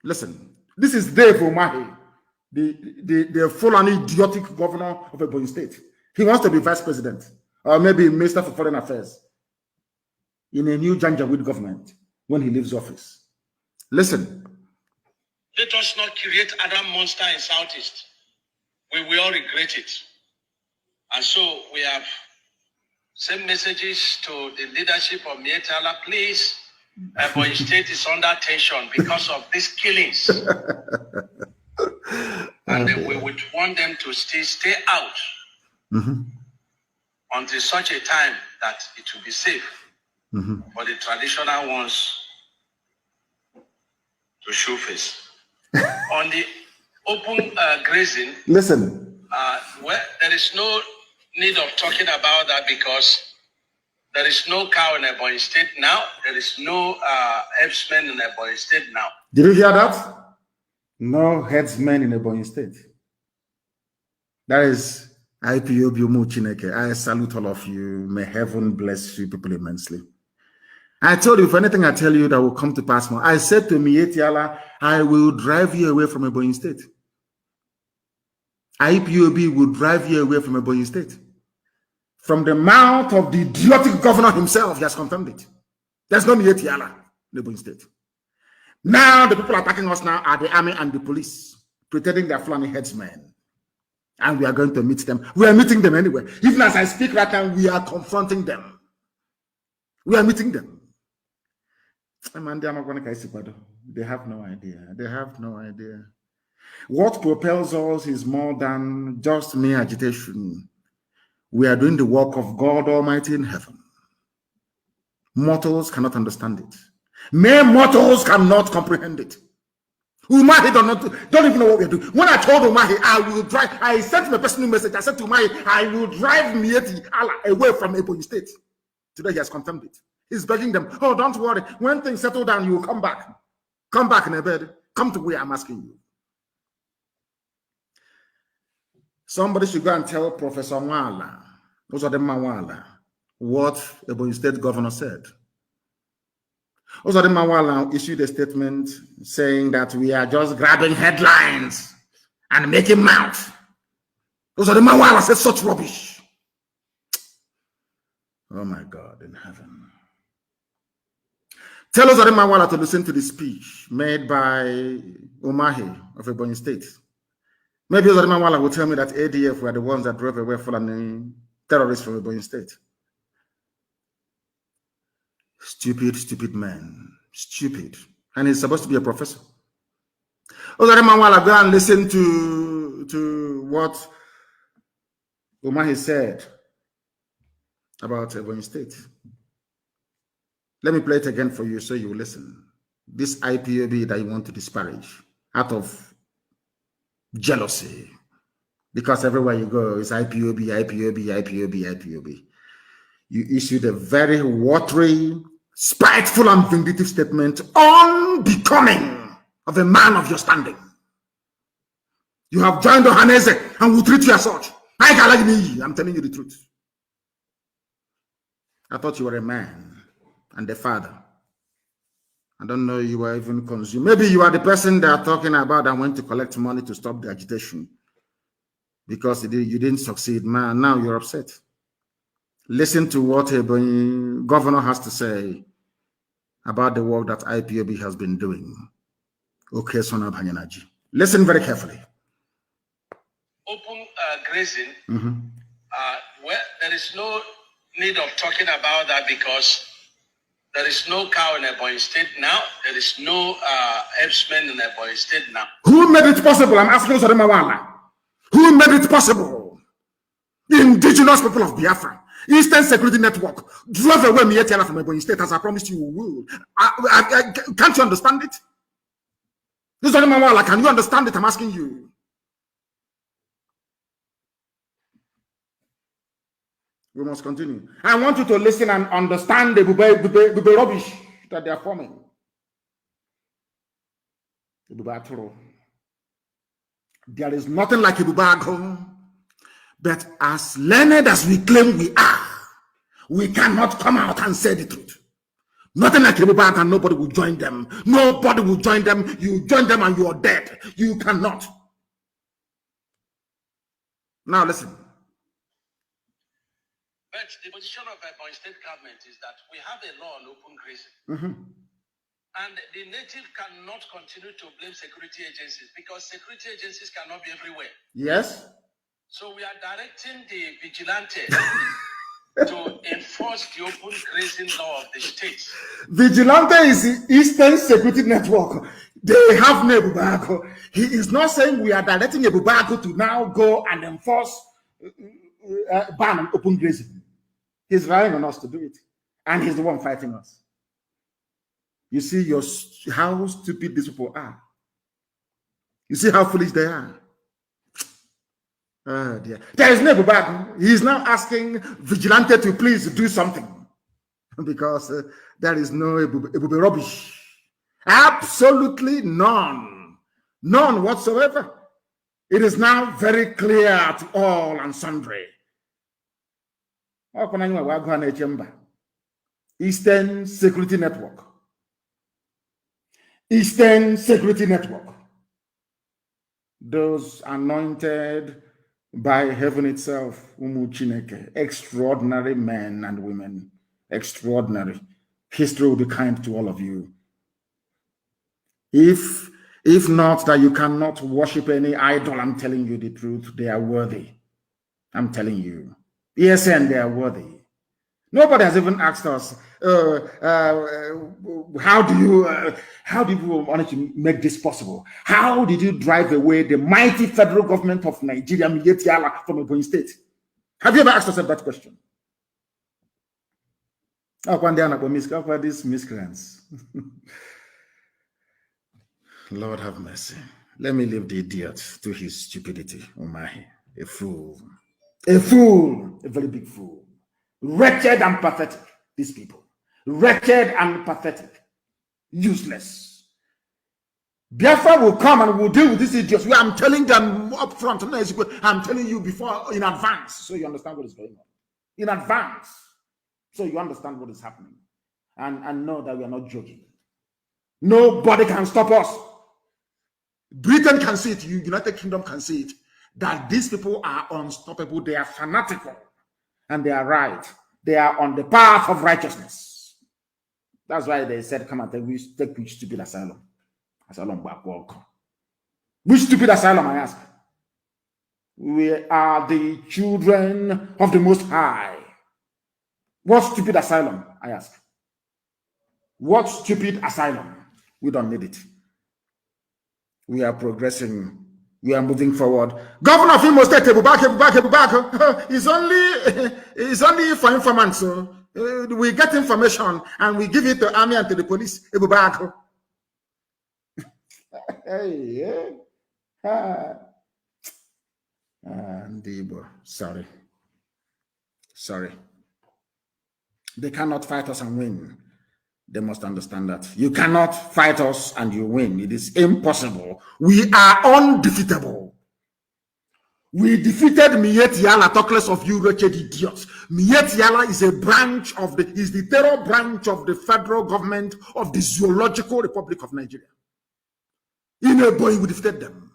Listen, this is Dave Umahi, the Fulani idiotic governor of Ebonyi State. He wants to be vice president or maybe minister for foreign affairs in a new Janjaweed government when he leaves office. Listen. Let us not create Adam monster in Southeast. We will all regret it. And so we have sent messages to the leadership of Miyetti Allah. Please, Ebonyi State is under tension because of these killings. And we would want them to stay out until such a time that it will be safe for the traditional ones to show face. On the open grazing, listen. Well, there is no need of talking about that because there is no cow in Ebonyi State now. There is no headsman in Ebonyi State now. Did you hear that? No headsman in Ebonyi State. That is IPOB Chineke. I salute all of you. May heaven bless you people immensely. I told you, if anything I tell you that will come to pass more. I said to Miyetti Allah, I will drive you away from Ebonyi State. IPOB will drive you away from Ebonyi State. From the mouth of the idiotic governor himself, he has confirmed it. There's no Miyetti Allah in Ebonyi State. Now the people attacking us now are the army and the police, pretending they're Fulani headsmen. And we are going to meet them. We are meeting them anyway. Even as I speak right now, we are confronting them. We are meeting them. They have no idea. They have no idea. What propels us is more than just mere agitation. We are doing the work of God Almighty in heaven. Mortals cannot understand it. Mere mortals cannot comprehend it. Umahi don't even know what we're doing. When I told Umahi, I will drive, I sent him a personal message. I said to Umahi, I will drive Miyetti Allah away from Ebonyi State. Today he has confirmed it. He's begging them, oh, don't worry. When things settle down, you will come back. Come back in a bed. Come to where I'm asking you. Somebody should go and tell Professor Mwala, what Ebonyi State governor said. Uzodimma Nwala issued a statement saying that we are just grabbing headlines and making mouth. Uzodimma Nwala said such rubbish. Oh my God in heaven. Tell Uzodimma Nwala to listen to the speech made by Umahi of Ebonyi State. Maybe Uzodimma Nwala will tell me that ADF were the ones that drove away Fulani terrorists from Ebonyi State. Stupid man. Stupid. And he's supposed to be a professor. Uzodimma Nwala, go and listen to what Umahi said about Ebonyi State. Let me play it again for you so you will listen. This IPOB that you want to disparage out of jealousy. Because everywhere you go, it's IPOB. You issued a very watery, spiteful and vindictive statement unbecoming of a man of your standing. You have joined Ohaneze and will treat you as such. I can like me. I'm telling you the truth. I thought you were a man and a father. I don't know you were even consumed. Maybe you are the person they are talking about that went to collect money to stop the agitation because you didn't succeed. Man, now you're upset. Listen to what a governor has to say about the work that IPOB has been doing. Okay, Sona Banyanaji. Listen very carefully. Open grazing, where there is no need of talking about that because there is no cow in Ebonyi State now. There is no herdsmen in Ebonyi State now. Who made it possible? I'm asking Mawala. Who made it possible? The indigenous people of Biafra, Eastern Security Network, drove away Mietiala from Ebonyi State as I promised you will. Can't you understand it? This is Mawala. Can you understand it? I'm asking you. We must continue. I want you to listen and understand the bube rubbish that they are forming. There is nothing like Ibubago, but as learned as we claim we are, we cannot come out and say the truth. Nothing like Ibubago, and nobody will join them. Nobody will join them. You join them and you are dead. You cannot. Now listen. But the position of Ebonyi State government is that we have a law on open grazing. And the native cannot continue to blame security agencies because security agencies cannot be everywhere. Yes. So we are directing the vigilante to enforce the open grazing law of the state. Vigilante is the Eastern Security Network. They have Ebubago. He is not saying we are directing Ebubago to now go and enforce ban on open grazing. He's relying on us to do it. And he's the one fighting us. You see how stupid these people are. You see how foolish they are. Oh dear. There is no Ebubago. He is now asking Vigilante to please do something. Because there is no Ebube rubbish. Absolutely none. None whatsoever. It is now very clear to all and sundry. Eastern Security Network. Eastern Security Network. Those anointed by heaven itself, Umu Chineke, extraordinary men and women, extraordinary. History will be kind to all of you. If not that you cannot worship any idol, I'm telling you the truth, they are worthy. I'm telling you. Yes, and they are worthy. Nobody has even asked us, how do you manage to make this possible? How did you drive away the mighty federal government of Nigeria, Mietiala, from Ebonyi State? Have you ever asked yourself that question? Oh, these miscreants. Lord have mercy. Let me leave the idiot to his stupidity. Oh my, a fool. A fool, a very big fool. Wretched and pathetic, these people. Wretched and pathetic. Useless. Biafra will come and will deal with these idiots. I'm telling them up front. I'm telling you before, in advance, so you understand what is going on. In advance, so you understand what is happening. And know that we are not joking. Nobody can stop us. Britain can see it. United Kingdom can see it. That these people are unstoppable. They are fanatical. And they are right. They are on the path of righteousness. That's why they said, come and take which stupid asylum. Asylum backwalk. Which stupid asylum, I ask? We are the children of the Most High. What stupid asylum, I ask? What stupid asylum? We don't need it. We are progressing. We are moving forward. Governor of Imo State, Ebubak. It's only for informants. So we get information and we give it to the army and to the police. Ebubak. Hey, yeah. Ndibo, sorry. They cannot fight us and win. They must understand that. You cannot fight us and you win. It is impossible. We are undefeatable. We defeated Mietiala, talk less of you wretched idiots. Mietiala is a branch of is the terror branch of the federal government of the Zoological Republic of Nigeria. In a boy, we defeated them.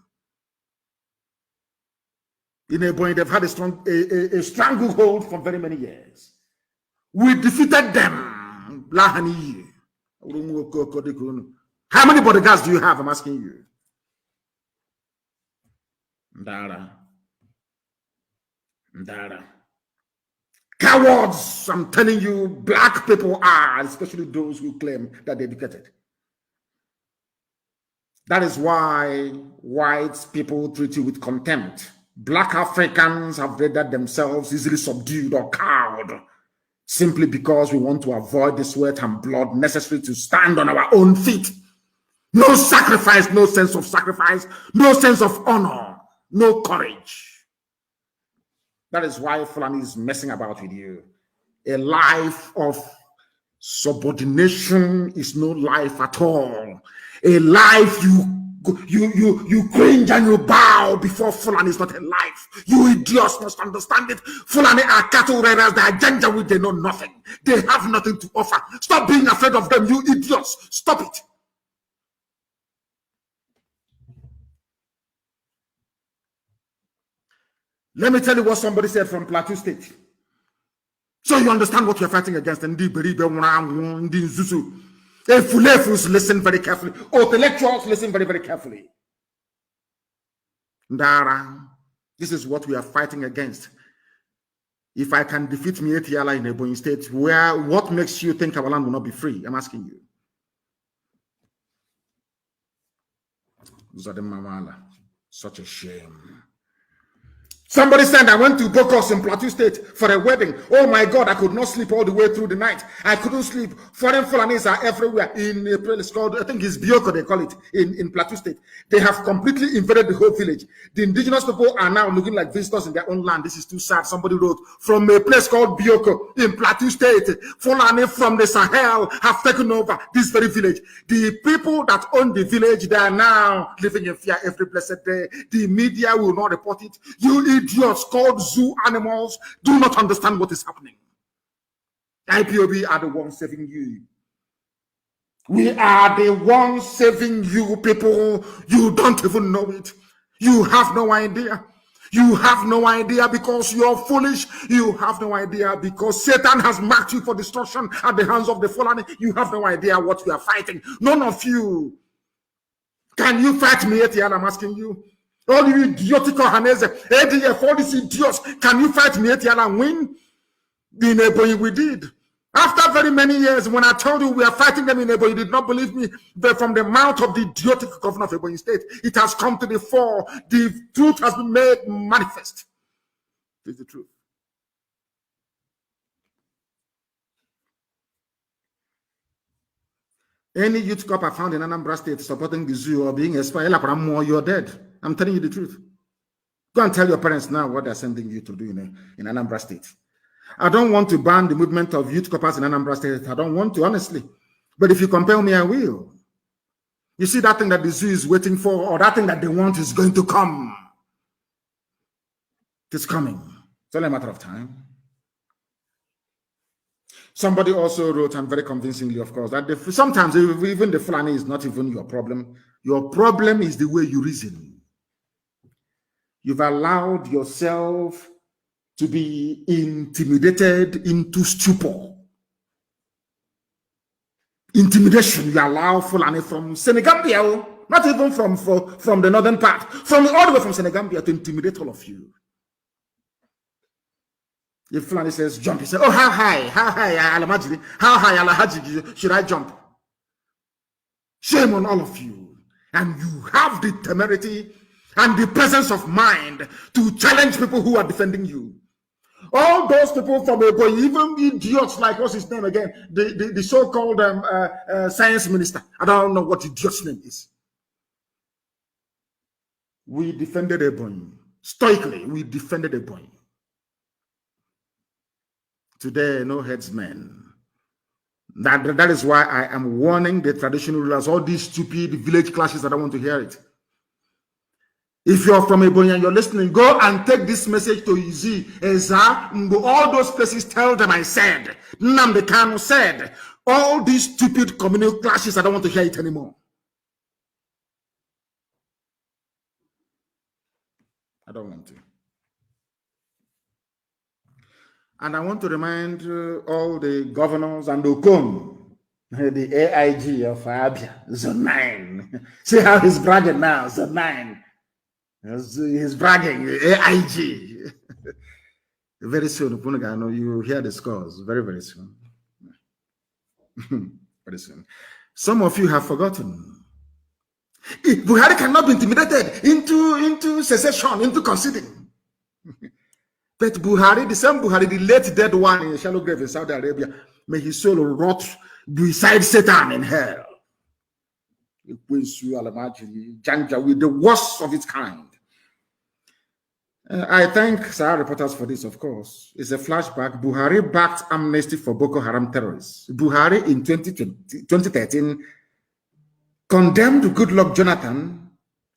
In a boy, they've had a stranglehold for very many years. We defeated them. How many bodyguards do you have? I'm asking you. Ndara. Cowards, I'm telling you, black people are, especially those who claim that they're educated. That is why white people treat you with contempt. Black Africans have rendered themselves easily subdued or cowed simply because we want to avoid the sweat and blood necessary to stand on our own feet. No sacrifice, no sense of sacrifice, no sense of honor, no courage. That is why Fulani is messing about with you. A life of subordination is no life at all. A life you cringe and you bow before Fulani is not a life. You idiots must understand it. Fulani are cattle raiders. They are janjaweed. They know nothing. They have nothing to offer. Stop being afraid of them, you idiots. Stop it. Let me tell you what somebody said from Plateau State. So you understand what you're fighting against. Fulefus listen very carefully. Intellectuals listen very, very carefully. Ndara, this is what we are fighting against. If I can defeat Mietiala in Ebonyi State, what makes you think our land will not be free? I'm asking you. Zademawala, such a shame. Somebody said, I went to Bokos in Plateau State for a wedding. Oh my God, I could not sleep all the way through the night. I couldn't sleep. Foreign Fulanis are everywhere. In a place called, I think it's Bioko, they call it, in Plateau State. They have completely invaded the whole village. The indigenous people are now looking like visitors in their own land. This is too sad. Somebody wrote, from a place called Bioko in Plateau State, Fulani from the Sahel have taken over this very village. The people that own the village, they are now living in fear every blessed day. The media will not report it. You idiots called zoo animals do not understand what is happening. IPOB are the ones saving you. We are the ones saving you, people. You don't even know it. You have no idea. You have no idea because you're foolish. You have no idea because Satan has marked you for destruction at the hands of the Fulani. You have no idea what you are fighting. None of you. Can you fight me, Etienne? I'm asking you. All you idiotic Hanese, ADF, all these idiots, can you fight me and win? In Ebonyi we did. After very many years, when I told you we are fighting them in Ebonyi, you did not believe me. But from the mouth of the idiotic governor of Ebonyi State, it has come to the fore. The truth has been made manifest. It's the truth. Any youth cop I found in Anambra State supporting the zoo or being expired, you're dead. I'm telling you the truth. Go and tell your parents now what they're sending you to do in Anambra State. I don't want to ban the movement of youth coppers in Anambra State. I don't want to, honestly. But if you compel me, I will. You see that thing that the zoo is waiting for, or that thing that they want is going to come. It's coming. It's only a matter of time. Somebody also wrote, and very convincingly, of course, that sometimes even the Fulani is not even your problem. Your problem is the way you reason. You've allowed yourself to be intimidated into stupor. Intimidation, you allow Fulani from Senegambia, not even from the northern part, all the way from Senegambia to intimidate all of you. If Fulani says jump, you say, oh, how high, Alamajiri, how high, Alahaji, should I jump? Shame on all of you. And you have the temerity and the presence of mind to challenge people who are defending you. All those people from Ebo, even idiots like, what's his name again? The so-called science minister. I don't know what idiot's name is. We defended Ebonyi. Stoically, we defended Ebonyi. Today, no headsmen. That is why I am warning the traditional rulers, all these stupid village clashes, I don't want to hear it. If you're from Ebonyi and you're listening, go and take this message to Izi, Eza, Mbo, all those places, tell them I said. Nnamdi Kanu said. All these stupid communal clashes, I don't want to hear it anymore. I don't want to. And I want to remind all the governors and Okon, the AIG of Abia, Zone 9. See how he's bragging now, Zone 9. He's bragging, AIG. Very soon, you hear the scores. Very, very soon. Very soon. Some of you have forgotten. Buhari cannot be intimidated into secession, into conceding. But Buhari, the same Buhari, the late dead one in shallow grave in Saudi Arabia, may his soul rot beside Satan in hell. With the worst of its kind. I thank Sahara reporters for this, of course. It's a flashback. Buhari backed amnesty for Boko Haram terrorists. Buhari in 2013 condemned Goodluck Jonathan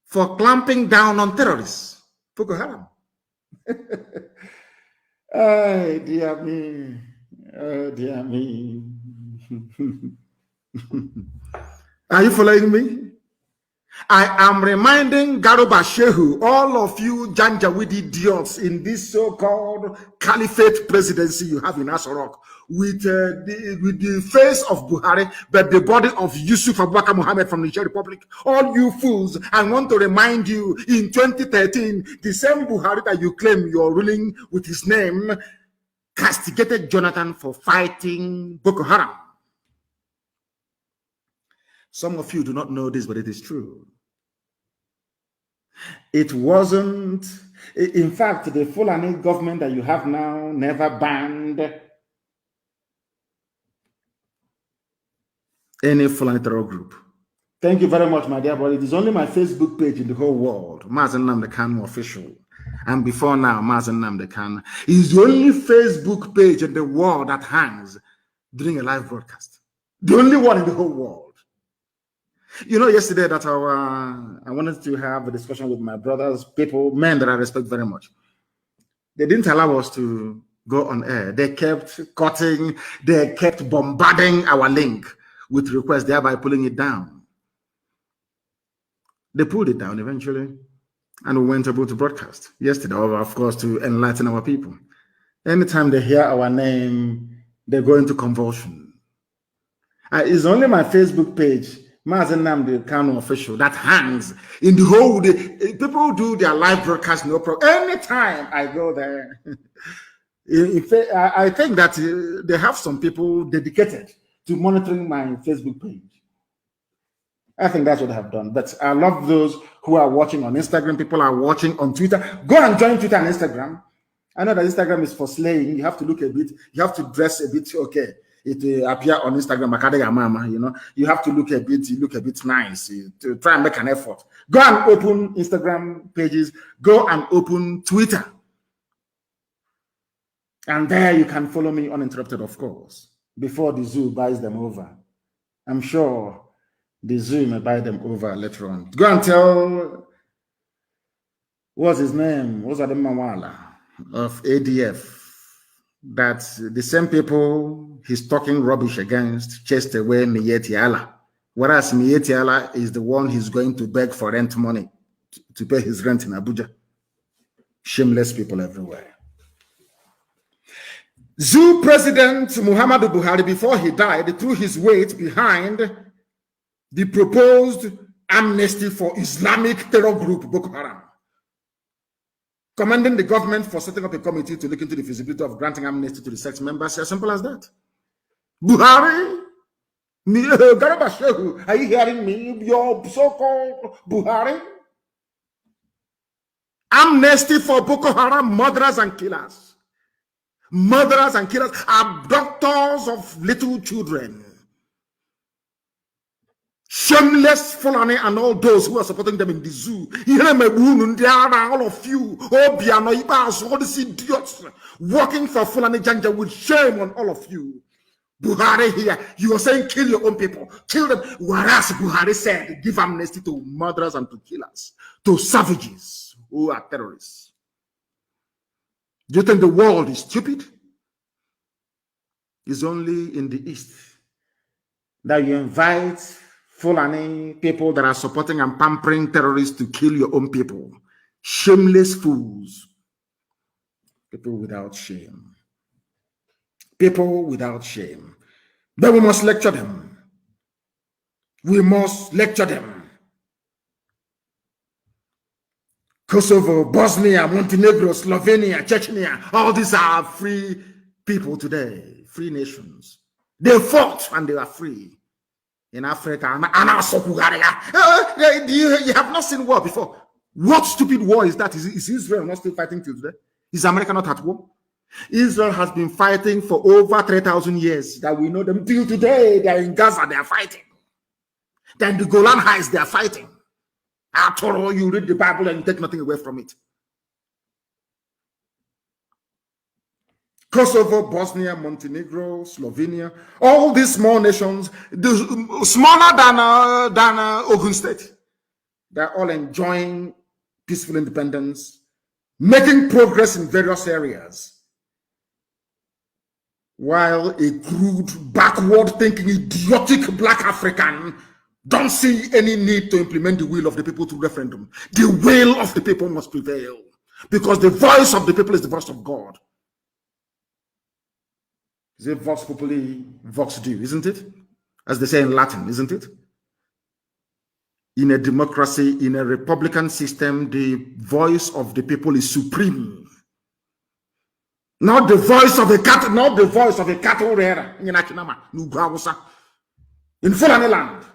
for clamping down on terrorists. Boko Haram. Oh, dear me. Oh, dear me. Are you following me? I am reminding Garuba Shehu, all of you Janjaweed idiots in this so-called caliphate presidency you have in Asorok, with the face of Buhari, but the body of Yusuf Abubakar Mohammed from the Niger Republic. All you fools, I want to remind you, in 2013, the same Buhari that you claim you're ruling with his name, castigated Jonathan for fighting Boko Haram. Some of you do not know this, but it is true. It wasn't, in fact, the Fulani government that you have now never banned any Fulani terror group. Thank you very much, my dear brother. It is only my Facebook page in the whole world, Mazi Nnamdi Kanu official. And before now, Mazi Nnamdi Kanu is the only Facebook page in the world that hangs during a live broadcast. The only one in the whole world. You know, yesterday that I wanted to have a discussion with my brothers, people, men that I respect very much. They didn't allow us to go on air. They kept cutting, they kept bombarding our link with requests, thereby pulling it down. They pulled it down eventually, and we weren't able to broadcast yesterday, of course, to enlighten our people. Anytime they hear our name, they go into convulsion. It's only my Facebook page, Mazi Nnamdi Kanu official, that hangs in the whole day. People do their live broadcast, no problem. Anytime I go there, in fact, I think that they have some people dedicated to monitoring my Facebook page. I think that's what I have done. But I love those who are watching on Instagram. People are watching on Twitter. Go and join Twitter and Instagram. I know that Instagram is for slaying. You have to look a bit. You have to dress a bit. Okay. It will appear on Instagram, you know. You have to look a bit nice to try and make an effort. Go and open Instagram pages. Go and open Twitter. And there you can follow me uninterrupted, of course, before the zoo buys them over. I'm sure the zoo may buy them over later on. Go and tell, what's his name? Ozadem Mawala of ADF. That the same people he's talking rubbish against chased away Miyetti Allah. Whereas Miyetti Allah is the one he's going to beg for rent money to pay his rent in Abuja. Shameless people everywhere. Zoo President Muhammadu Buhari, before he died, threw his weight behind the proposed amnesty for Islamic terror group Boko Haram, commanding the government for setting up a committee to look into the feasibility of granting amnesty to the sect members. As simple as that. Buhari, Garuba Shehu, are you hearing me? Your so-called Buhari? Amnesty for Boko Haram murderers and killers. Murderers and killers, abductors of little children. Shameless Fulani and all those who are supporting them in the zoo. All of you, all these idiots working for Fulani Janja, with shame on all of you. Buhari here, you are saying kill your own people, kill them. Whereas Buhari said, give amnesty to murderers and to killers, to savages who are terrorists. Do you think the world is stupid? It's only in the East that you invite Fulani people that are supporting and pampering terrorists to kill your own people. Shameless fools. People without shame. People without shame. But we must lecture them. We must lecture them. Kosovo, Bosnia, Montenegro, Slovenia, Chechnya, all these are free people today, free nations. They fought and they are free. In Africa, you have not seen war before. What stupid war is that? Is Israel not still fighting till today? Is America not at war? Israel has been fighting for over 3,000 years that we know them till today. They are in Gaza, they are fighting. Then the Golan Heights, they are fighting. After all, you read the Bible and you take nothing away from it. Kosovo, Bosnia, Montenegro, Slovenia, all these small nations, smaller than Ogun State, they're all enjoying peaceful independence, making progress in various areas, while a crude, backward-thinking, idiotic black African don't see any need to implement the will of the people through referendum. The will of the people must prevail, because the voice of the people is the voice of God. Is it vox populi, vox Dei, isn't it? As they say in Latin, isn't it? In a democracy, in a republican system, the voice of the people is supreme. Not the voice of a cattle, not the voice of a cattle rearer in Fulani land.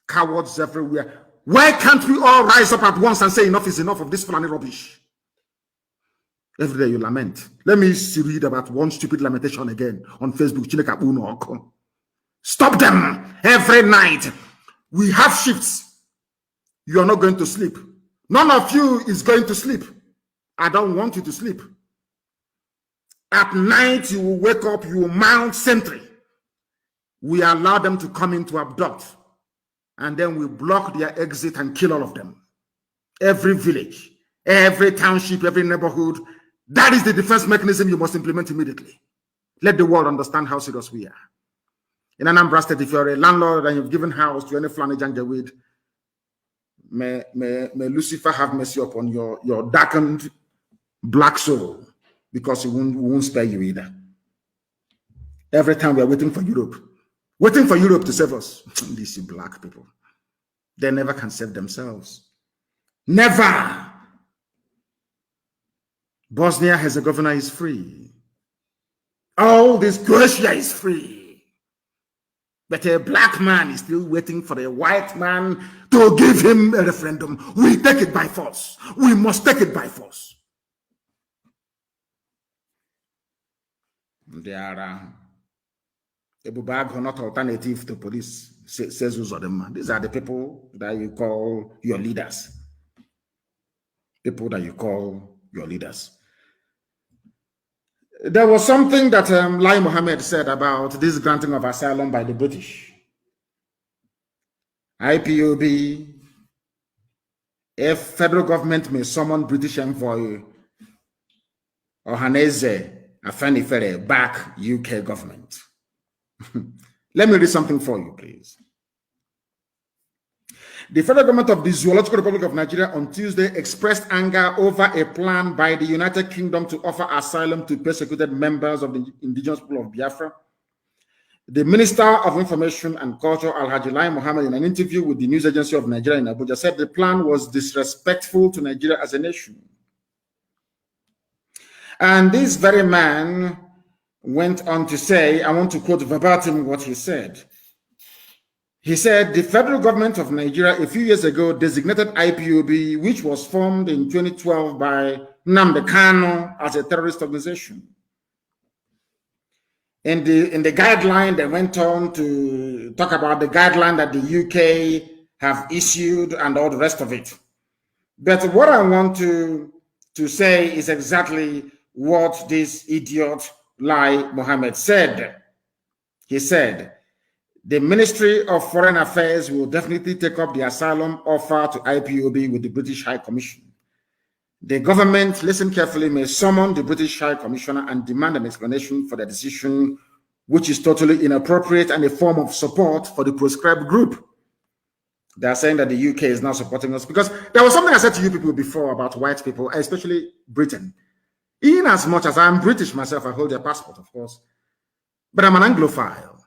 Cowards everywhere. Why can't we all rise up at once and say enough is enough of this Fulani rubbish? Every day you lament. Let me read about one stupid lamentation again on Facebook. Stop them every night. We have shifts. You are not going to sleep. None of you is going to sleep. I don't want you to sleep. At night, you will wake up, you will mount sentry. We allow them to come in to abduct. And then we block their exit and kill all of them. Every village, every township, every neighborhood. That is the defense mechanism you must implement immediately. Let the world understand how serious we are. In Anambra State, if you're a landlord and you've given house to any Fulani Janjaweed, may Lucifer have mercy upon your darkened black soul, because he won't spare you either. Every time we are waiting for Europe to save us. These black people, they never can save themselves. Never. Bosnia-Herzegovina is free. All this Croatia is free. But a black man is still waiting for a white man to give him a referendum. We take it by force. We must take it by force. They are not alternative to police, says Uzodema. These are the people that you call your leaders. People that you call your leaders. There was something that Lai Mohammed said about this granting of asylum by the British. IPOB, if federal government may summon British envoy Ohaneze Afenifere back UK government. Let me read something for you, please. The federal government of the Zoological Republic of Nigeria on Tuesday expressed anger over a plan by the United Kingdom to offer asylum to persecuted members of the indigenous people of Biafra. The Minister of Information and Culture, Alhaji Lai Mohammed, in an interview with the news agency of Nigeria in Abuja, said the plan was disrespectful to Nigeria as a nation. And this very man went on to say, I want to quote verbatim what he said. He said, the federal government of Nigeria a few years ago designated IPOB, which was formed in 2012 by Nnamdi Kanu, as a terrorist organization. In the guideline, they went on to talk about the guideline that the UK have issued and all the rest of it. But what I want to say is exactly what this idiot Lai Mohammed said. He said, the Ministry of Foreign Affairs will definitely take up the asylum offer to IPOB with the British High Commission. The government, listen carefully, may summon the British High Commissioner and demand an explanation for the decision, which is totally inappropriate and a form of support for the proscribed group. They are saying that the UK is now supporting us because there was something I said to you people before about white people, especially Britain. In as much as I'm British myself, I hold a passport, of course, but I'm an Anglophile.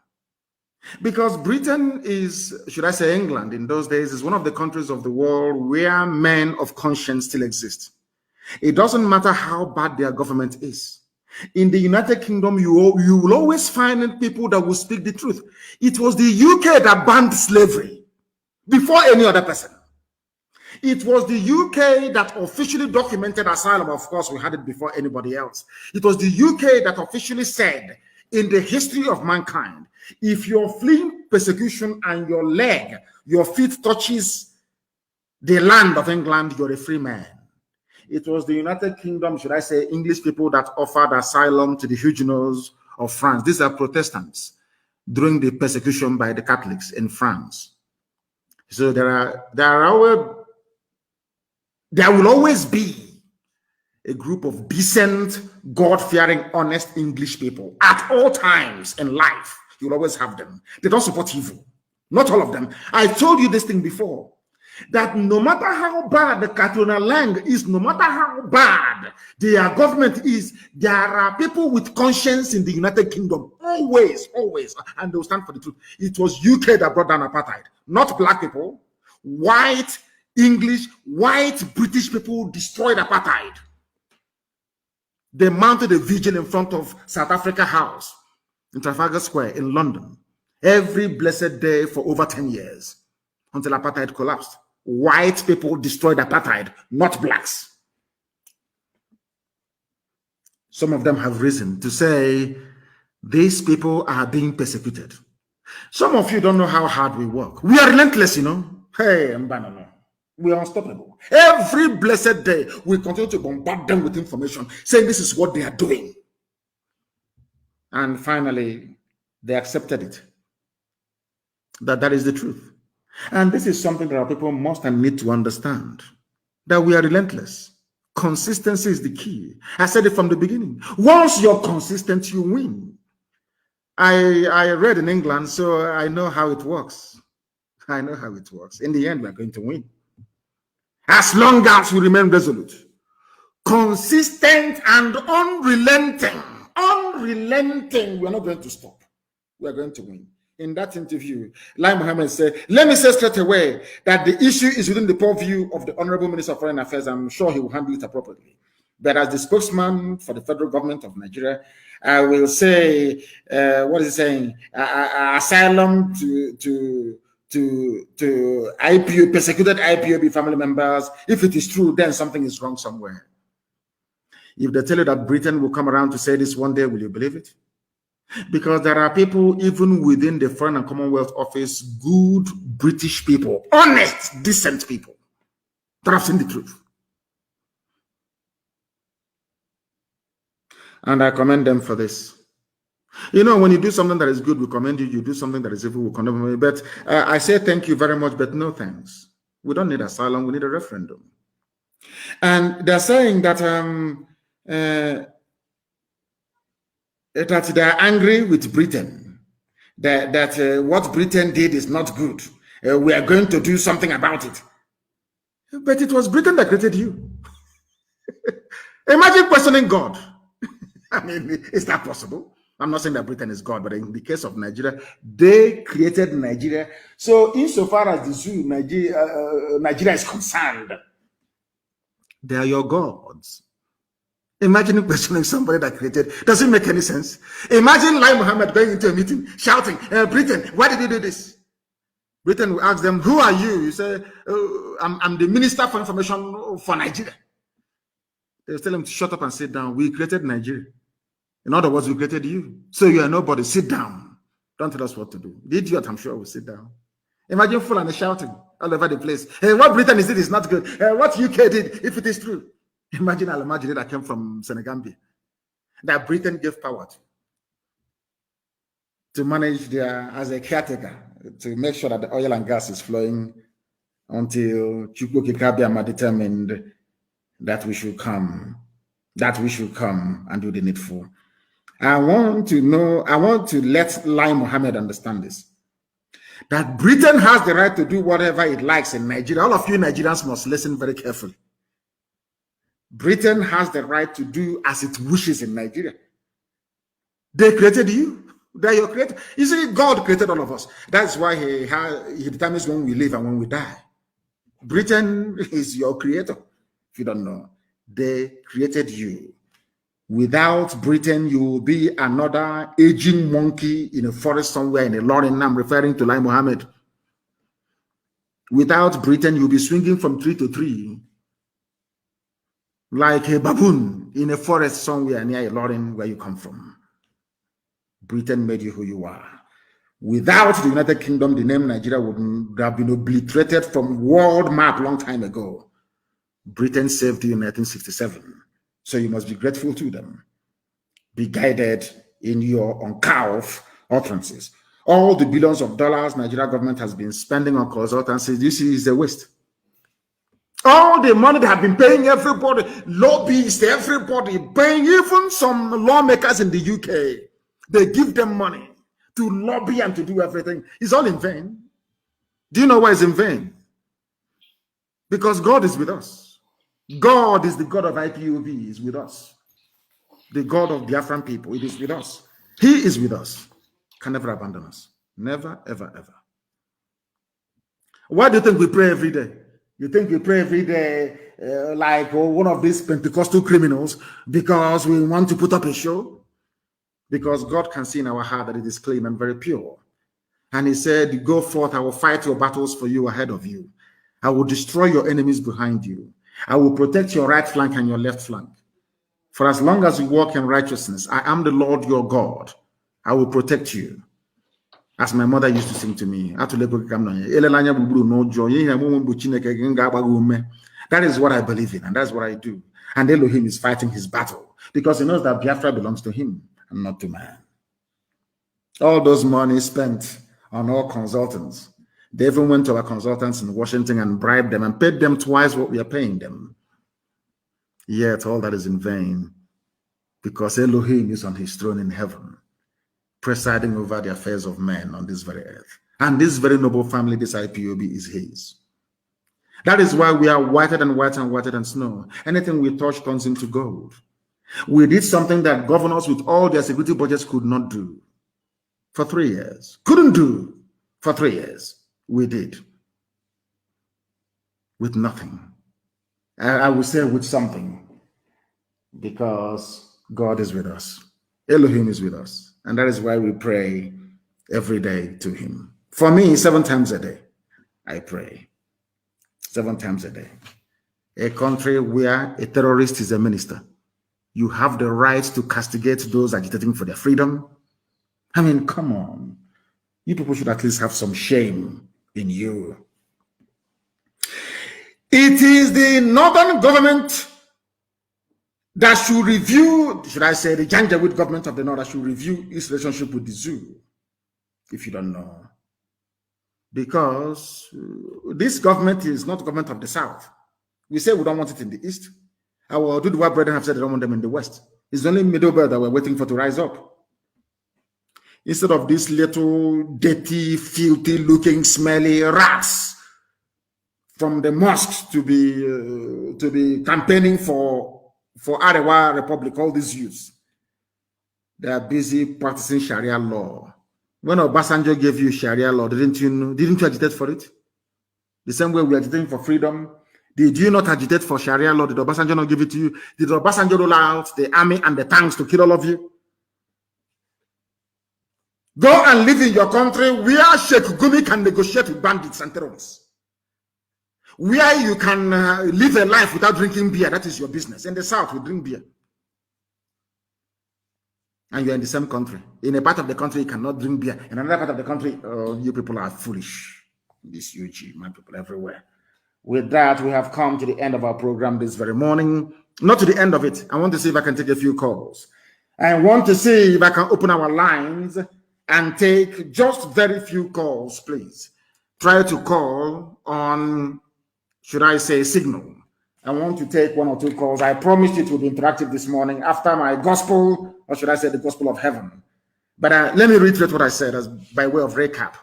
Because Britain is, should I say England in those days, is one of the countries of the world where men of conscience still exist. It doesn't matter how bad their government is. In the United Kingdom, you will always find people that will speak the truth. It was the UK that banned slavery before any other person. It was the UK that officially documented asylum. Of course, we had it before anybody else. It was the UK that officially said, in the history of mankind, if you're fleeing persecution and your feet touches the land of England, you're a free man. It was the United Kingdom, should I say, English people that offered asylum to the Huguenots of France. These are Protestants during the persecution by the Catholics in France. So there will always be a group of decent, God-fearing, honest English people at all times in life. You'll always have them. They don't support evil. Not all of them. I told you this thing before, that no matter how bad the Katuna Lang is, no matter how bad their government is, there are people with conscience in the United Kingdom. Always, always. And they'll stand for the truth. It was UK that brought down apartheid, not black people. White, English, white, British people destroyed apartheid. They mounted a vigil in front of South Africa House in Trafalgar Square in London every blessed day for over 10 years until apartheid collapsed. White people destroyed apartheid, not blacks. Some of them have risen to say these people are being persecuted. Some of you don't know how hard we work. We are relentless, you know. Hey, Mbanano. We are unstoppable. Every blessed day, we continue to bombard them with information, saying this is what they are doing. And finally, they accepted it. That is the truth. And this is something that our people must and need to understand, that we are relentless. Consistency is the key. I said it from the beginning. Once you're consistent, you win. I read in England, so I know how it works. I know how it works. In the end, we're going to win. As long as we remain resolute, consistent and unrelenting, we're not going to stop. We're going to win. In that interview, Lai Mohammed said, let me say straight away that the issue is within the purview of the Honorable Minister of Foreign Affairs. I'm sure he will handle it appropriately. But as the spokesman for the federal government of Nigeria, I will say, what is he saying? Asylum to IPO, persecuted IPOB family members. If it is true, then something is wrong somewhere. If they tell you that Britain will come around to say this one day, will you believe it? Because there are people, even within the Foreign and Commonwealth Office, good British people, honest, decent people, that have seen the truth. And I commend them for this. You know, when you do something that is good, we commend you. You do something that is evil, we condemn you. But I say thank you very much, but no thanks. We don't need asylum. We need a referendum. And they're saying that that they are angry with Britain, that what Britain did is not good. We are going to do something about it. But it was Britain that created you. Imagine questioning God. I mean, is that possible? I'm not saying that Britain is God, but in the case of Nigeria, they created Nigeria. So insofar as the zoo, Nigeria is concerned, they are your gods. Imagine questioning somebody that created. Does it make any sense? Imagine Lai Mohammed going into a meeting, shouting, Britain, why did you do this? Britain will ask them, who are you? You say, I'm the Minister for Information for Nigeria. They'll tell him to shut up and sit down. We created Nigeria. In other words, we created you. So you are nobody. Sit down. Don't tell us what to do. The idiot, I'm sure, will sit down. Imagine Fulani shouting all over the place. Hey, what Britain is did is not good. What UK did, if it is true. Imagine Al-Majiri that came from Senegambia. that Britain gave power to manage their, as a caretaker, to make sure that the oil and gas is flowing until Chukwukikabiyama determined that we should come and do the needful. I want to let Lai Mohammed understand this, that Britain has the right to do whatever it likes in Nigeria. All of you Nigerians must listen very carefully. Britain has the right to do as it wishes in Nigeria. They created you. They're your creator. You see, God created all of us. That's why he determines when we live and when we die. Britain is your creator. If you don't know, they created you. Without Britain, you will be another aging monkey in a forest somewhere in a lorry. I'm referring to Lai Mohammed. Without Britain, you'll be swinging from tree to tree like a baboon in a forest somewhere near a lorry where you come from. Britain made you who you are. Without the United Kingdom, the name Nigeria would have been obliterated from world map long time ago. Britain saved you in 1967. So you must be grateful to them. Be guided in your uncouth utterances. All the billions of dollars Nigeria government has been spending on consultancies, this is a waste. All the money they have been paying everybody, lobbyists, everybody, paying even some lawmakers in the UK. They give them money to lobby and to do everything. It's all in vain. Do you know why it's in vain? Because God is with us. God is the God of IPOB. He is with us. The God of Biafran people. It is with us. He is with us. Can never abandon us. Never, ever, ever. Why do you think we pray every day? You think we pray every day like one of these Pentecostal criminals because we want to put up a show? Because God can see in our heart that it is clean and very pure. And he said, go forth, I will fight your battles for you ahead of you. I will destroy your enemies behind you. I will protect your right flank and your left flank. For as long as you walk in righteousness, I am the Lord your God. I will protect you. As my mother used to sing to me, that is what I believe in, and that's what I do. And Elohim is fighting his battle because he knows that Biafra belongs to him and not to man. All those money spent on all consultants, they even went to our consultants in Washington and bribed them and paid them twice what we are paying them. Yet all that is in vain because Elohim is on his throne in heaven, presiding over the affairs of men on this very earth. And this very noble family, this IPOB, is his. That is why we are whiter than whiter and whiter than snow. Anything we touch turns into gold. We did something that governors with all their security budgets could not do for 3 years. Couldn't do for 3 years. We did. With nothing. I will say with something. Because God is with us. Elohim is with us. And that is why we pray every day to him. For me, 7 times a day, I pray. 7 times a day. A country where a terrorist is a minister. You have the right to castigate those agitating for their freedom. I mean, come on. You people should at least have some shame in you. It is the northern government that should review, should I say, the Janjaweed government of the north that should review its relationship with the zoo, if you don't know. Because this government is not the government of the south. We say we don't want it in the east. Our Duduwa brethren have said they don't want them in the west. It's only middle belt that we're waiting for to rise up. Instead of these little dirty, filthy looking, smelly rats from the mosques to be campaigning for Arewa Republic, all these youths, they are busy practicing Sharia law. When Obasanjo gave you Sharia law, didn't you agitate for it? The same way we are agitating for freedom. Did you not agitate for Sharia law? Did Obasanjo not give it to you? Did Obasanjo roll out the army and the tanks to kill all of you? Go and live in your country where Sheikh Gumi can negotiate with bandits and terrorists. Where you can live a life without drinking beer. That is your business. In the south, we drink beer. And you're in the same country. In a part of the country, you cannot drink beer. In another part of the country, you people are foolish. This UG, my people everywhere. With that, we have come to the end of our program this very morning. Not to the end of it. I want to see if I can take a few calls. I want to see if I can open our lines and take just very few calls, please. Try to call on, should I say, Signal. I want to take 1 or 2 calls. I promised it would be interactive this morning after my gospel, or should I say the gospel of heaven. But let me reiterate what I said as by way of recap.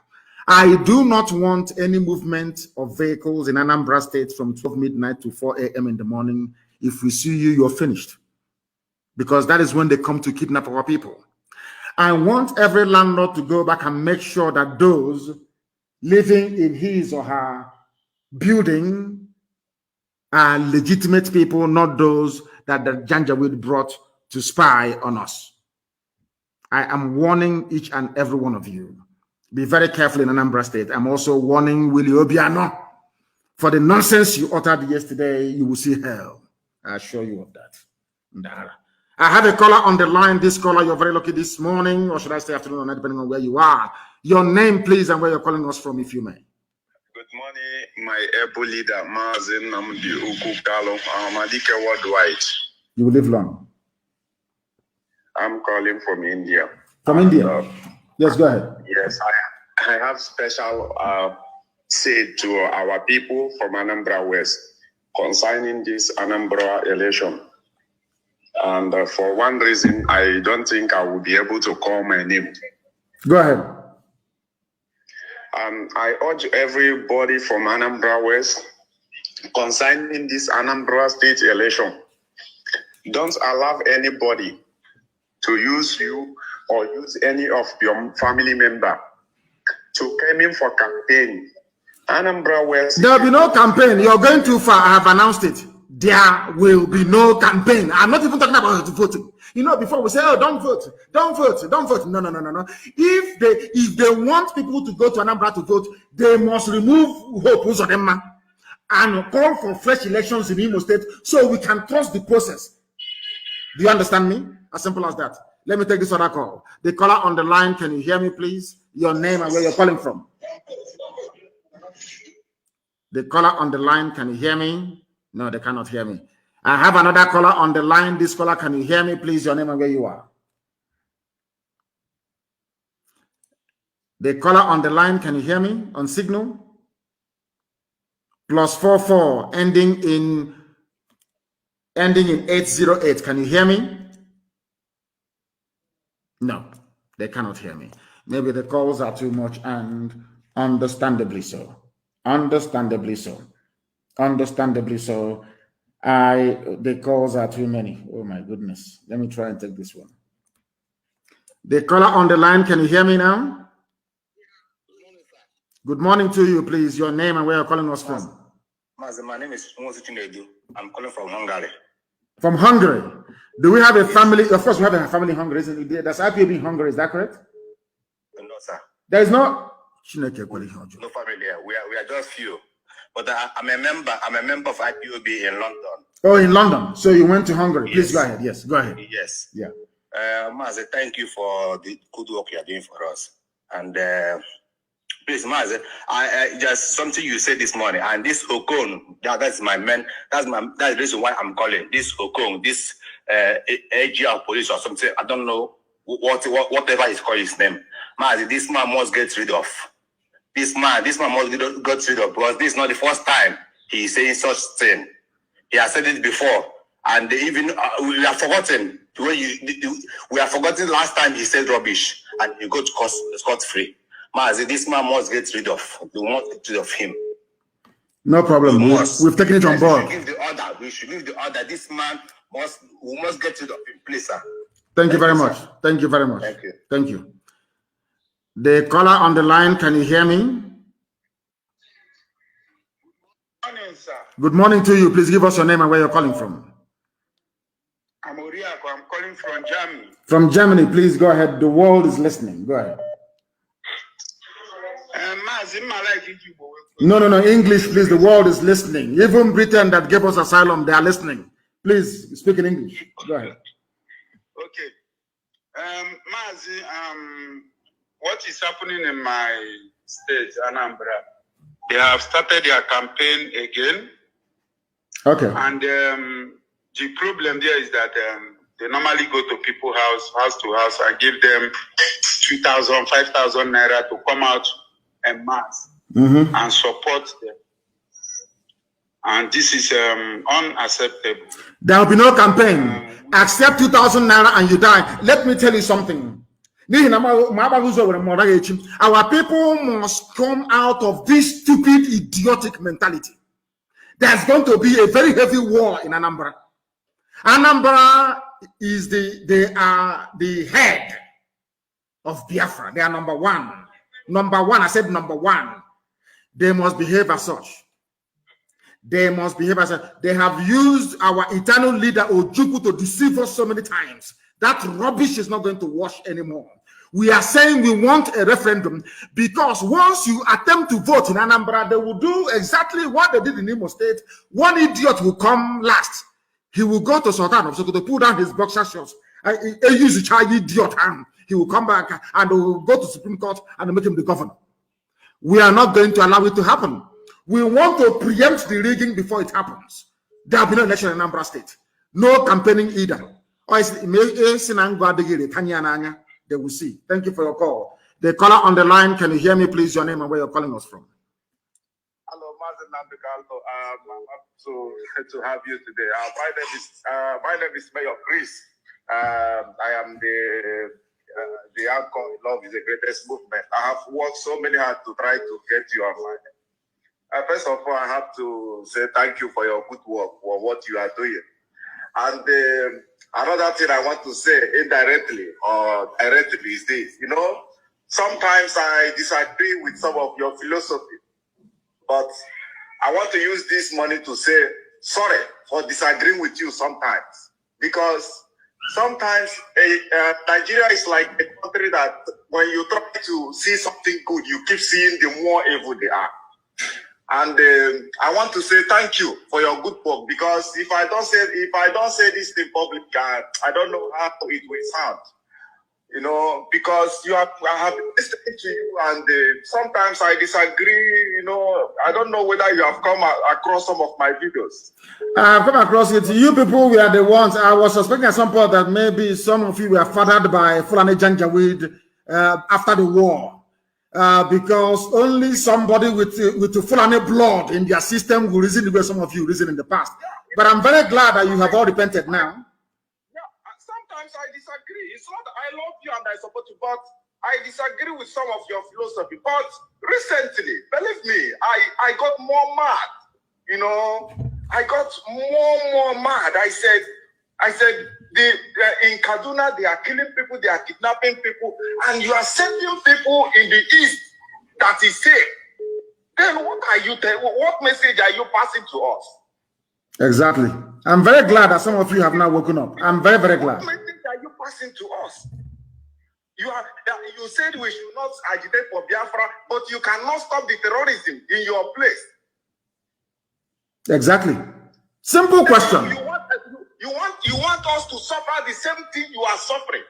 I do not want any movement of vehicles in Anambra State from 12 midnight to 4 a.m. in the morning. If we see you, you're finished. Because that is when they come to kidnap our people. I want every landlord to go back and make sure that those living in his or her building are legitimate people, not those that the Janjaweed brought to spy on us. I am warning each and every one of you. Be very careful in Anambra State. I'm also warning Willie Obiano. For the nonsense you uttered yesterday, you will see hell. I assure you of that. I have a caller on the line. This caller, you're very lucky this morning, or should I say afternoon or night, depending on where you are. Your name, please, and where you're calling us from, if you may. Good morning, my able leader, Mazi, Nnamdi, Ukukalo, Amadike Worldwide. You will live long. I'm calling from India. From India? Yes, go ahead. Yes, I have special say to our people from Anambra West concerning this Anambra election. And for one reason, I don't think I will be able to call my name. Go ahead. I urge everybody from Anambra West concerning this Anambra State election. Don't allow anybody to use you or use any of your family member to come in for campaign. Anambra West. There will be no campaign. You're going too far. I have announced it. There will be no campaign. I'm not even talking about voting. You know, before we say, oh, don't vote, don't vote, don't vote. No. If they want people to go to Anambra to vote, they must remove Hope Uzodinma and call for fresh elections in Imo State so we can trust the process. Do you understand me? As simple as that. Let me take this other call. The caller on the line, can you hear me, please? Your name and where you're calling from. The caller on the line, can you hear me? No, they cannot hear me. I have another caller on the line. This caller, can you hear me, please? Your name and where you are. The caller on the line, can you hear me on Signal? +44 ending in 808. Can you hear me? No, they cannot hear me. Maybe the calls are too much, and understandably so. Understandably so. Understandably so. The calls are too many. Oh my goodness. Let me try and take this one. The caller on the line, can you hear me now? Good morning to you, please. Your name and where you're calling us from. Mazi, my name is Nnamdi. I'm calling from Hungary. From Hungary. Do we have a family? Of course, we have a family in Hungary, isn't it? That's IPOB in Hungary, is that correct? No, sir. There is no family here. We are just few. But I'm a member of IPOB in London. Oh, in London. So you went to Hungary. Yes. Please go ahead. Yes, go ahead. Yes. Yeah. Mazi, thank you for the good work you are doing for us. And please, Mazi, I just something you said this morning, and this Okon, that's my man. That's the reason why I'm calling this Okon, this AG of police or something. I don't know whatever is called his name. Mazi, this man must get rid of. This man must get rid of, because this is not the first time he is saying such thing. He has said it before, and even we have forgotten. We have forgotten last time he said rubbish, and he got scot free. Mazi, this man must get rid of. We must get rid of him. No problem. We've taken it on board. We should give the order. This man we must get rid of him, please, sir. Thank you very much. Thank you very much. Thank you. Thank you. The caller on the line, can you hear me? Good morning, sir. Good morning to you. Please give us your name and where you're calling from. I'm Oriako. I'm calling from Germany. From Germany, please go ahead. The world is listening. Go ahead. No. English, please. The world is listening. Even Britain that gave us asylum, they are listening. Please speak in English. Go ahead. Okay. Mazi, what is happening in my state, Anambra? They have started their campaign again. Okay. And the problem there is that They normally go to people's house to house, and give them 2,000, 5,000 naira to come out en masse and support them. And this is unacceptable. There will be no campaign. Accept 2,000 naira and you die. Let me tell you something. Our people must come out of this stupid, idiotic mentality. There's going to be a very heavy war in Anambra. Anambra is they are the head of Biafra. They are number one. Number one, I said number one. They must behave as such. They must behave as such. They have used our eternal leader Ojukwu to deceive us so many times. That rubbish is not going to wash anymore. We are saying we want a referendum because once you attempt to vote in Anambra, they will do exactly what they did in Imo State. One idiot will come last. He will go to Sultan of Sokoto, pull down his boxer shorts. Use the child idiot hand. He will come back and will go to Supreme Court and make him the governor. We are not going to allow it to happen. We want to preempt the rigging before it happens. There will be no election in Anambra State. No campaigning either. They will see. Thank you for your call. The caller on the line, can you hear me, please? Your name and where you're calling us from. Hello, Mazi Nnamdi. I'm happy to have you today. My name is Mayor Chris. I am the anchor. Love is the greatest movement. I have worked so many hard to try to get you online. First of all, I have to say thank you for your good work, for what you are doing. And another thing I want to say indirectly or directly is this. You know, sometimes I disagree with some of your philosophy, but I want to use this money to say sorry for disagreeing with you sometimes. Because sometimes Nigeria is like a country that when you try to see something good, you keep seeing the more evil they are. And I want to say thank you for your good work, because if I don't say this in public, I don't know how it will sound. You know, because I have been listening to you, and sometimes I disagree. You know, I don't know whether you have come across some of my videos. I've come across it. You people were the ones. I was suspecting at some point that maybe some of you were fathered by Fulani Janjaweed after the war. Because only somebody with the Fulani blood in their system will reason the way some of you reason in the past. But I'm very glad that you have all repented now. Yeah, sometimes I disagree. It's not that I love you and I support you, but I disagree with some of your philosophy. But recently, believe me, I got more mad. You know, I got more mad. I said, in Kaduna, they are killing people, they are kidnapping people, and you are sending people in the east that is safe. Then what message are you passing to us? Exactly. I'm very glad that some of you have now woken up. I'm very, very glad. What message are you passing to us? You said we should not agitate for Biafra, but you cannot stop the terrorism in your place. Exactly. Simple question. You want us to suffer the same thing you are suffering.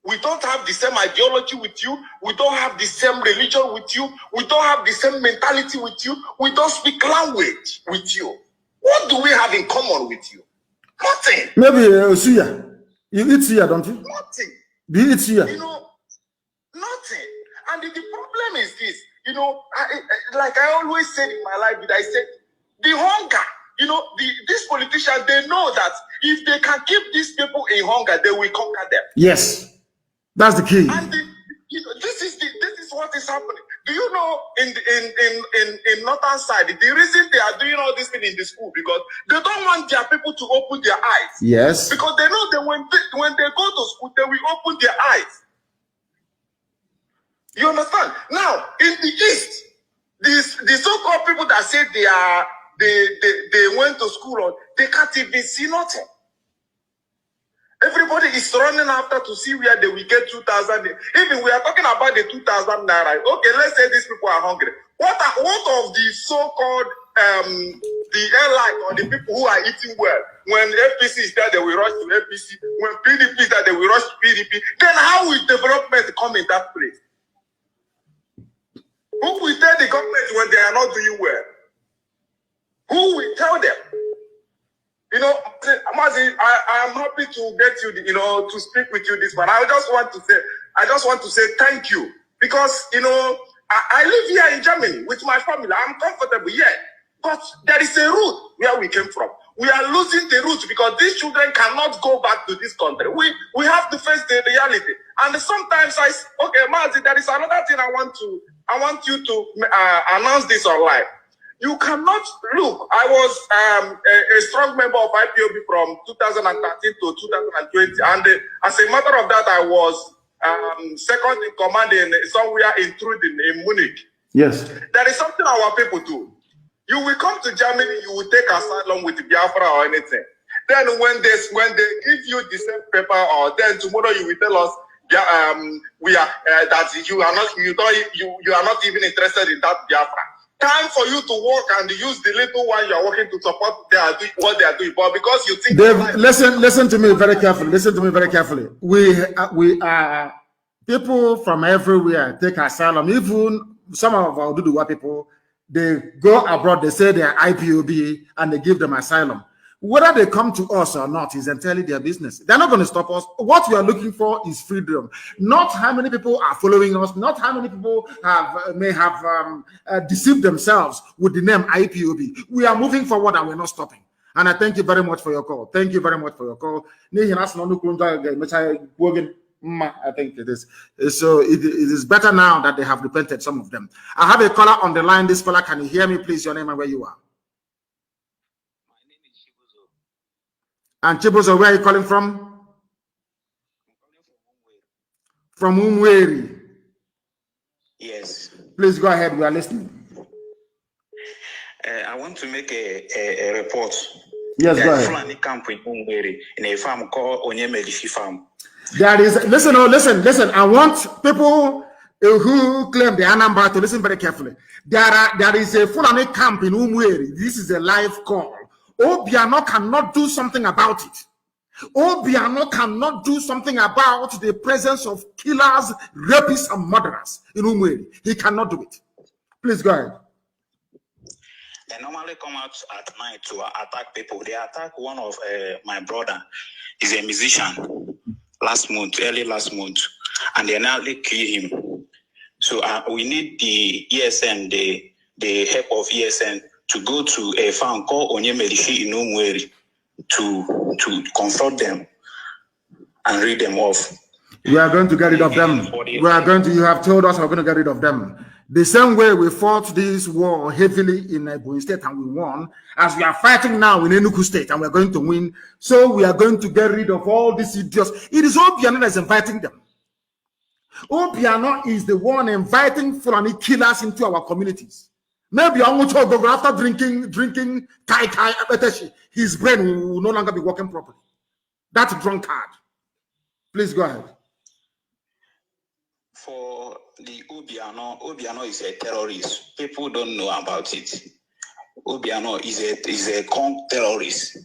We don't have the same ideology with you. We don't have the same religion with you. We don't have the same mentality with you. We don't speak language with you. What do we have in common with you? Nothing. Maybe suya. You eat suya, don't you? Nothing. Do you eat suya? You know, nothing. And the problem is this. You know, like I always said in my life, I said, the hunger. You know, these politicians, they know that if they can keep these people in hunger, they will conquer them. Yes, that's the key. And this is what is happening. Do you know in northern side, the reason they are doing all this thing in the school, because they don't want their people to open their eyes. Yes. Because they know that when they go to school, they will open their eyes. You understand? Now, in the east, the so-called people that say they went to school, they can't even see nothing. Everybody is running after to see where they will get 2,000. Even we are talking about the 2,000 naira. Okay, let's say these people are hungry. What of the so-called the airline or the people who are eating well? When APC is there, they will rush to APC. When PDP is there, they will rush to PDP. Then how will development come in that place? Who will tell the government when they are not doing well? Who will tell them? You know, Mazi, I am happy to get you, to speak with you this morning. I just want to say thank you because, I live here in Germany with my family. I'm comfortable here, but there is a root where we came from. We are losing the root because these children cannot go back to this country. We have to face the reality. And sometimes Mazi, there is another thing I want you to announce this online. You cannot look. I was a strong member of IPOB from 2013 to 2020, and as a matter of that, I was second in command somewhere in Munich. Yes. There is something our people do. You will come to Germany, you will take asylum with Biafra or anything. Then when they give you the same paper, or then tomorrow you will tell us that you are not even interested in that Biafra. Time for you to work and use the little one you are working to support what they are doing, but because you think. Dave, listen to me very carefully. Listen to me very carefully. We are people from everywhere take asylum. Even some of our Duduwa people, they go abroad. They say they are IPOB and they give them asylum. Whether they come to us or not is entirely their business. They're not going to stop us. What we are looking for is freedom. Not how many people are following us. Not how many people may have deceived themselves with the name IPOB. We are moving forward and we're not stopping. And I thank you very much for your call. Thank you very much for your call. I think it is. So it is better now that they have repented, some of them. I have a caller on the line. This caller, can you hear me, please? Your name and where you are. And Chibuzo, where are you calling from? From Umweri. Yes. Please go ahead. We are listening. I want to make a report. Yes, go ahead. Fulani camp in Umweri, in a farm called Onyemelifi Farm. There is, listen. I want people who claim the Anambra to listen very carefully. There is a Fulani camp in Umweri. This is a live call. Obiano cannot do something about it. Obiano cannot do something about the presence of killers, rapists, and murderers in Umweri. He cannot do it. Please go ahead. They normally come out at night to attack people. They attacked one of my brother. He's a musician. Early last month, and they nearly kill him. So we need the ESN, the help of ESN, to go to a farm called Onyemelifi in Umweri to confront them and read them off. We are going to get rid of them. You have told us we're going to get rid of them. The same way we fought this war heavily in Ebonyi State and we won, as we are fighting now in Enugu State and we're going to win, so we are going to get rid of all these idiots. It is Obiano that is inviting them. Obiano is the one inviting Fulani killers into our communities. Maybe after drinking kai, his brain will no longer be working properly. That's drunkard. Please go ahead. For the Obiano is a terrorist. People don't know about it. Obiano is a terrorist.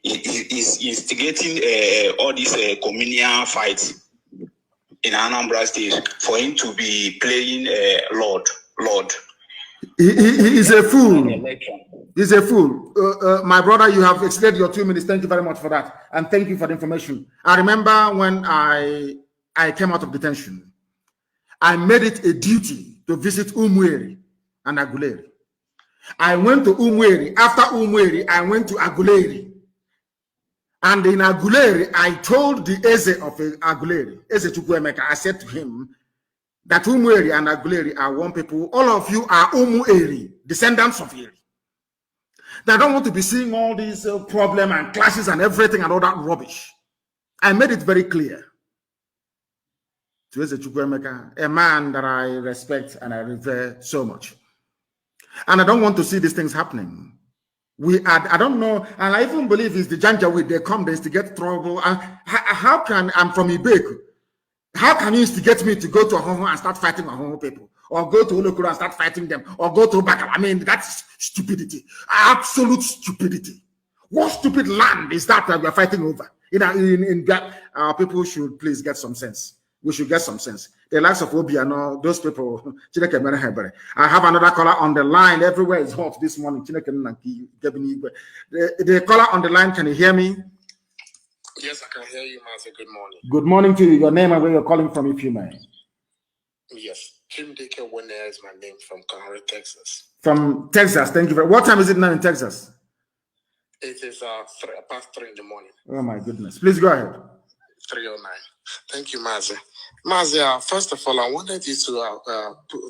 He's instigating all these communal fights in Anambra State for him to be playing Lord. He is a fool. He's a fool. My brother, you have extended your 2 minutes. Thank you very much for that. And thank you for the information. I remember when I came out of detention, I made it a duty to visit Umweri and Aguleri. I went to Umweri. After Umweri, I went to Aguleri. And in Aguleri, I told the Eze of Aguleri, Eze Chukwuemeka, I said to him that Umweri and Aguleri are one people. All of you are Umueri, descendants of Eri. They don't want to be seeing all these problems and clashes and everything and all that rubbish. I made it very clear to Eze Chukwuemeka, a man that I respect and I revere so much. And I don't want to see these things happening. I don't know, and I even believe it's the Janjaweed, they come, they instigate trouble. And how can, I'm from Ibeku, how can you instigate me to go to Ahoho and start fighting Ahoho people? Or go to Olokuro and start fighting them? Or go to Bakal? I mean, that's stupidity. Absolute stupidity. What stupid land is that we are fighting over? In that, our people should please get some sense. We should get some sense. The likes of Obiano, those people. I have another caller on the line. Everywhere is hot this morning. The caller on the line, can you hear me? Yes, I can hear you, Mazi. Good morning. Good morning to you. Your name and where you're calling from, if you may. Yes, Kim Dike Wone is my name, from Kanu, Texas. From Texas, thank you very much. What time is it now in Texas? It is past 3 in the morning. Oh my goodness. Please go ahead. 3:09. Thank you, Mazi. Mazi, first of all, I wanted you to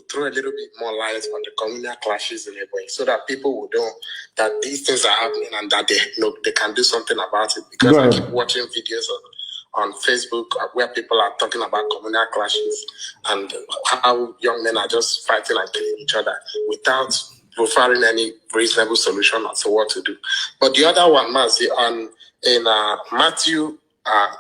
throw a little bit more light on the communal clashes in Ebonyi, so that people would know that these things are happening and that they can do something about it. Because I keep watching videos on Facebook where people are talking about communal clashes and how young men are just fighting and killing each other without providing any reasonable solution as to what to do. But the other one, Mazi, in Matthew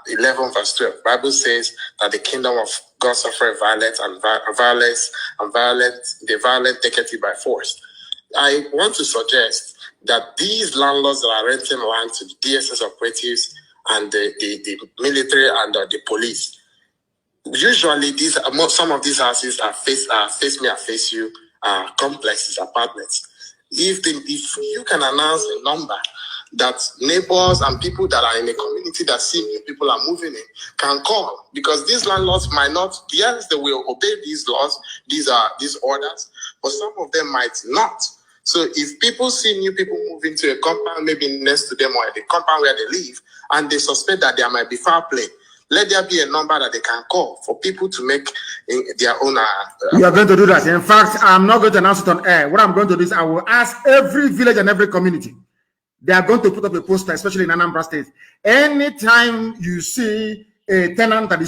11 verse 12, Bible says that the kingdom of God suffereth violence, and the violent take it by force. I want to suggest that these landlords that are renting land to the DSS operatives and the military and the police, usually some of these houses are face me, I face you, complexes, apartments. If you can announce a number that neighbors and people that are in a community that see people are moving in can call, because these landlords might not, yes, they will obey these laws, these orders, but some of them might not. So if people see new people moving to a compound, maybe next to them or the compound where they live, and they suspect that there might be foul play, let there be a number that they can call for people to make their own. You are going to do that. In fact, I'm not going to announce it on air. What I'm going to do is I will ask every village and every community. They are going to put up a poster, especially in Anambra State. Anytime you see a tenant that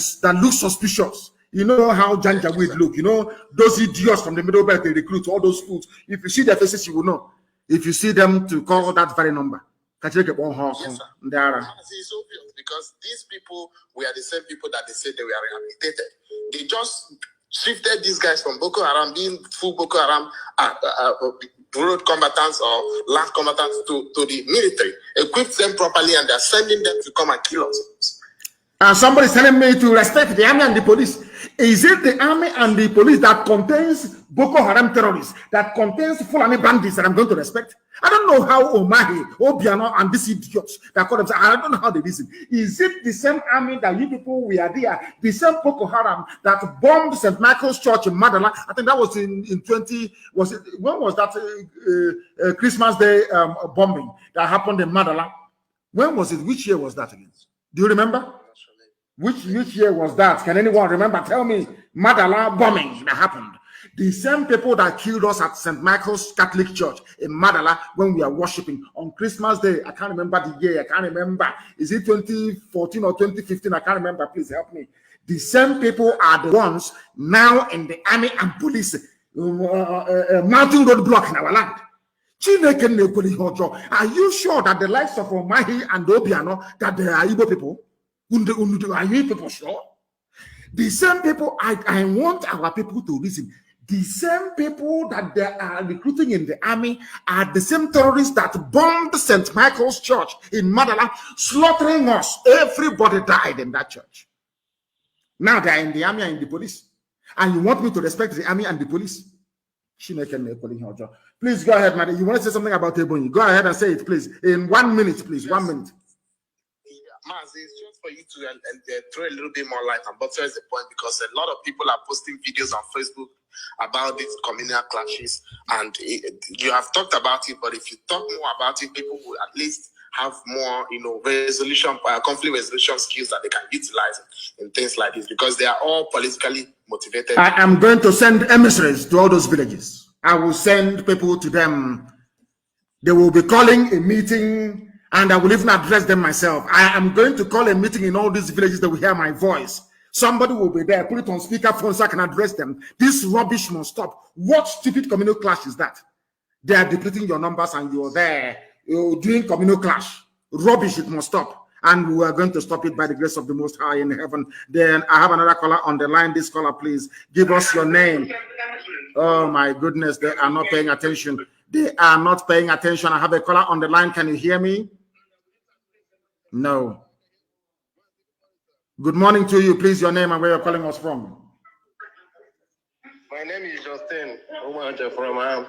looks suspicious, you know how Janjaweed look. You know those idiots from the Middle Belt they recruit, all those fools. If you see their faces, you will know. If you see them, to call that very number. Yes, sir. It's obvious because these people were the same people that they said they were rehabilitated. They just shifted these guys from Boko Haram, being full Boko Haram, road combatants or land combatants to the military, equipped them properly, and they're sending them to come and kill us. And somebody's telling me to respect the army and the police. Is it the army and the police that contains Boko Haram terrorists, that contains Fulani bandits that I'm going to respect? I don't know how Omahi, Obiano, and these idiots that call themselves, I don't know how they listen. Is it the same army that you people were there, the same Boko Haram that bombed St. Michael's Church in Madala? I think that was in 20, when was that Christmas Day bombing that happened in Madala? When was it? Which year was that again? Do you remember? Which year was that? Can anyone remember? Tell me. Madala bombing that happened. The same people that killed us at St. Michael's Catholic Church in Madala when we are worshiping on Christmas Day. I can't remember the year. I can't remember. Is it 2014 or 2015? I can't remember. Please help me. The same people are the ones now in the army and police mounting roadblock in our land. Are you sure that the likes of Omahi and Obiano, that they are Igbo people? Are you people sure? The same people, I want our people to listen. The same people that they are recruiting in the army are the same terrorists that bombed St. Michael's Church in Madala, slaughtering us. Everybody died in that church. Now they are in the army and in the police. And you want me to respect the army and the police? Please go ahead, madam. You want to say something about Ebonyi? Go ahead and say it, please. In 1 minute, please. Yes. 1 minute. Mazi, it's just for you to throw a little bit more light on buttress the point, because a lot of people are posting videos on Facebook about these communal clashes, and you have talked about it, but if you talk more about it, people will at least have more, conflict resolution skills that they can utilize in things like this, because they are all politically motivated. I am going to send emissaries to all those villages. I will send people to them. They will be calling a meeting, and I will even address them myself. I am going to call a meeting in all these villages that will hear my voice. Somebody will be there, put it on speakerphone so I can address them. This rubbish must stop. What stupid communal clash is that? They are depleting your numbers and you're there. You're doing communal clash. Rubbish, it must stop. And we are going to stop it by the grace of the Most High in heaven. Then I have another caller on the line. This caller, please give us your name. Oh my goodness, they are not paying attention. They are not paying attention. I have a caller on the line. Can you hear me? No. Good morning to you. Please, your name and where you're calling us from. My name is Justin from Biafran.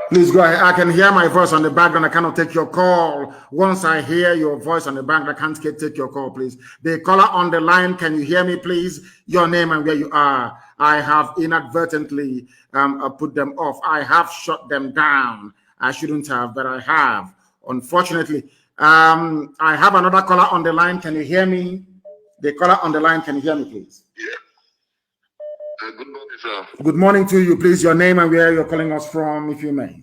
Please go ahead. I can hear my voice on the background. I cannot take your call. Once I hear your voice on the background, I can't take your call, please. The caller on the line, can you hear me, please? Your name and where you are. I have inadvertently put them off. I have shut them down. I shouldn't have, but I have. Unfortunately, I have another caller on the line. Can you hear me? The caller on the line, can you hear me, please? Yeah. Good morning, sir. Good morning to you, please. Your name and where you're calling us from, if you may.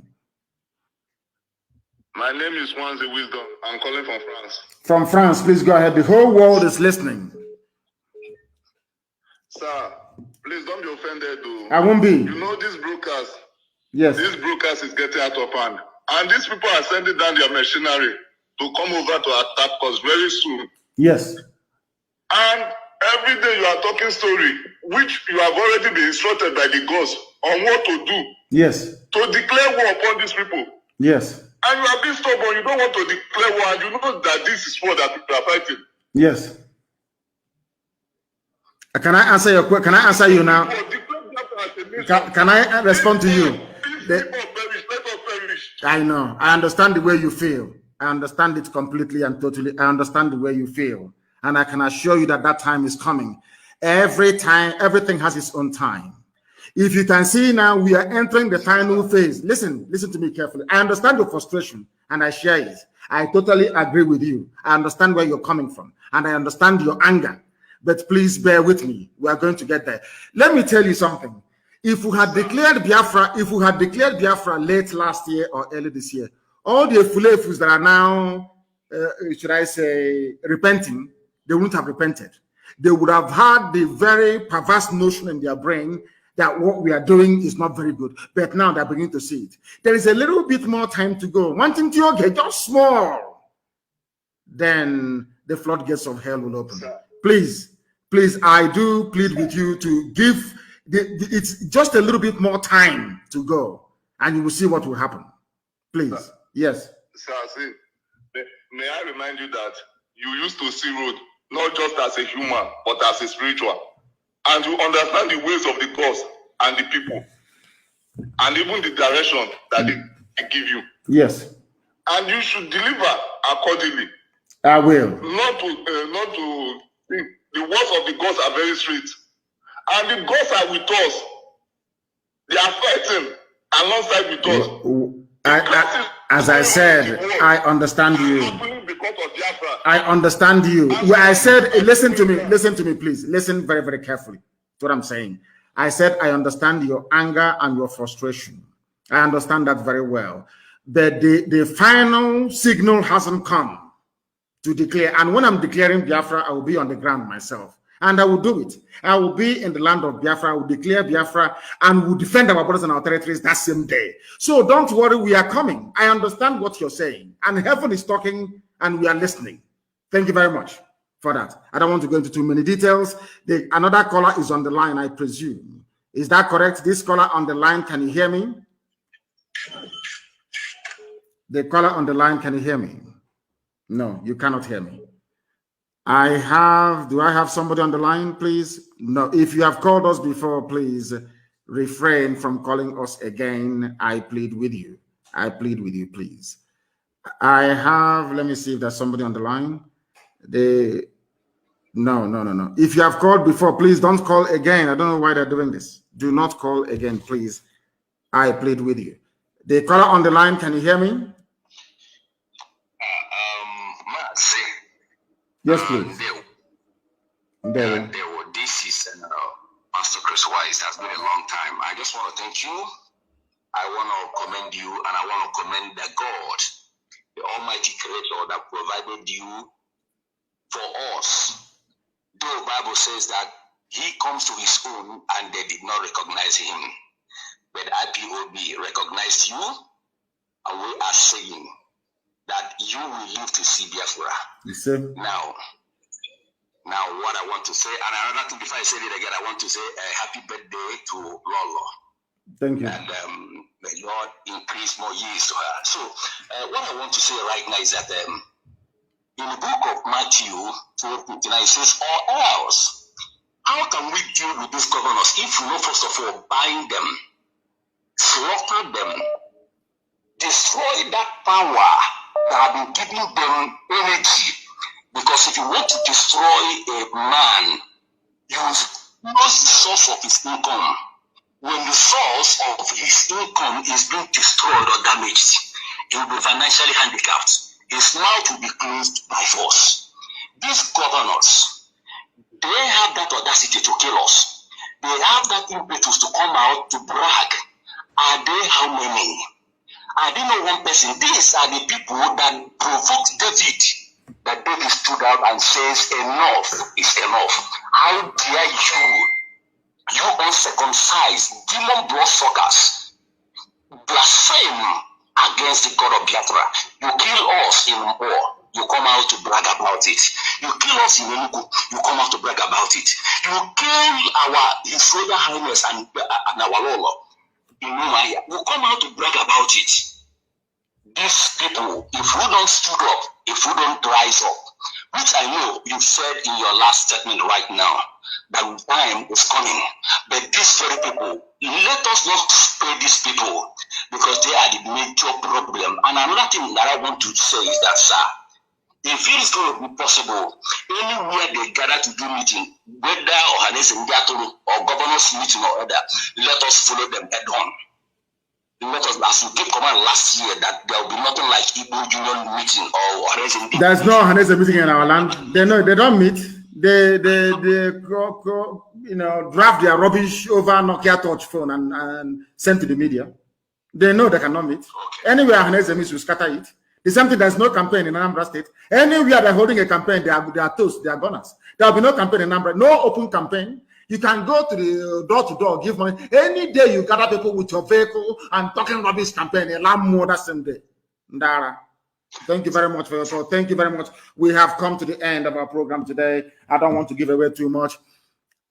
My name is Mazi Wisdom. I'm calling from France. From France, please go ahead. The whole world is listening. Sir, please don't be offended, though. I won't be. You know, this broadcast. Yes. This broadcast is getting out of hand. And these people are sending down their machinery to come over to attack us very soon. Yes. And every day you are talking story, which you have already been instructed by the gods on what to do. Yes. To declare war upon these people. Yes. And you are being stubborn. You don't want to declare war, and you know that this is war that people are fighting. Yes. Can I answer your question? Can I answer you now? Can I respond to you? I know. I understand the way you feel. I understand it completely and totally. I understand the way you feel. And I can assure you that that time is coming. Every time, everything has its own time. If you can see now, we are entering the final phase. Listen to me carefully. I understand your frustration and I share it. I totally agree with you. I understand where you're coming from and I understand your anger. But please bear with me. We are going to get there. Let me tell you something. If we had declared Biafra late last year or early this year, all the Fulefus that are now, should I say, repenting, they wouldn't have repented. They would have had the very perverse notion in their brain that what we are doing is not very good. But now they're beginning to see it. There is a little bit more time to go. Wanting to get just small, then the floodgates of hell will open. Please, I do plead with you to give, it's just a little bit more time to go, and you will see what will happen. Please. Sir. Yes. Sir, see, may I remind you that you used to see road not just as a human, but as a spiritual. And you understand the ways of the gods and the people, and even the direction that they give you. Yes. And you should deliver accordingly. I will. Not to the words of the gods are very straight, and the gods are with us. They are fighting alongside with us. As I said, I understand you. I understand you. Where I said, listen to me, please. Listen very, very carefully to what I'm saying. I said, I understand your anger and your frustration. I understand that very well. But the final signal hasn't come to declare. And when I'm declaring Biafra, I will be on the ground myself. And I will do it. I will be in the land of Biafra. I will declare Biafra and will defend our borders and our territories that same day. So don't worry, we are coming. I understand what you're saying. And heaven is talking and we are listening. Thank you very much for that. I don't want to go into too many details. Another caller is on the line, I presume. Is that correct? This caller on the line, can you hear me? The caller on the line, can you hear me? No, you cannot hear me. Do I have somebody on the line, please? No, if you have called us before, please refrain from calling us again. I plead with you. I plead with you, please. Let me see if there's somebody on the line. No. If you have called before, please don't call again. I don't know why they're doing this. Do not call again, please. I plead with you. The caller on the line, can you hear me? Mazi. Yes, please. This is Pastor Chris Wise. It has been a long time. I just want to thank you. I want to commend you, and I want to commend the God, the Almighty Creator that provided you for us. Though the Bible says that He comes to His own and they did not recognize Him, but IPOB recognized you, and we are saying that you will live to see Biafra. Now, what I want to say, and another thing before I say it again, I want to say a happy birthday to Lolo. Thank you. And may Lord increase more years to her. So, what I want to say right now is that in the book of Matthew 12:29 says, or else, how can we deal with these governors if we know, first of all, bind them, slaughter them, destroy that power that have been giving them energy? Because if you want to destroy a man, you lose the source of his income. When the source of his income is being destroyed or damaged, he will be financially handicapped. His mouth will be closed by force. These governors, they have that audacity to kill us. They have that impetus to come out to brag. Are they how many? Are they not one person? These are the people that provoked David. That David stood out and says, enough is enough. How dare you? You uncircumcised, demon blood suckers, blaspheme against the God of Biafra. You kill us in war, you come out to brag about it. You kill us in Enugu, you come out to brag about it. You kill His Royal Highness and our Lord in Umaya, you come out to brag about it. These people, if we don't stood up, if we don't rise up, which I know you said in your last statement right now, that time is coming. But these very people, let us not spare these people because they are the major problem. And another thing that I want to say is that, sir, if it is going to be possible, anywhere they gather to do meeting, whether or governor's meeting or other, let us follow them head on. Let us, as you gave command last year, that there will be nothing like Igbo Union meeting or Hanese. There's no Hanese meeting in our land. They know they don't meet. They draft their rubbish over Nokia touch phone and send to the media. They know they cannot meet. Okay. Anywhere Hanese meets, we scatter it. The same thing, there's no campaign in Anambra State. Anywhere they're holding a campaign, they are toast, they are gunners. There will be no campaign in Anambra, no open campaign. You can go to the door-to-door, give money. Any day you gather people with your vehicle and talking rubbish campaign, a lot more that same day. Ndara. Thank you very much for your thought. Thank you very much. We have come to the end of our program today. I don't want to give away too much,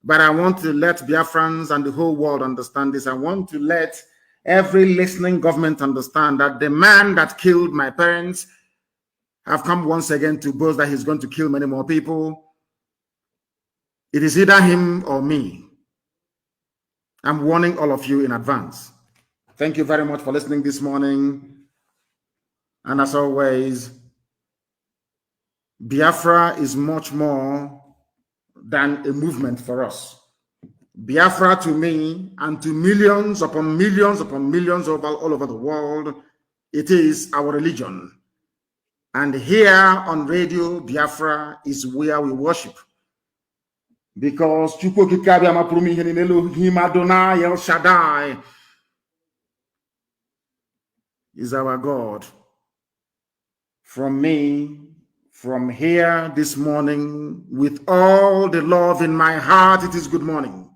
but I want to let Biafrans and the whole world understand this. I want to let every listening government understand that the man that killed my parents have come once again to boast that he's going to kill many more people. It is either him or me. I'm warning all of you in advance. Thank you very much for listening this morning. And as always, Biafra is much more than a movement for us. Biafra to me and to millions upon millions all over the world, it is our religion. And here on Radio Biafra is where we worship. Because Him Adonai El Shaddai is our God. From me, from here this morning, with all the love in my heart, it is good morning.